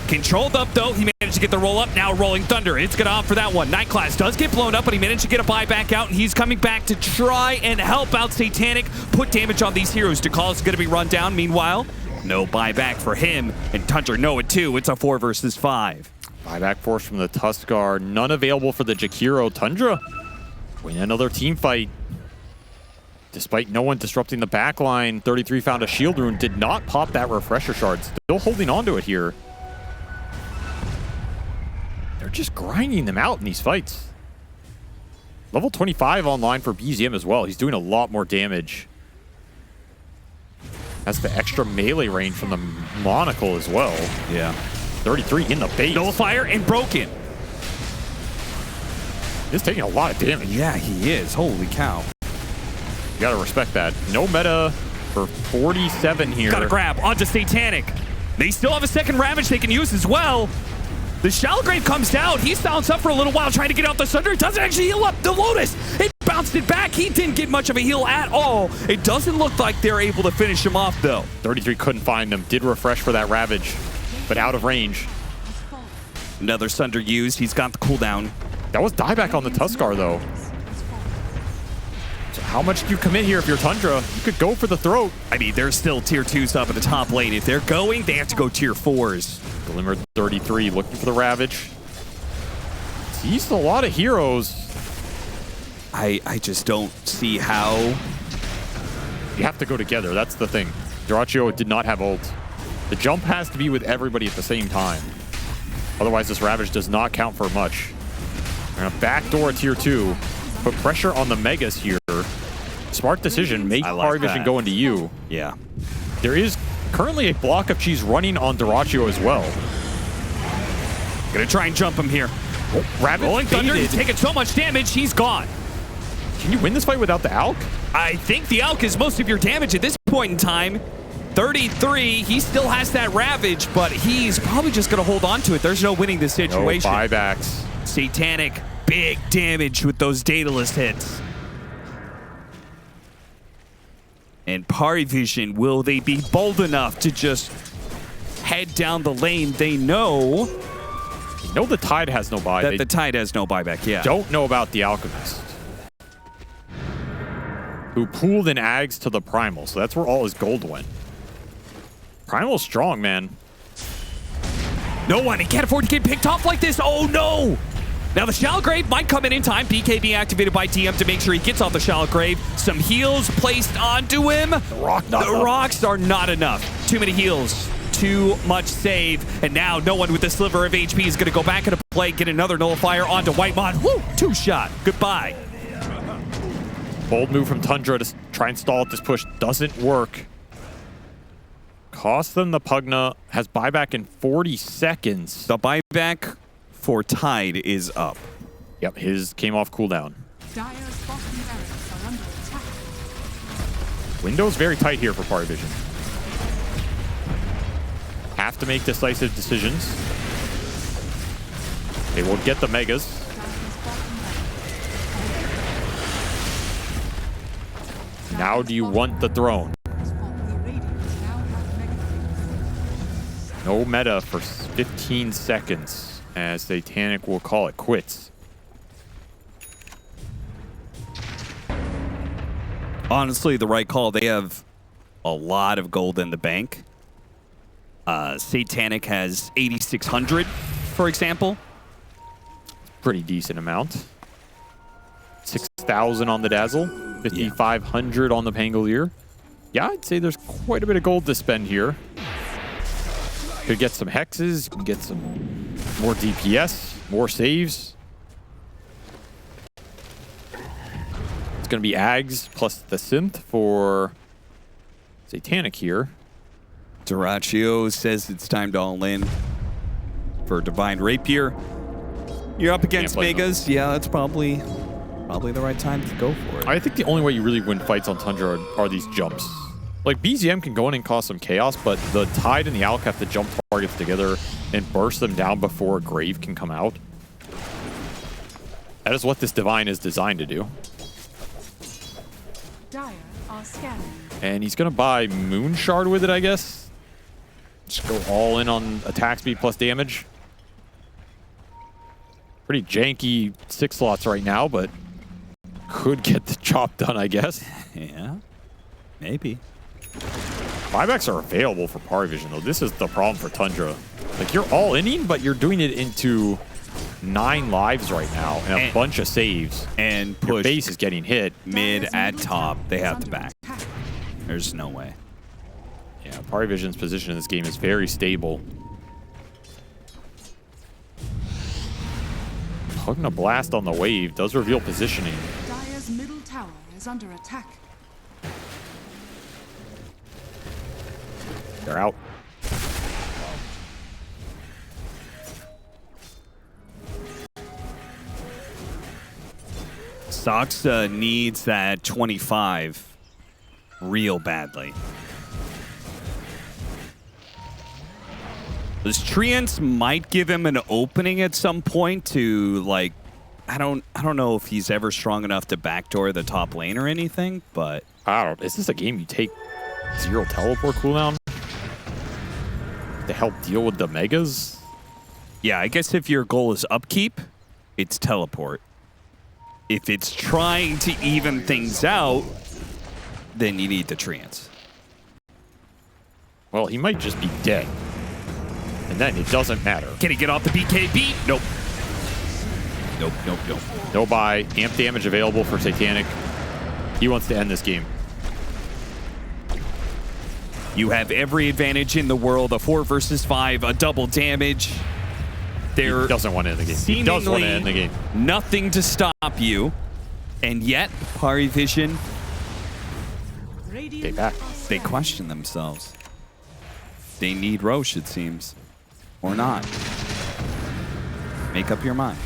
Controlled up though. He managed to get the roll up. Now rolling thunder. It's going to opt for that one. Night Class does get blown up, but he managed to get a buyback out, and he's coming back to try and help out Satanic. Put damage on these heroes. DeCall is going to be run down. Meanwhile, no buyback for him. And Tundra know it too. It's a 4 versus 5. Buyback force from the Tuskar. None available for the Jakiro. Tundra win another team fight. Despite no one disrupting the backline, 33 found a shield rune. Did not pop that refresher shard. Still holding on to it here. They're just grinding them out in these fights. Level 25 online for BZM as well. He's doing a lot more damage. That's the extra melee range from the monocle as well. Yeah. 33 in the base. Nullifier and broken. He's taking a lot of damage. Yeah, he is. Holy cow. You gotta respect that. No meta for 47 here. Got a grab onto Satanic. They still have a second Ravage they can use as well. The Shallowgrave comes down. He sounds up for a little while trying to get out the Sunder. It doesn't actually heal up the Lotus. It bounced it back. He didn't get much of a heal at all. It doesn't look like they're able to finish him off though. 33 couldn't find him. Did refresh for that Ravage, but out of range. Another Sunder used. He's got the cooldown. That was dieback on the Tuskar though. So how much do you commit here if you're Tundra? You could go for the throat. I mean, there's still tier 2s up at the top lane. If they're going, they have to go tier 4s. Glimmer 33 looking for the Ravage. He's a lot of heroes. I just don't see how. You have to go together. That's the thing. Dyrachyo did not have ult. The jump has to be with everybody at the same time. Otherwise, this Ravage does not count for much. We're going to backdoor tier 2. Put pressure on the Megas here. Smart decision. Make Pari Vision go into you. Yeah. There is currently a block of cheese running on Dyrachyo as well. Gonna try and jump him here. Oh, Rabbit Rolling Thunder, faded. he's taking so much damage, he's gone. Can you win this fight without the Alk? I think the Alk is most of your damage at this point in time. 33, he still has that Ravage, but he's probably just gonna hold on to it. There's no winning this situation. No buybacks. Satanic, big damage with those Daedalus hits. And Pari Vision, will they be bold enough to just head down the lane? They know You know the Tide has no buy. that the Tide has no buyback, yeah. Don't know about the Alchemist, who pooled in Ags to the Primal, so that's where all his gold went. Primal's strong, man. No one, he can't afford to get picked off like this. Oh no! Now the Shallowgrave might come in time. BKB activated by DM to make sure he gets off the Shallowgrave. Some heals placed onto him. The rocks are not enough. Too many heals. Too much save. And now no one with a sliver of HP is going to go back into play, get another nullifier onto Whitemon. Woo! 2-shot. Goodbye. Bold move from Tundra to try and stall at this push. Doesn't work. Cost them the Pugna. Has buyback in 40 seconds. The buyback for Tide is up. Yep, his came off cooldown. Dire's bottom barracks are under attack. Window's very tight here for Pari Vision. Have to make decisive decisions. They will get the Megas. Dire's bottom barracks. Now do you want the throne? No meta for 15 seconds as Satanic will call it quits. Honestly, the right call. They have a lot of gold in the bank. Satanic has 8,600, for example. Pretty decent amount. 6,000 on the Dazzle. 5,500 on the Pangolier. Yeah, I'd say there's quite a bit of gold to spend here. Could get some hexes, you can get some more DPS, more saves. It's going to be Ags plus the Synth for Satanic here. Duraccio says it's time to all in for Divine Rapier. You're up against Megas. Yeah, that's probably the right time to go for it. I think the only way you really win fights on Tundra are these jumps. Like, BZM can go in and cause some chaos, but the Tide and the Alk have to jump targets together and burst them down before a Grave can come out. That is what this Divine is designed to do. Dire are scanning. And he's going to buy Moon Shard with it, I guess. Just go all in on attack speed plus damage. Pretty janky 6 slots right now, but could get the job done, I guess. Yeah, maybe. Buybacks are available for PARIVISION, though. This is the problem for Tundra. Like, you're all inning, but you're doing it into 9 lives right now and a bunch of saves. And Your push base is getting hit. mid at top. They have to back. There's no way. Yeah, PARIVISION's position in this game is very stable. Hugging a blast on the wave does reveal positioning. Dire's middle tower is under attack. They're out. Sox needs that 25 real badly. This Treants might give him an opening at some point to, like, I don't know if he's ever strong enough to backdoor the top lane or anything, but I don't. Is this a game you take 0 teleport cooldown to help deal with the megas? yeah, I guess if your goal is upkeep, it's teleport. If it's trying to even things out, then you need the Treants. Well, he might just be dead. And then it doesn't matter. Can he get off the BKB? Nope. Nope. No buy. Amp damage available for Satanic. He wants to end this game. You have every advantage in the world. A 4 versus 5, a double damage. There He doesn't want to end the game. He does want to end the game. Nothing to stop you. And yet, Pari Vision, Radiant back. are They scanning. question themselves. They need Rosh, it seems. Or not. Make up your mind.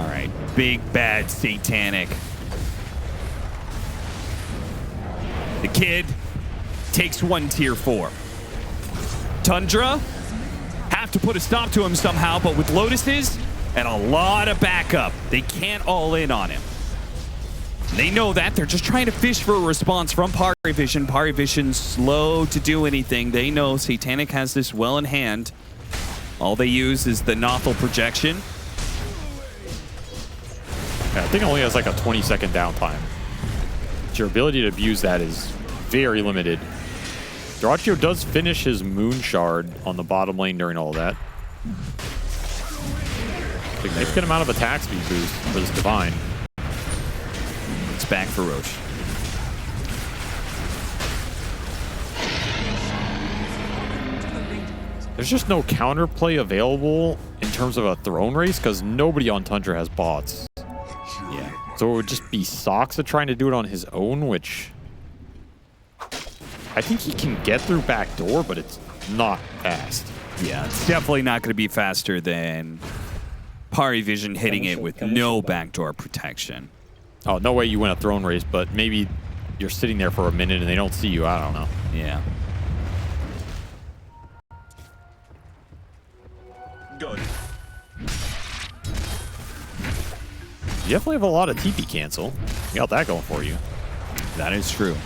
all right, big bad Satanic. The kid takes 1 tier 4. Tundra have to put a stop to him somehow, but with Lotuses and a lot of backup, they can't all in on him. They know that. They're just trying to fish for a response from PARIVISION. PARIVISION's slow to do anything. They know Satanic has this well in hand. All they use is the Nothel projection. Yeah, I think it only has like a 20-second downtime. Your ability to abuse that is very limited. Duraccio does finish his Moon Shard on the bottom lane during all that. Significant amount of attack speed boost for this Divine. It's back for Rosh. There's just no counterplay available in terms of a throne race because nobody on Tundra has bots. Yeah. So it would just be Soxa trying to do it on his own, which I think he can get through backdoor, but it's not fast. Yeah, it's definitely not going to be faster than PARIVISION hitting it with no backdoor protection. Oh, no way you win a throne race, but maybe you're sitting there for a minute and they don't see you. I don't know. Yeah. You definitely have a lot of TP cancel. You got that going for you. That is true.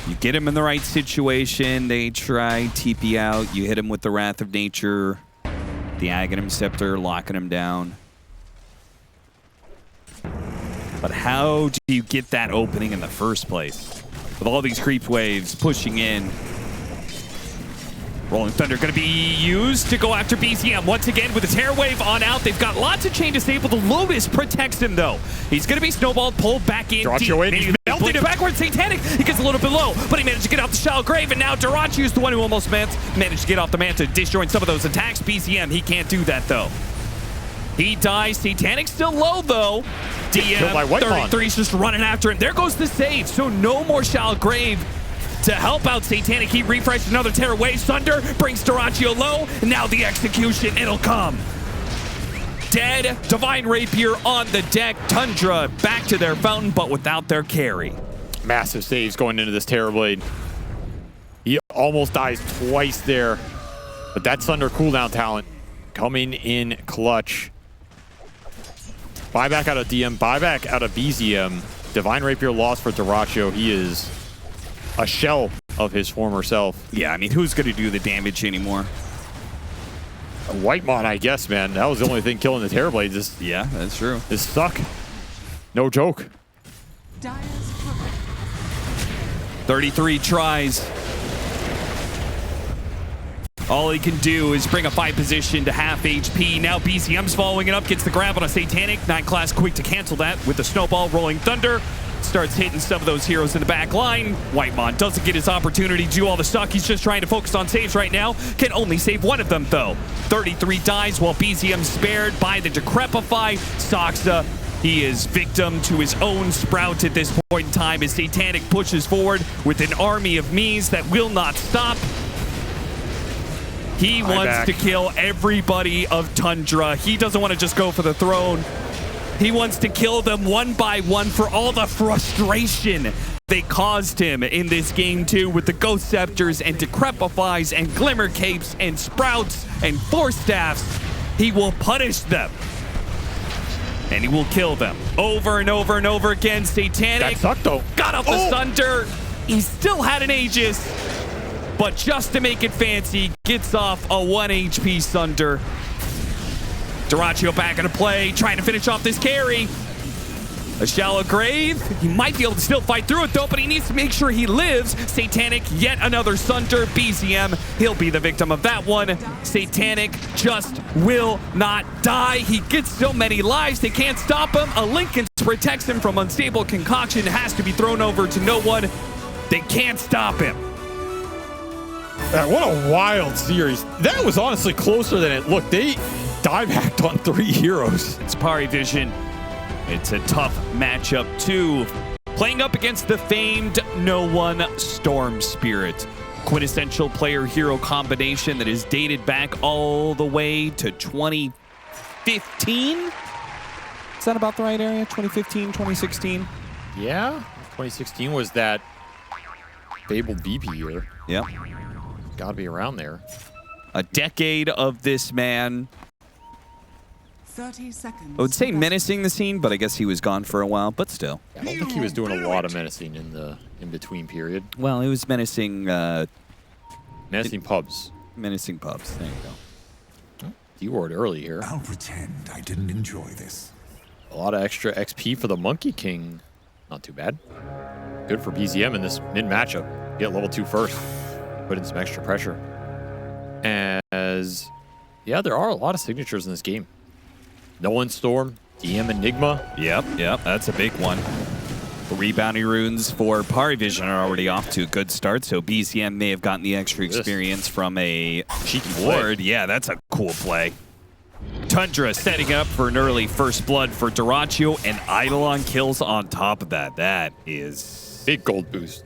You get him in the right situation, they try TP out, you hit him with the Wrath of Nature, the Aghanim Scepter, locking him down. But how do you get that opening in the first place? With all these creep waves pushing in. Rolling Thunder going to be used to go after BZM once again with a Terror Wave on out. They've got lots of chain disabled. The Lotus protects him though. He's going to be snowballed, pulled back in Duraccio deep. in, he's melted him. Backwards Satanic. He gets a little bit low, but he managed to get off the shallow grave, and now Duraccio is the one who almost managed to get off the Manta, destroying some of those attacks. BZM, he can't do that though. He dies. Satanic still low though. killed by White Mon. 33's just running after him. There goes the save. So no more Shallow Grave to help out Satanic. He refreshed another Terror Wave. Sunder brings Dyrachyo low. And now the execution. It'll come. Dead. Divine Rapier on the deck. Tundra back to their fountain, but without their carry. Massive saves going into this Terrorblade. He almost dies twice there. But that Sunder cooldown talent coming in clutch. Buyback out of DM, buyback out of BZM. Divine Rapier lost for Dyrachyo. He is a shell of his former self. Yeah, I mean, who's going to do the damage anymore? White Mon, I guess, man. That was the only thing killing the Terrorblades. Yeah, that's true. This suck. No joke. Dyer's crook. 33 tries. All he can do is bring a fight position to half HP. Now BCM's following it up, gets the grab on a Satanic. 9 class quick to cancel that with the snowball. Rolling Thunder starts hitting some of those heroes in the back line. White Mon doesn't get his opportunity to do all the stuff. He's just trying to focus on saves right now. Can only save one of them though. 33 dies while BCM's spared by the Decrepify. Soxa, he is victim to his own sprout at this point in time as Satanic pushes forward with an army of Mies that will not stop. He wants to kill everybody of Tundra. He doesn't want to just go for the throne. He wants to kill them one by one for all the frustration they caused him in this game too, with the Ghost Scepters and Decrepifies and Glimmer Capes and Sprouts and Force Staffs. He will punish them. And he will kill them over and over and over again. Satanic That sucked though. got off the Sunder. He still had an Aegis. But just to make it fancy, gets off a 1 HP Sunder. Dyrachyo back into play, trying to finish off this carry. A Shallow Grave. He might be able to still fight through it though, but he needs to make sure he lives. Satanic, yet another Sunder. BZM, he'll be the victim of that one. Satanic just will not die. He gets so many lives, they can't stop him. A Lincoln protects him from unstable concoction. Has to be thrown over to no one. They can't stop him. What a wild series. That was honestly closer than it looked. They dive hacked on 3 heroes. It's Pari Vision. It's a tough matchup too. Playing up against the famed No One Storm Spirit. Quintessential player-hero combination that is dated back all the way to 2015? Is that about the right area? 2015, 2016? Yeah, 2016 was that fabled BP year. Yep. Gotta be around there. A decade of this man. 30 seconds. I would say menacing the scene, but I guess he was gone for a while, but still. I don't think he was doing a lot of menacing in the in-between period. Well, he was menacing... Menacing pubs. menacing pubs. There you go. D-word early here. I'll pretend I didn't enjoy this. A lot of extra XP for the Monkey King. Not too bad. Good for BZM in this mid matchup. Get level 2 first. Put in some extra pressure. As, yeah, there are a lot of signatures in this game. No One Storm, DM Enigma. Yep, that's a big one. 3 bounty runes for Pari Vision are already off to a good start, so BZM may have gotten the extra experience from a cheeky ward. Yeah, that's a cool play. Tundra setting up for an early first blood for Dyrachyo, and Eidolon kills on top of that. That is big gold boost.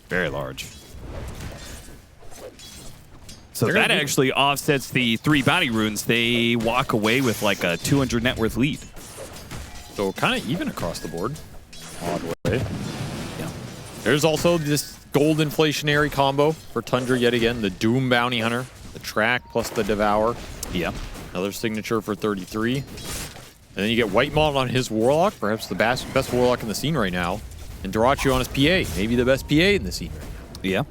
Very large. So that actually offsets the 3 bounty runes. They walk away with like a 200 net worth lead. So kind of even across the board. Odd way. Yeah. There's also this gold inflationary combo for Tundra yet again. The Doom Bounty Hunter, the Track plus the Devour. Yeah. Another signature for 33. And then you get White Mon on his Warlock, perhaps the best Warlock in the scene right now. And Dyrachyo on his PA, maybe the best PA in the scene right now. Yeah.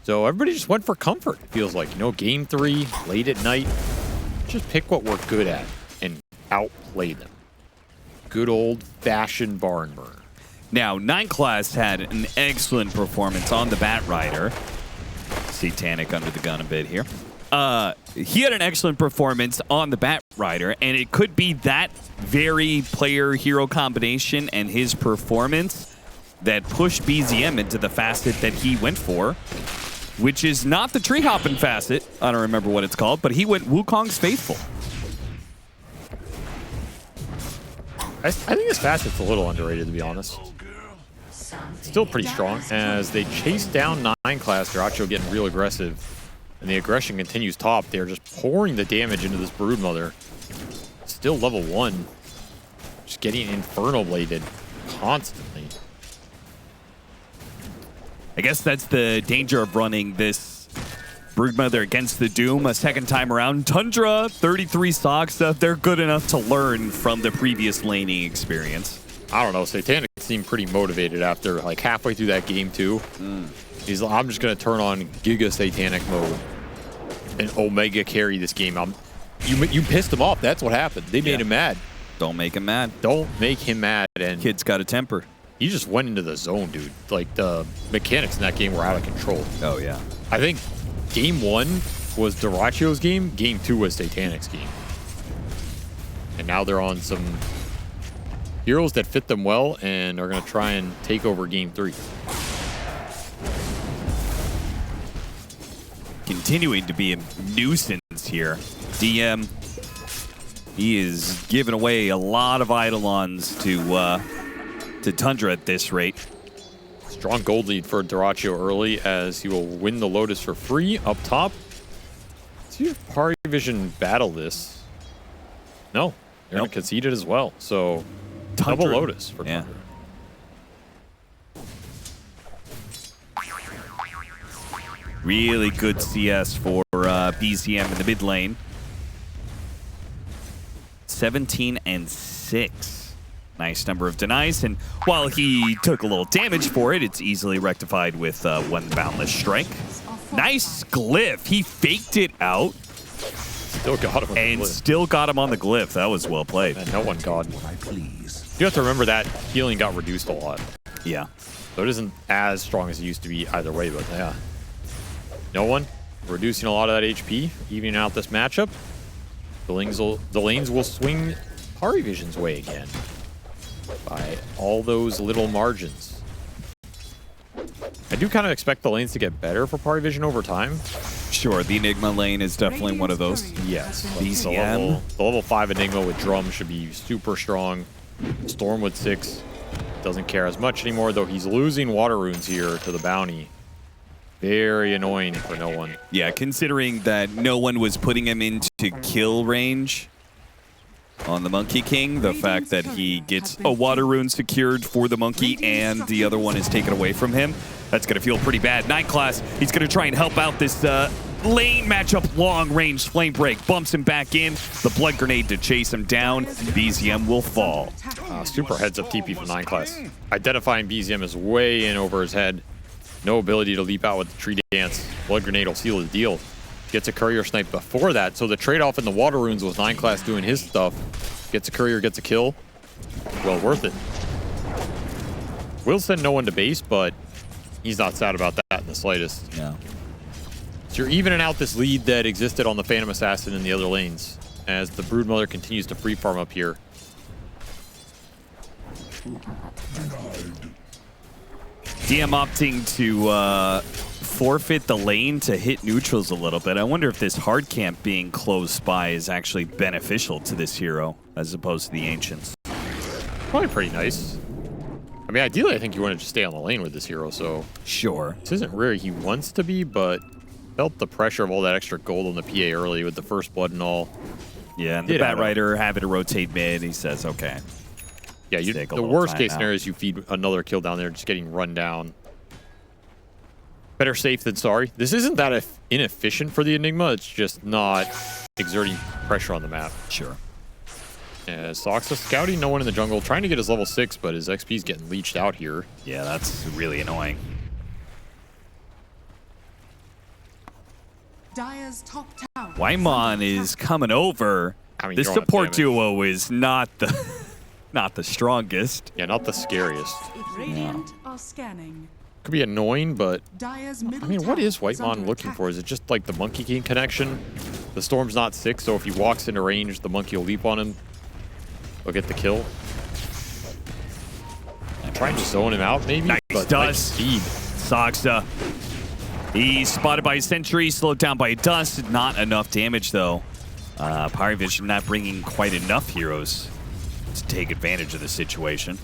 So everybody just went for comfort, it feels like. You know, game 3, late at night. Just pick what we're good at and outplay them. Good old-fashioned barn burner. Now, 9 class had an excellent performance on the Bat Rider. Satanic under the gun a bit here. He had an excellent performance on the Bat Rider, and it could be that very player-hero combination and his performance that pushed BZM into the facet that he went for, which is not the tree hopping facet. I don't remember what it's called, but he went Wukong's Faithful. I think this facet's a little underrated, to be honest. Still pretty strong. As they chase down 9 class, Dyrachyo getting real aggressive. And the aggression continues top. They're just pouring the damage into this Broodmother. Still level 1. Just getting Infernal Bladed constantly. I guess that's the danger of running this Broodmother against the Doom a second time around. Tundra, 33 Saksa, they're good enough to learn from the previous laning experience. I don't know, Satanic seemed pretty motivated after like halfway through that game too. He's like, I'm just gonna turn on Giga Satanic mode and Omega carry this game. You pissed him off, that's what happened. They made him mad. Don't make him mad. Don't make him mad. And Kid's got a temper. he just went into the zone, dude. Like the mechanics in that game were out of control. Oh yeah. I think game 1 was Dyrachyo's game, game 2 was Satanic's game. And now they're on some heroes that fit them well and are going to try and take over game 3. Continuing to be a nuisance here. DM, he is giving away a lot of Eidolons to Tundra at this rate. Strong gold lead for Dyrachyo early as he will win the Lotus for free up top. Let's see if PARIVISION battle this. No, they're going to concede it as well. So double Lotus for Tundra. Really good CS for BZM in the mid lane. 17 and 6. Nice number of denies, and while he took a little damage for it, it's easily rectified with one Boundless Strike. Nice glyph. He faked it out. Still got him on and the glyph. Still got him on the glyph. That was well played. And no one got him. What I please. You have to remember that healing got reduced a lot. Yeah. So it isn't as strong as it used to be either way, but yeah. No one reducing a lot of that HP, evening out this matchup. The lanes will swing PARIVISION's way again by all those little margins. I do kind of expect the lanes to get better for PARIVISION over time. Sure, the Enigma lane is definitely one of those. Yes. BZM. The level 5 Enigma with Drum should be super strong. Storm with 6 doesn't care as much anymore, though he's losing water runes here to the bounty. Very annoying for no one. Yeah, considering that no one was putting him into kill range on the Monkey King, the fact that he gets a water rune secured for the Monkey and the other one is taken away from him, that's going to feel pretty bad. 9 class, he's going to try and help out this lane matchup, long range flame break, bumps him back in, the blood grenade to chase him down. BZM will fall. Super heads up TP from 9 class. Identifying BZM is way in over his head. No ability to leap out with the tree dance. Blood grenade will seal the deal. Gets a courier snipe before that, so the trade-off in the water runes was 9 class doing his stuff. Gets a courier, gets a kill. Well worth it. Will send no one to base, but he's not sad about that in the slightest. Yeah. So you're evening out this lead that existed on the Phantom Assassin in the other lanes as the Broodmother continues to free farm up here. DM opting to forfeit the lane to hit neutrals a little bit. I wonder if this hard camp being close by is actually beneficial to this hero as opposed to the Ancients. Probably pretty nice. I mean, ideally, I think you want to just stay on the lane with this hero, so... Sure. This isn't where he wants to be, but felt the pressure of all that extra gold on the PA early with the first blood and all. Yeah, and the Bat Rider having to rotate mid, he says, okay. Yeah, the worst case scenario is you feed another kill down there, just getting run down. Better safe than sorry. This isn't that inefficient for the Enigma, it's just not exerting pressure on the map. Sure. Yeah, Soxa scouting, no one in the jungle, trying to get his level 6, but his XP's getting leached out here. Yeah, that's really annoying. Dire's top tower. Waimon is coming over. I mean, The you're on support damage. duo is not the not the strongest. Yeah, not the scariest. Radiant are scanning. Could be annoying, but Dire's middle I mean, what tower is Whitemon under looking attack. for? Is it just like the Monkey King connection? The Storm's not 6, so if he walks into range, the Monkey will leap on him. He'll get the kill. Trying to zone him out, maybe? Nice but dust. Speed. Soxa. He's spotted by a sentry, slowed down by a dust. Not enough damage, though. PARIVISION not bringing quite enough heroes to take advantage of the situation.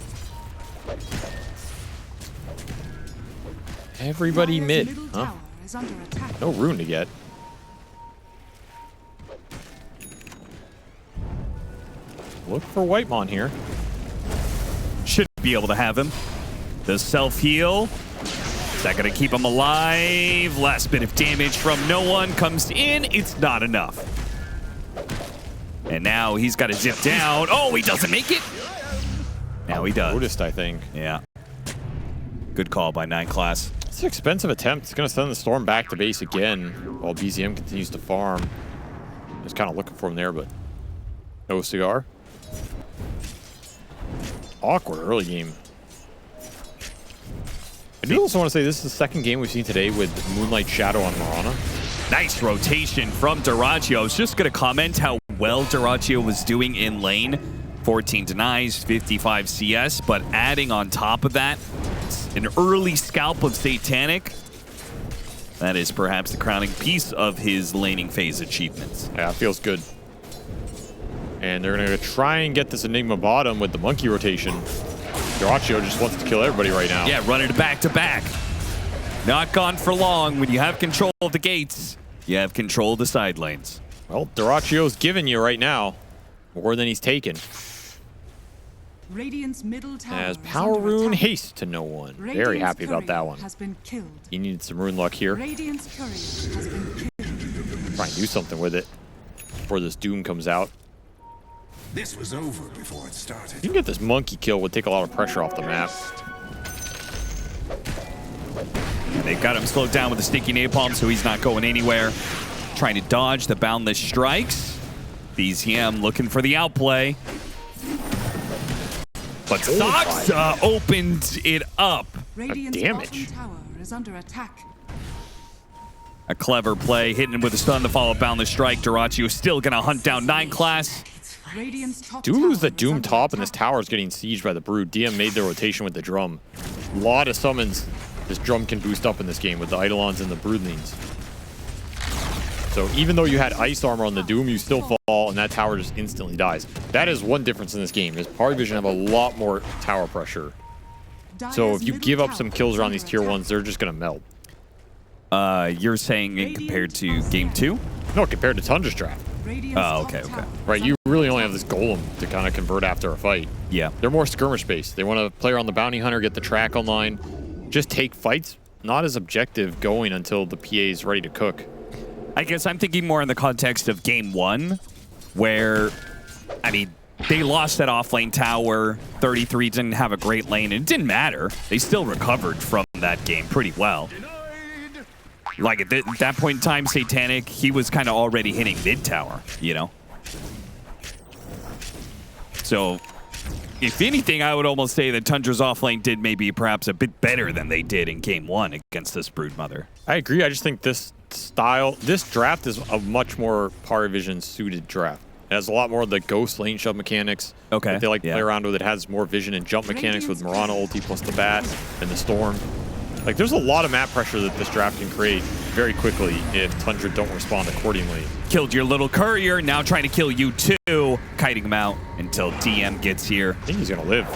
Everybody Dire's mid, middle huh? tower is under attack. No rune to get. Look for Whitemon here. Should be able to have him. The self-heal. Is that going to keep him alive? Last bit of damage from no one comes in. It's not enough. And now he's got to zip down. Oh, he doesn't make it. Now he does. Noticed, I think. Yeah. Good call by 9 class. It's an expensive attempt. It's going to send the Storm back to base again while BZM continues to farm. Just kind of looking for him there, but no cigar. Awkward early game. I do also want to say this is the second game we've seen today with Moonlight Shadow on Mirana. Nice rotation from Dyrachyo. I was just going to comment how well Dyrachyo was doing in lane. 14 denies, 55 CS, but adding on top of that, an early scalp of Satanic. That is perhaps the crowning piece of his laning phase achievements. Yeah, it feels good. And they're going to try and get this Enigma bottom with the monkey rotation. Dyrachyo just wants to kill everybody right now. Yeah, running it back to back. Not gone for long. When you have control of the gates, you have control of the side lanes. Well, Dyrachyo's giving you right now more than he's taken. Radiant's middle tower As is Power under Rune attack. haste to no one. Very Radiant's happy about that courier one. has been killed. He needed some rune luck here. Radiant's courier has been killed. Try and do something with it before this Doom comes out. This was over before it started. You can get this monkey kill would take a lot of pressure off the map. They've got him slowed down with the sticky napalm, so he's not going anywhere. Trying to dodge the boundless strikes. BZM looking for the outplay. But Saksa opened it up. Radiant's damage. bottom tower is under attack. A clever play, hitting him with a stun to follow Boundless Strike. Dyrachyo still going to hunt down 9 class. Radiant's top Do lose tower the is Doom under top, and this attack. tower is getting sieged by the Brood. DM made the rotation with the drum. A lot of summons this drum can boost up in this game with the Eidolons and the Broodlings. So even though you had ice armor on the Doom, you still fall, and that tower just instantly dies. That is one difference in this game, is PARIVISION have a lot more tower pressure. So Dire's if you middle give up tower some kills is around under these tier attack. 1s, they're just going to melt. You're saying in compared to game 2? No, compared to Tundra's draft. Radiant's Oh, top okay, okay. tower Right, is you really only have this golem to kind of convert after a fight. Yeah. They're more skirmish-based. They want to play around the bounty hunter, get the track online, just take fights. Not as objective going until the PA is ready to cook. I guess I'm thinking more in the context of game 1, where, I mean, they lost that off-lane tower. 33 didn't have a great lane, and it didn't matter. They still recovered from that game pretty well. Like, at that point in time, Satanic, he was kind of already hitting mid-tower, you know? So, if anything, I would almost say that Tundra's offlane did maybe perhaps a bit better than they did in game 1 against this Broodmother. I agree. I just think this draft is a much more PARIVISION suited draft. It has a lot more of the ghost lane shove mechanics. Okay, That they like to yeah. play around with. It has more vision and jump mechanics with Mirana ulti plus the bat and the storm. Like, there's a lot of map pressure that this draft can create very quickly if Tundra don't respond accordingly. Killed your little courier, now trying to kill you too. Kiting him out until DM gets here. I think he's gonna live.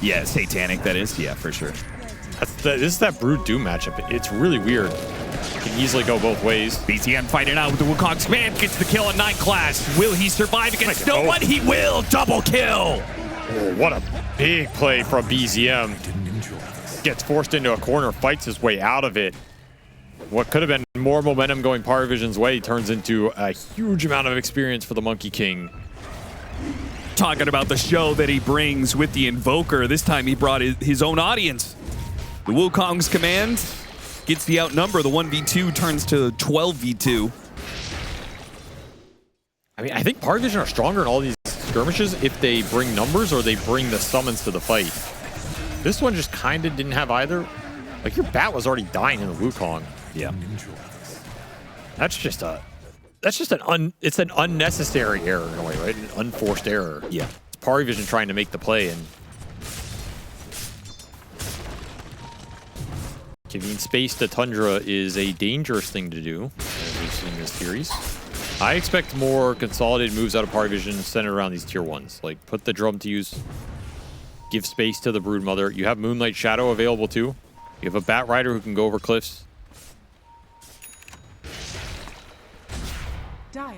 Yeah, Satanic, that is. Yeah, for sure. This is that Brood Doom matchup. It's really weird. It can easily go both ways. BZM fighting out with the Wukong's command, gets the kill on 9 class. Will he survive against no Oh. one? He will! Double kill! Oh, what a big play from BZM. Gets forced into a corner, fights his way out of it. What could have been more momentum going PARIVISION's way turns into a huge amount of experience for the Monkey King. Talking about the show that he brings with the Invoker. This time he brought his own audience. The Wukong's command gets the outnumber. The 1v2 turns to 12v2. I mean, I think PARIVISION are stronger in all these skirmishes if they bring numbers or they bring the summons to the fight. This one just kind of didn't have either. Like, your bat was already dying in the Wukong. Yeah. It's an unnecessary error in a way, right? An unforced error. Yeah. It's PARIVISION trying to make the play, and giving space to Tundra is a dangerous thing to do, as we've seen in this series. I expect more consolidated moves out of PARIVISION centered around these tier 1s. Like, put the drum to use. Give space to the Broodmother. You have Moonlight Shadow available too. You have a Bat Rider who can go over cliffs.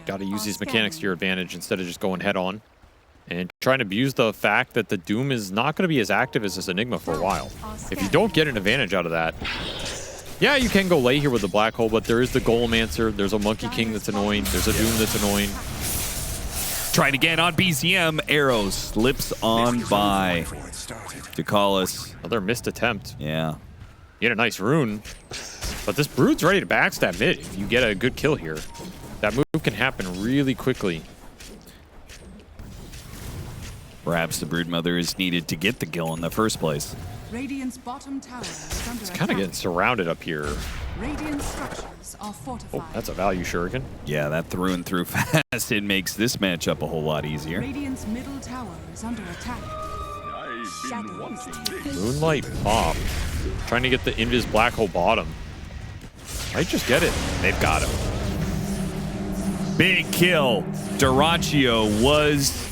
Got to use these mechanics to your advantage instead of just going head on. And trying to abuse the fact that the Doom is not going to be as active as this Enigma for a while. If you don't get an advantage out of that, yeah, you can go lay here with the Black Hole, but there is the Golemancer. There's a Monkey King that's annoying. There's a Doom that's annoying. Trying again on BZM. Arrow slips on by Decisive. Another missed attempt. Yeah. You get a nice rune, but this Brood's ready to backstab mid. If you get a good kill here, that move can happen really quickly. Perhaps the Broodmother is needed to get the kill in the first place. Radiant's bottom tower is under It's kind of getting surrounded up here. Radiant structures are fortified. Oh, that's a value shuriken. Yeah, that through and through fast. It makes this matchup a whole lot easier. Radiant's middle tower is under attack. Moonlight pop. Trying to get the Invis Black Hole bottom. Might just get it. They've got him. Big kill. Dyrachyo was...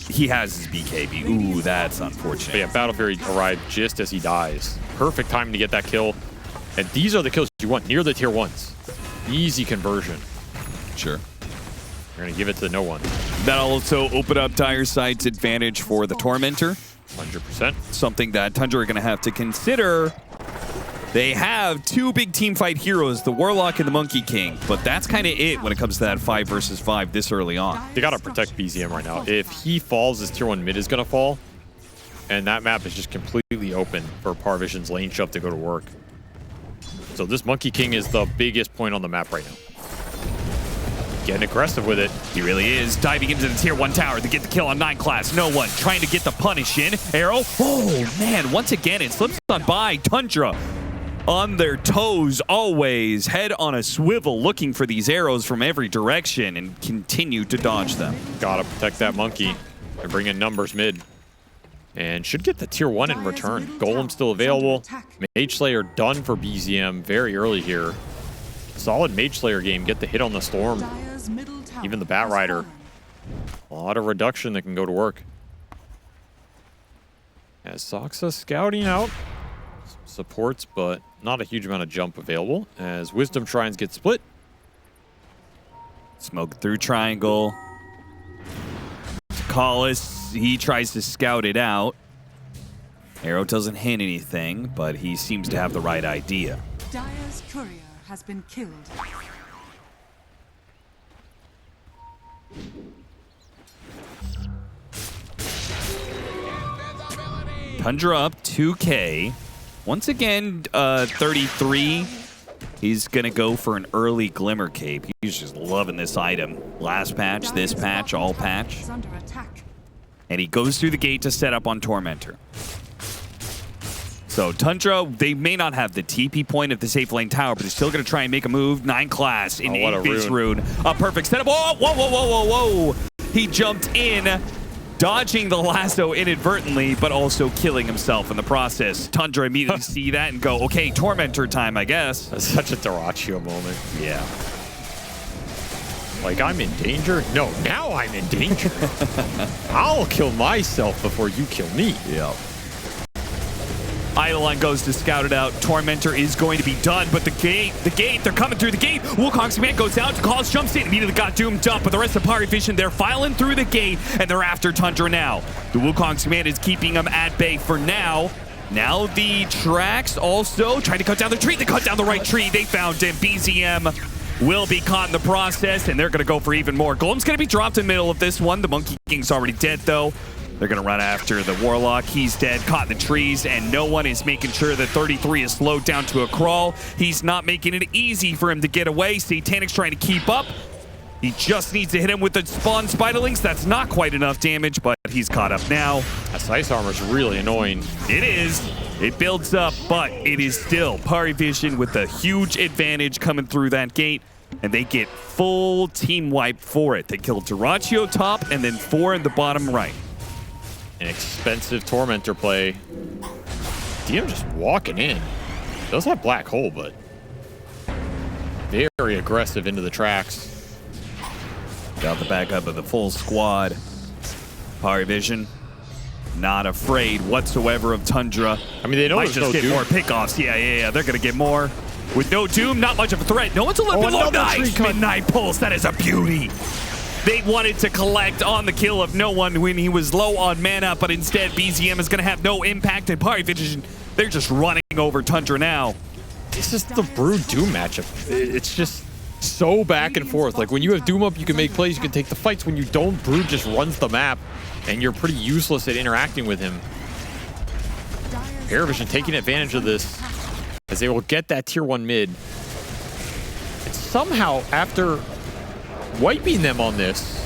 He has his BKB. Ooh, that's unfortunate. But yeah, Battle Fury arrived just as he dies. Perfect time to get that kill. And these are the kills you want near the tier 1s. Easy conversion. Sure. You're going to give it to no one. That'll also open up Dire Sight's advantage for the Tormentor. 100%. Something that Tundra are going to have to consider. They have two big team fight heroes, the Warlock and the Monkey King, but that's kind of it when it comes to that 5 versus 5 this early on. They got to protect BZM right now. If he falls, his tier 1 mid is going to fall, and that map is just completely open for PARIVISION's lane shove to go to work. So this Monkey King is the biggest point on the map right now. Getting aggressive with it. He really is. Diving into the tier 1 tower to get the kill on 9 class. No one trying to get the punish in. Arrow. Oh, man. Once again, it slips on by. Tundra on their toes always. Head on a swivel looking for these arrows from every direction and continue to dodge them. Gotta protect that monkey and bring in numbers mid. And should get the tier 1 in return. Golem still available. Mage Slayer done for BZM very early here. Solid Mage Slayer game. Get the hit on the Storm. Even the Bat Rider. A lot of reduction that can go to work. As Soxa scouting out. Supports, but not a huge amount of jump available. As Wisdom Shrines get split. Smoke through triangle. Callis, he tries to scout it out. Arrow doesn't hit anything, but he seems to have the right idea. Dire's courier has been killed. Tundra up 2K. Once again, 33. He's going to go for an early Glimmer Cape. He's just loving this item. Last patch, this patch, all patch. And he goes through the gate to set up on Tormentor. So Tundra, they may not have the TP point of the safe lane tower, but they're still going to try and make a move. 9 class in Invis rune. A perfect setup. Oh, whoa, whoa, whoa, whoa, whoa. He jumped in, dodging the lasso inadvertently, but also killing himself in the process. Tundra immediately see that and go, okay, Tormentor time, I guess. That's such a Dyrachyo moment. Yeah. Like, I'm in danger? No, now I'm in danger. I'll kill myself before you kill me. Yeah. Eidolon goes to scout it out. Tormentor is going to be done, but the gate, they're coming through the gate. Wukong's command goes out. Callis jumps in, immediately got doomed up, but the rest of Pari Vision, they're filing through the gate, and they're after Tundra now. The Wukong's command is keeping them at bay for now. Now the tracks also trying to cut down the tree. They cut down the right tree. They found him. BZM will be caught in the process, and they're going to go for even more. Golem's going to be dropped in the middle of this one. The Monkey King's already dead, though. They're going to run after the Warlock. He's dead, caught in the trees, and no one is making sure that 33 is slowed down to a crawl. He's not making it easy for him to get away. Satanic's trying to keep up. He just needs to hit him with the spawn Spiderlings. That's not quite enough damage, but he's caught up now. That ice armor's really annoying. It is. It builds up, but it is still Pari Vision with a huge advantage coming through that gate, and they get full team wipe for it. They kill Dyrachyo top and then 4 in the bottom right. An expensive Tormentor play. DM just walking in. Does have Black Hole, but very aggressive into the tracks. Got the backup of the full squad. PARIVISION, not afraid whatsoever of Tundra. I mean, they know Might there's just no get Doom. more pickoffs. Yeah. They're going to get more. With no Doom, not much of a threat. No one's a little bit low. another tree Nice cut. midnight pulse. That is a beauty. They wanted to collect on the kill of no one when he was low on mana, but instead BZM is going to have no impact. And PARIVISION, they're just running over Tundra now. This is the Brood Doom matchup. It's just so back and forth. Like when you have Doom up, you can make plays, you can take the fights. When you don't, Brood just runs the map, and you're pretty useless at interacting with him. PARIVISION taking advantage of this as they will get that tier 1 mid. And somehow, after wiping them on this,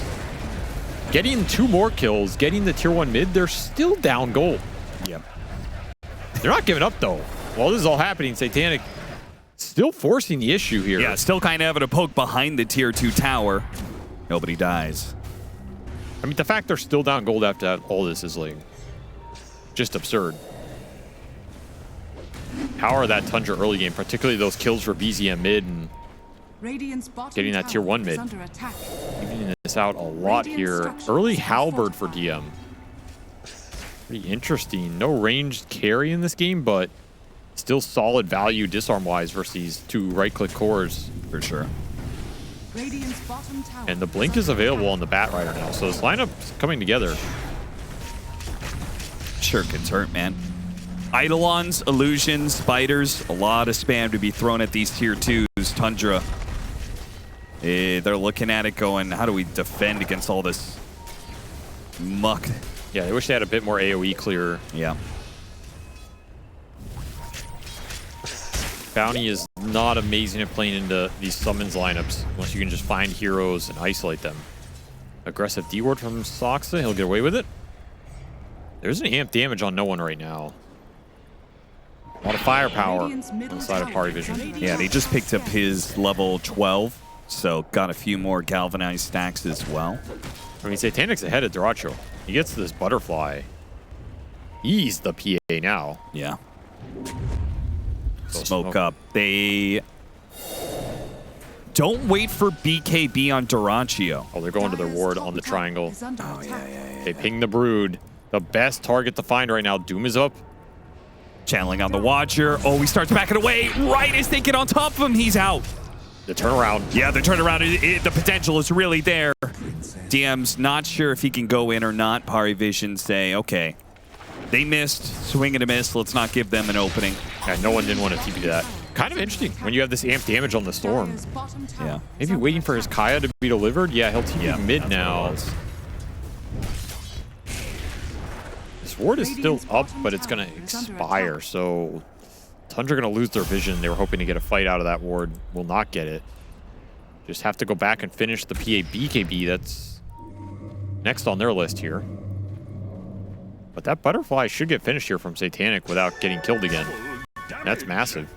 getting 2 more kills, getting the tier 1 mid, they're still down gold. Yep. They're not giving up though. While this is all happening, Satanic still forcing the issue here. Yeah, still kind of having a poke behind the tier 2 tower. Nobody dies. I mean, the fact they're still down gold after all this is like just absurd. Power of that Tundra early game, particularly those kills for BZM mid and Radiant's bottom getting that tier tower 1 is mid. under attack. Evening this out a lot here. Early halberd for DM. Pretty interesting. No ranged carry in this game, but still solid value disarm-wise versus these 2 right-click cores. For sure. Radiant's bottom tower And the blink is available on the Bat Rider now, so this lineup's coming together. Sure could hurt, man. Eidolons, illusions, spiders, a lot of spam to be thrown at these tier 2s. Tundra, they're looking at it going, how do we defend against all this muck? Yeah, I wish they had a bit more AoE clear. Yeah. Bounty is not amazing at playing into these summons lineups unless you can just find heroes and isolate them. Aggressive D-ward from Soxa, he'll get away with it. There's an amp damage on no one right now. A lot of firepower on the side of PARIVISION. Yeah, they just picked up his level 12, so got a few more galvanized stacks as well. I mean, Satanic's ahead of Duracho. He gets this butterfly. He's the PA now. Yeah. So Smoke up. They don't wait for BKB on Duracho. Oh, they're going to their ward on the triangle. Oh, yeah. They ping the Brood. The best target to find right now. Doom is up. Channeling on the Watcher. Oh, he starts backing away. Right as they get on top of him, he's out. The turnaround. Yeah, the turnaround, the potential is really there. DM's not sure if he can go in or not. PARIVISION say, okay, they missed, swing and a miss. Let's not give them an opening. Yeah, no one didn't want to TP that. Kind of interesting when you have this amp damage on the Storm. Yeah. Maybe waiting for his Kaya to be delivered. Yeah, he'll TP mid now. This ward is still up, but it's going to expire. So Tundra going to lose their vision. They were hoping to get a fight out of that ward. Will not get it. Just have to go back and finish the PA BKB. That's next on their list here. But that butterfly should get finished here from Satanic without getting killed again. That's massive.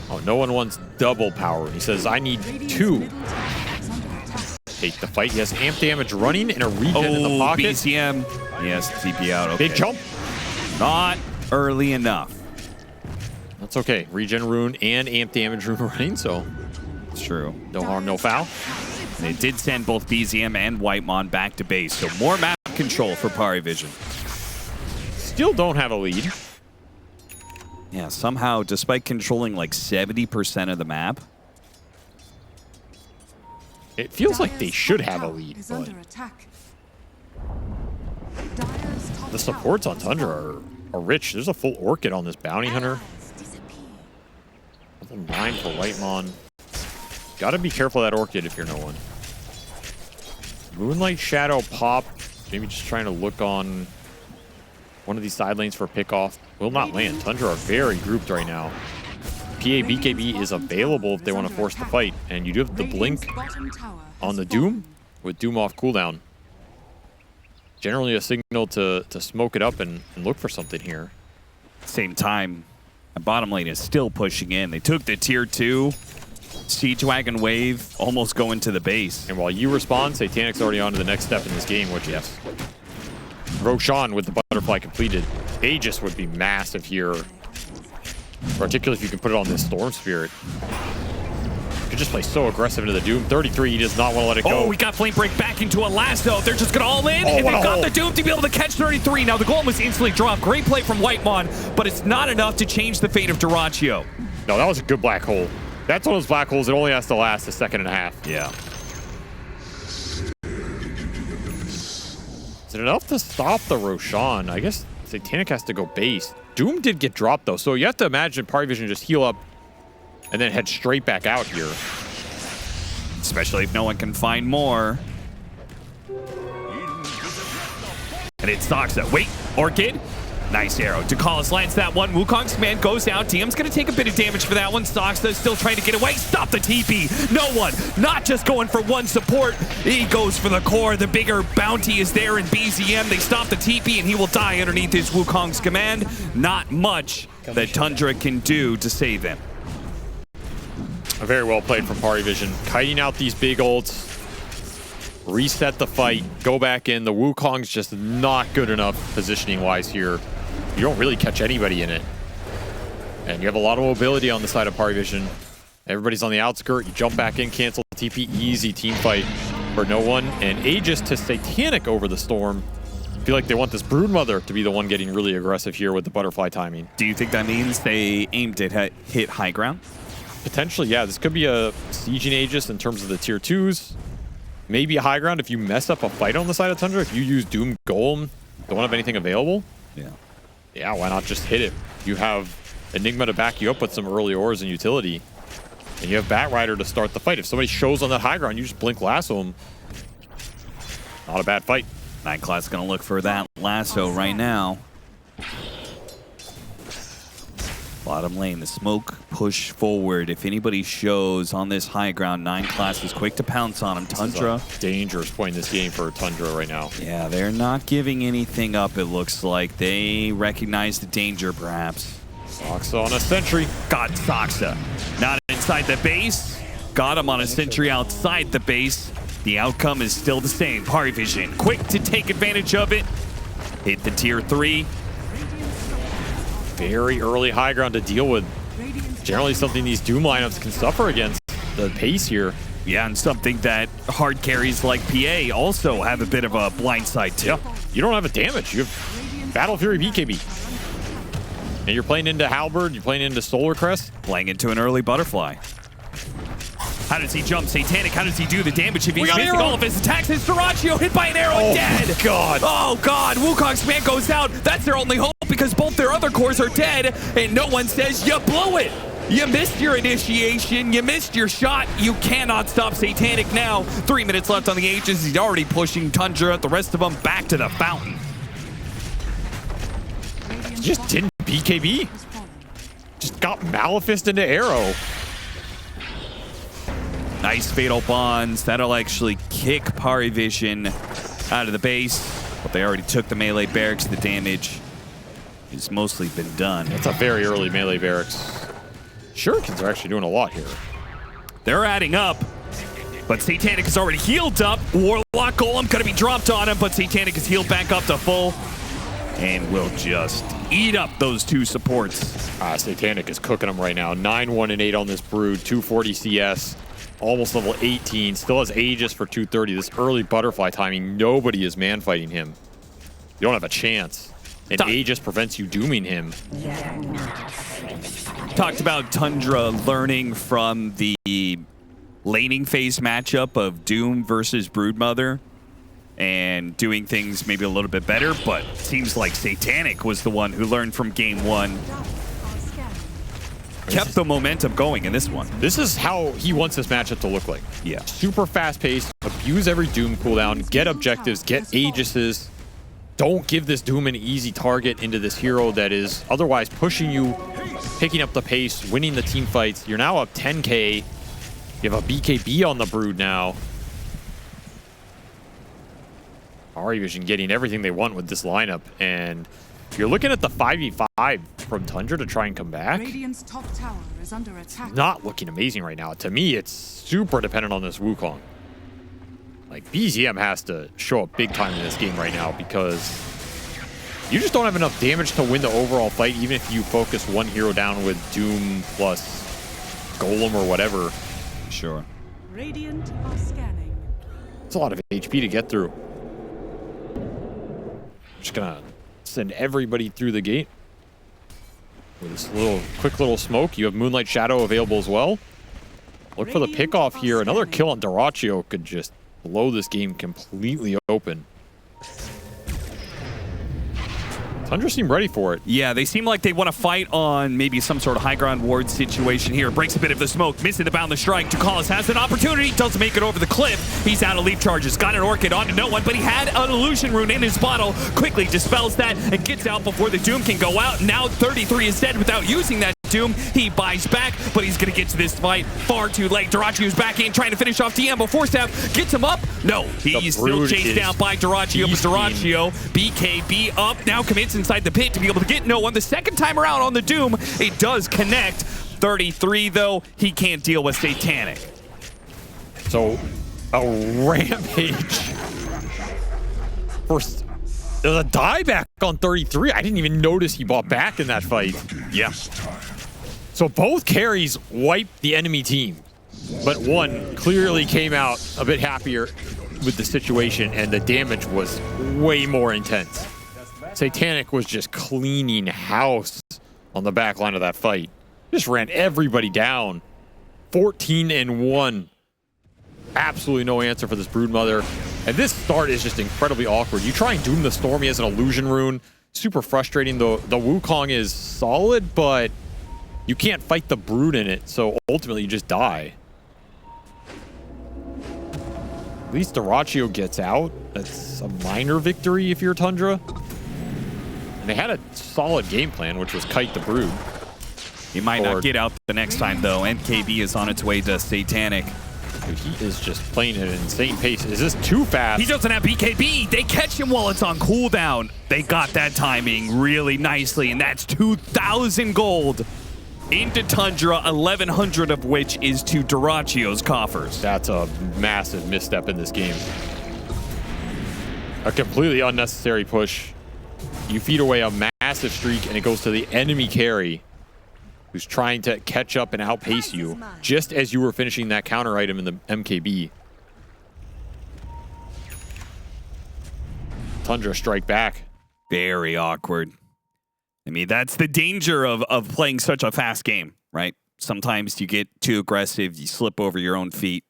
Oh, no one wants double power. He says, I need 2. Take the fight. He has amp damage running and a regen in the pocket. BCM. Yes, TP out. Okay. Big jump. Not early enough. That's okay. Regen rune and amp damage rune running, so It's true. no harm, no foul. They did send both BZM and Whitemon back to base, so more map control for PARIVISION. Still don't have a lead. Yeah, somehow, despite controlling like 70% of the map, It feels like they should have a lead, Is but under attack. the supports on Tundra are rich. There's a full Orchid on this Bounty Hunter. Level 9 for Whitemon. Gotta be careful of that Orchid if you're no one. Moonlight Shadow pop. Maybe just trying to look on one of these side lanes for pickoff. Will not land. Tundra are very grouped right now. PA BKB is available if they want to force the fight. And you do have the blink on the Doom with Doom off cooldown. Generally a signal to smoke it up and look for something here. same time, the bottom lane is still pushing in. They took the tier 2. Siege Wagon Wave almost going to the base. And while you respond, Satanic's already on to the next step in this game, which is Roshan with the butterfly completed. Aegis would be massive here, particularly if you can put it on this Storm Spirit. You could just play so aggressive into the Doom. 33, he does not want to let it go. Oh, we got Flame Break back into a lasso. They're just going to all in, and what they've a got hole. the Doom to be able to catch 33. Now, the golem was instantly dropped. Great play from Whitemon, but it's not enough to change the fate of Duraccio. No, that was a good black hole. That's one of those black holes that only has to last a second and a half. Yeah. Is it enough to stop the Roshan? I guess Satanic has to go base. Doom did get dropped, though, so you have to imagine Parivision just heal up and then head straight back out here. Especially if no one can find more. And it stalks it. Wait, Orchid. Nice arrow. Dakalis lands that one. Wukong's command goes out. TM's going to take a bit of damage for that one. Stoxa still trying to get away. Stop the TP. No one. Not just going for one support. He goes for the core. The bigger bounty is there in BZM. They stop the TP and he will die underneath his Wukong's command. Not much that Tundra can do to save him. Very well played from Parivision. Kiting out these big ults. Reset the fight. Go back in. The Wukong's just not good enough positioning-wise here. You don't really catch anybody in it. And you have a lot of mobility on the side of Parivision. Everybody's on the outskirt. You jump back in, cancel the TP. Easy team fight for no one. And Aegis to Satanic over the Storm. I feel like they want this Broodmother to be the one getting really aggressive here with the butterfly timing. Do you think that means they aimed at hit high ground? Potentially, yeah. This could be a sieging Aegis in terms of the tier 2s. Maybe a high ground if you mess up a fight on the side of Tundra. If you use Doom Golem, don't have anything available. Yeah. Yeah, why not just hit it? You have Enigma to back you up with some early ores and utility. And you have Batrider to start the fight. If somebody shows on that high ground, you just blink lasso them. Not a bad fight. Nightclaw's going to look for that lasso right now. Bottom lane, the smoke push forward. If anybody shows on this high ground, Nightclaw is quick to pounce on him. Tundra. Dangerous point in this game for Tundra right now. Yeah, they're not giving anything up, it looks like. They recognize the danger, perhaps. Soxa on a sentry. Got Soxa. Not inside the base. Got him on a sentry outside the base. The outcome is still the same. Parivision, quick to take advantage of it. Hit the tier 3. Very early high ground to deal with. Generally something these Doom lineups can suffer against. The pace here. Yeah, and something that hard carries like PA also have a bit of a blind side to. Yeah, you don't have a damage. You have Battle Fury BKB. And you're playing into Halberd, you're playing into Solar Crest. Playing into an early butterfly. How does he jump Satanic? How does he do the damage if he's got missing arrow. all of his attacks? It's Duraccio hit by an arrow and dead. God. Oh, God. Wukong's man goes out. That's their only hope because both their other cores are dead, and no one says you blew it. You missed your initiation. You missed your shot. You cannot stop Satanic now. 3 minutes left on the Aegis. He's already pushing Tundra, the rest of them back to the fountain. Just didn't BKB. Just got Malefist into arrow. Nice fatal bonds. That'll actually kick Parivision out of the base. But they already took the melee barracks. The damage has mostly been done. That's a very early melee barracks. Shurikens are actually doing a lot here. They're adding up, but Satanic is already healed up. Warlock Golem going to be dropped on him, but Satanic is healed back up to full and will just eat up those two supports. Satanic is cooking them right now. 9-1 and 8 on this Brood. 240 CS. Almost level 18. Still has Aegis for 230. This early butterfly timing, nobody is man fighting him. You don't have a chance. And Aegis prevents you dooming him. Talked about Tundra learning from the laning phase matchup of Doom versus Broodmother and doing things maybe a little bit better, but seems like Satanic was the one who learned from game 1. Kept the momentum going in this one. This is how he wants this matchup to look like. Yeah. Super fast paced, abuse every Doom cooldown, get objectives, get Aegises. Don't give this Doom an easy target into this hero that is otherwise pushing you, picking up the pace, winning the team fights. You're now up 10k. You have a BKB on the Brood now. Pari Vision getting everything they want with this lineup. And you're looking at the 5v5 from Tundra to try and come back. Radiant's top tower is under attack. Not looking amazing right now. To me, it's super dependent on this Wukong. Like, BZM has to show up big time in this game right now because you just don't have enough damage to win the overall fight, even if you focus one hero down with Doom plus Golem or whatever. Sure. Radiant are scanning. It's a lot of HP to get through. Just gonna send everybody through the gate with this quick little smoke. You have Moonlight Shadow available as well. Look for the pickoff here. Another kill on Dyrachyo could just blow this game completely open. Tundra seem ready for it. Yeah, they seem like they want to fight on maybe some sort of high ground ward situation here. Breaks a bit of the smoke, missing the boundless strike. Ducalis has an opportunity, doesn't make it over the cliff. He's out of leaf charges, got an Orchid onto no one, but he had an illusion rune in his bottle. Quickly dispels that and gets out before the Doom can go out. Now 33 is dead without using that Doom. He buys back, but he's going to get to this fight far too late. Dyrachyo's back in, trying to finish off DM, but Force Staff gets him up. No, he's still chased down by Dyrachyo, but Dyrachyo, BKB up, now commits inside the pit to be able to get no one. The second time around on the Doom, it does connect. 33, though, he can't deal with Satanic. So, a rampage. First, there's a dieback on 33. I didn't even notice he bought back in that fight. Yeah. So both carries wiped the enemy team, but one clearly came out a bit happier with the situation, and the damage was way more intense. Satanic was just cleaning house on the back line of that fight. Just ran everybody down. 14-1. Absolutely no answer for this Broodmother. And this start is just incredibly awkward. You try and Doom the Storm, he has an illusion rune. Super frustrating. The Wukong is solid, but you can't fight the Brood in it, so ultimately you just die. At least Dyrachyo gets out. That's a minor victory if you're Tundra. And they had a solid game plan, which was kite the Brood. He might not get out the next time, though. NKB is on its way to Satanic. Dude, he is just playing at an insane pace. Is this too fast? He doesn't have BKB. They catch him while it's on cooldown. They got that timing really nicely, and that's 2,000 gold into Tundra, 1,100 of which is to Dyrachyo's coffers. That's a massive misstep in this game. A completely unnecessary push. You feed away a massive streak, and it goes to the enemy carry, who's trying to catch up and outpace you just as you were finishing that counter item in the MKB. Tundra strike back. Very awkward. I mean, that's the danger of playing such a fast game, right? Sometimes you get too aggressive, you slip over your own feet,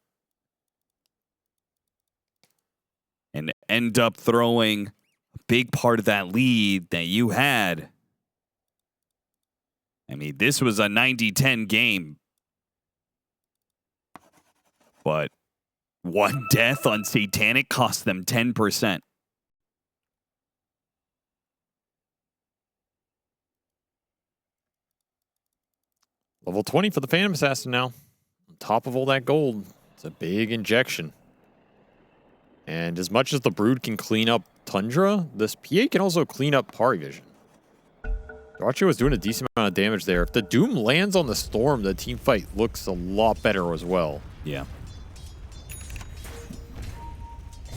and end up throwing a big part of that lead that you had. I mean, this was a 90-10 game, but one death on Satanic cost them 10%. Level 20 for the Phantom Assassin now. On top of all that gold, it's a big injection. And as much as the Brood can clean up Tundra, this PA can also clean up Pari Vision. Dyrachyo was doing a decent amount of damage there. If the Doom lands on the Storm, the team fight looks a lot better as well. Yeah.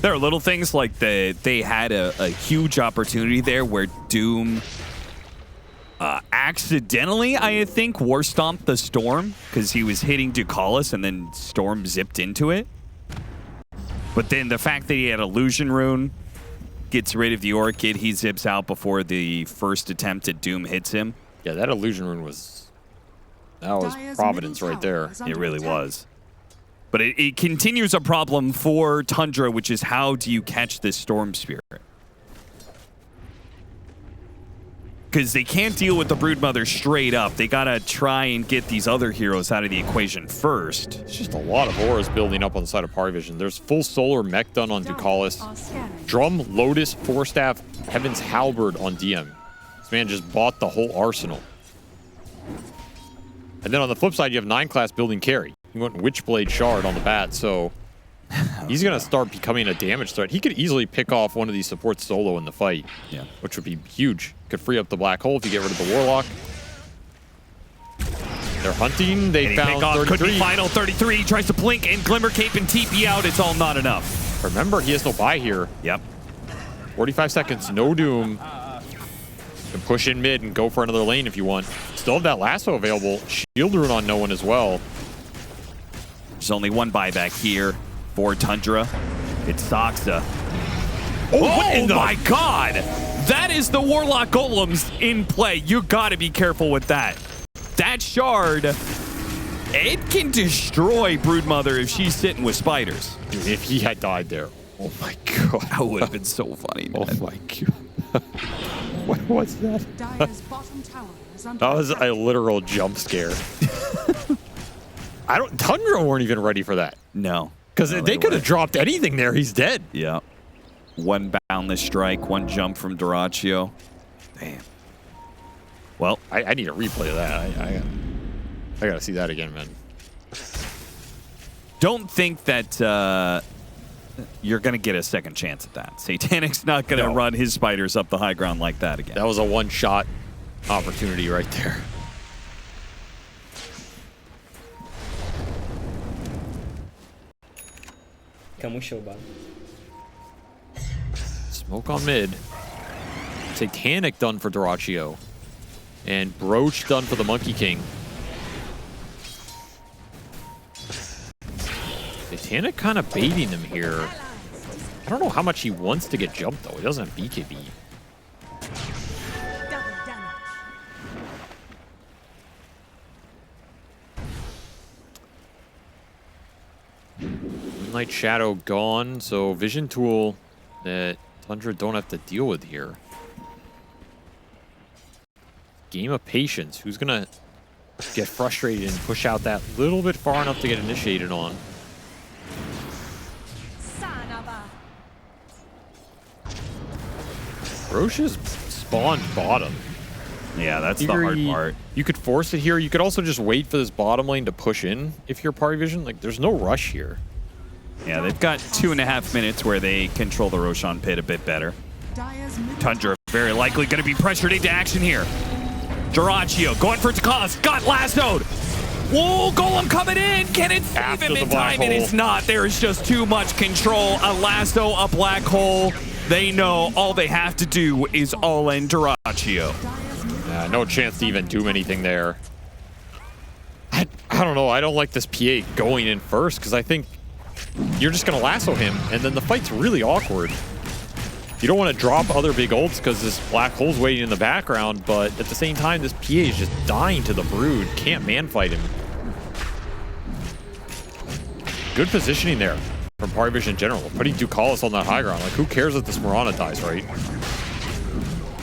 There are little things like they had a huge opportunity there where Doom accidentally, I think, war stomped the Storm because he was hitting Ducalis and then Storm zipped into it. But then the fact that he had Illusion Rune gets rid of the Orchid, he zips out before the first attempt at Doom hits him. Yeah, that Illusion Rune was Providence right there. It really was. But it continues a problem for Tundra, which is how do you catch this Storm Spirit? Because they can't deal with the Broodmother straight up. They gotta try and get these other heroes out of the equation first. It's just a lot of auras building up on the side of PARIVISION. There's full solar mech done on Ducalis. Drum, Lotus, Force Staff, Heaven's Halberd on DM. This man just bought the whole arsenal. And then on the flip side, you have 9 class building carry. He went Witchblade Shard on the bat, so he's going to start becoming a damage threat. He could easily pick off one of these supports solo in the fight, which would be huge. Could free up the black hole if you get rid of the Warlock. They're hunting. They found 33. Could be final 33. Tries to blink and Glimmer Cape and TP out. It's all not enough. Remember, he has no buy here. Yep. 45 seconds, no doom. You can push in mid and go for another lane if you want. Still have that lasso available. Shield rune on no one as well. There's only one buyback here for Tundra. It's Soxa. Oh my god! That is the Warlock Golems in play. You gotta be careful with that. That shard, it can destroy Broodmother if she's sitting with spiders. Dude, if he had died there. Oh my god. That would have been so funny, man. Oh my god. What was that? Dire's bottom tower is under That was attack. a literal jump scare. Tundra weren't even ready for that. No. Because No, they could have weren't. dropped anything there. He's dead. Yeah. One boundless strike, one jump from Duraccio. Damn. Well, I need a replay of that. I gotta see that again, man. don't think that you're going to get a second chance at that. Satanic's not going to run his spiders up the high ground like that again. That was a one-shot opportunity right there. Kamusho ba? Smoke on mid. Satanic done for Duraccio. And Broach done for the Monkey King. Satanic kind of baiting him here. I don't know how much he wants to get jumped, though. He doesn't have BKB. Moonlight Shadow gone, so Vision Tool that Tundra don't have to deal with here. Game of Patience. Who's going to get frustrated and push out that little bit far enough to get initiated on? Roche's spawned bottom. Yeah, that's the hard part. You could force it here. You could also just wait for this bottom lane to push in if you're Pari Vision. Like, there's no rush here. Yeah, they've got 2.5 minutes where they control the Roshan pit a bit better. Dire's middle Tundra very likely going to be pressured into action here. Duraccio going for Takaz. Got lassoed. Whoa, Golem coming in. Can it save After him the in black time? It hole. is not. There is just too much control. A lasso, a black hole. They know all they have to do is all in Duraccio. No chance to even do anything there. I don't know. I don't like this PA going in first because I think you're just going to lasso him, and then the fight's really awkward. You don't want to drop other big ults because this black hole's waiting in the background, but at the same time, this PA is just dying to the Brood. Can't man-fight him. Good positioning there from Pari Vision in general. Putting Ducalis on that high ground. Like, who cares if this Mirana dies, right?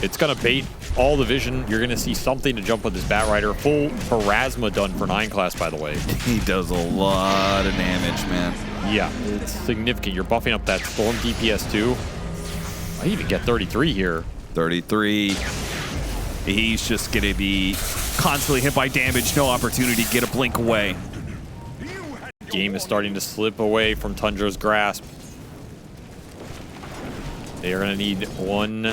It's going to bait all the vision. You're going to see something to jump with this Bat Rider. Full Parasma done for 9 class, by the way. He does a lot of damage, man. Yeah, it's significant. You're buffing up that Storm DPS too. I even get 33 here. 33. He's just going to be constantly hit by damage. No opportunity to get a blink away. Game is starting to slip away from Tundra's grasp. They are going to need one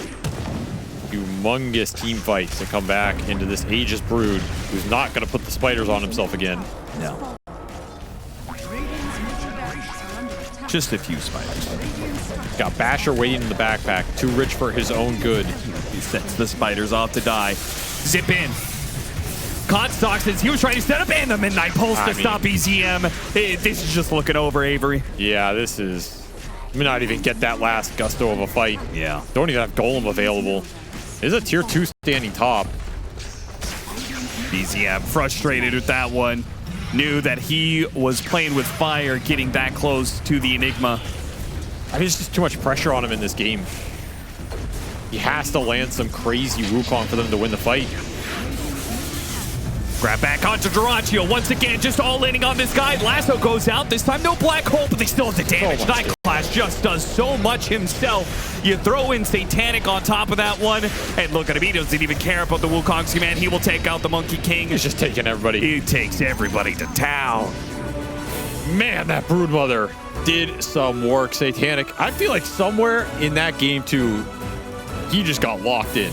humongous team fight to come back into this Aegis Brood, who's not going to put the spiders on himself again. No. Radiant's middle barracks are under attack. Just a few spiders. Got Basher waiting in the backpack, too rich for his own good. He sets the spiders off to die. Zip in. Constock says he was trying to set up and the Midnight Pulse to stop EZM. This is just looking over, Avery. Yeah, this is... may not even get that last gusto of a fight. Yeah. Don't even have Golem available. There's a tier 2 standing top. EZM frustrated with that one. Knew that he was playing with fire, getting that close to the Enigma. I mean, it's just too much pressure on him in this game. He has to land some crazy Wukong for them to win the fight. Grab back onto Duraccio once again, just all landing on this guy. Lasso goes out. This time, no black hole, but they still have the damage. So much. Night Class just does so much himself. You throw in Satanic on top of that one, and look at him. He doesn't even care about the Wukong's command. He will take out the Monkey King. He's just taking everybody. He takes everybody to town. Man, that Broodmother did some work. Satanic. I feel like somewhere in that game, too, he just got locked in.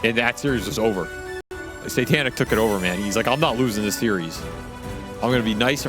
And that series was over. Satanic took it over, man. He's like, I'm not losing this series. I'm going to be nice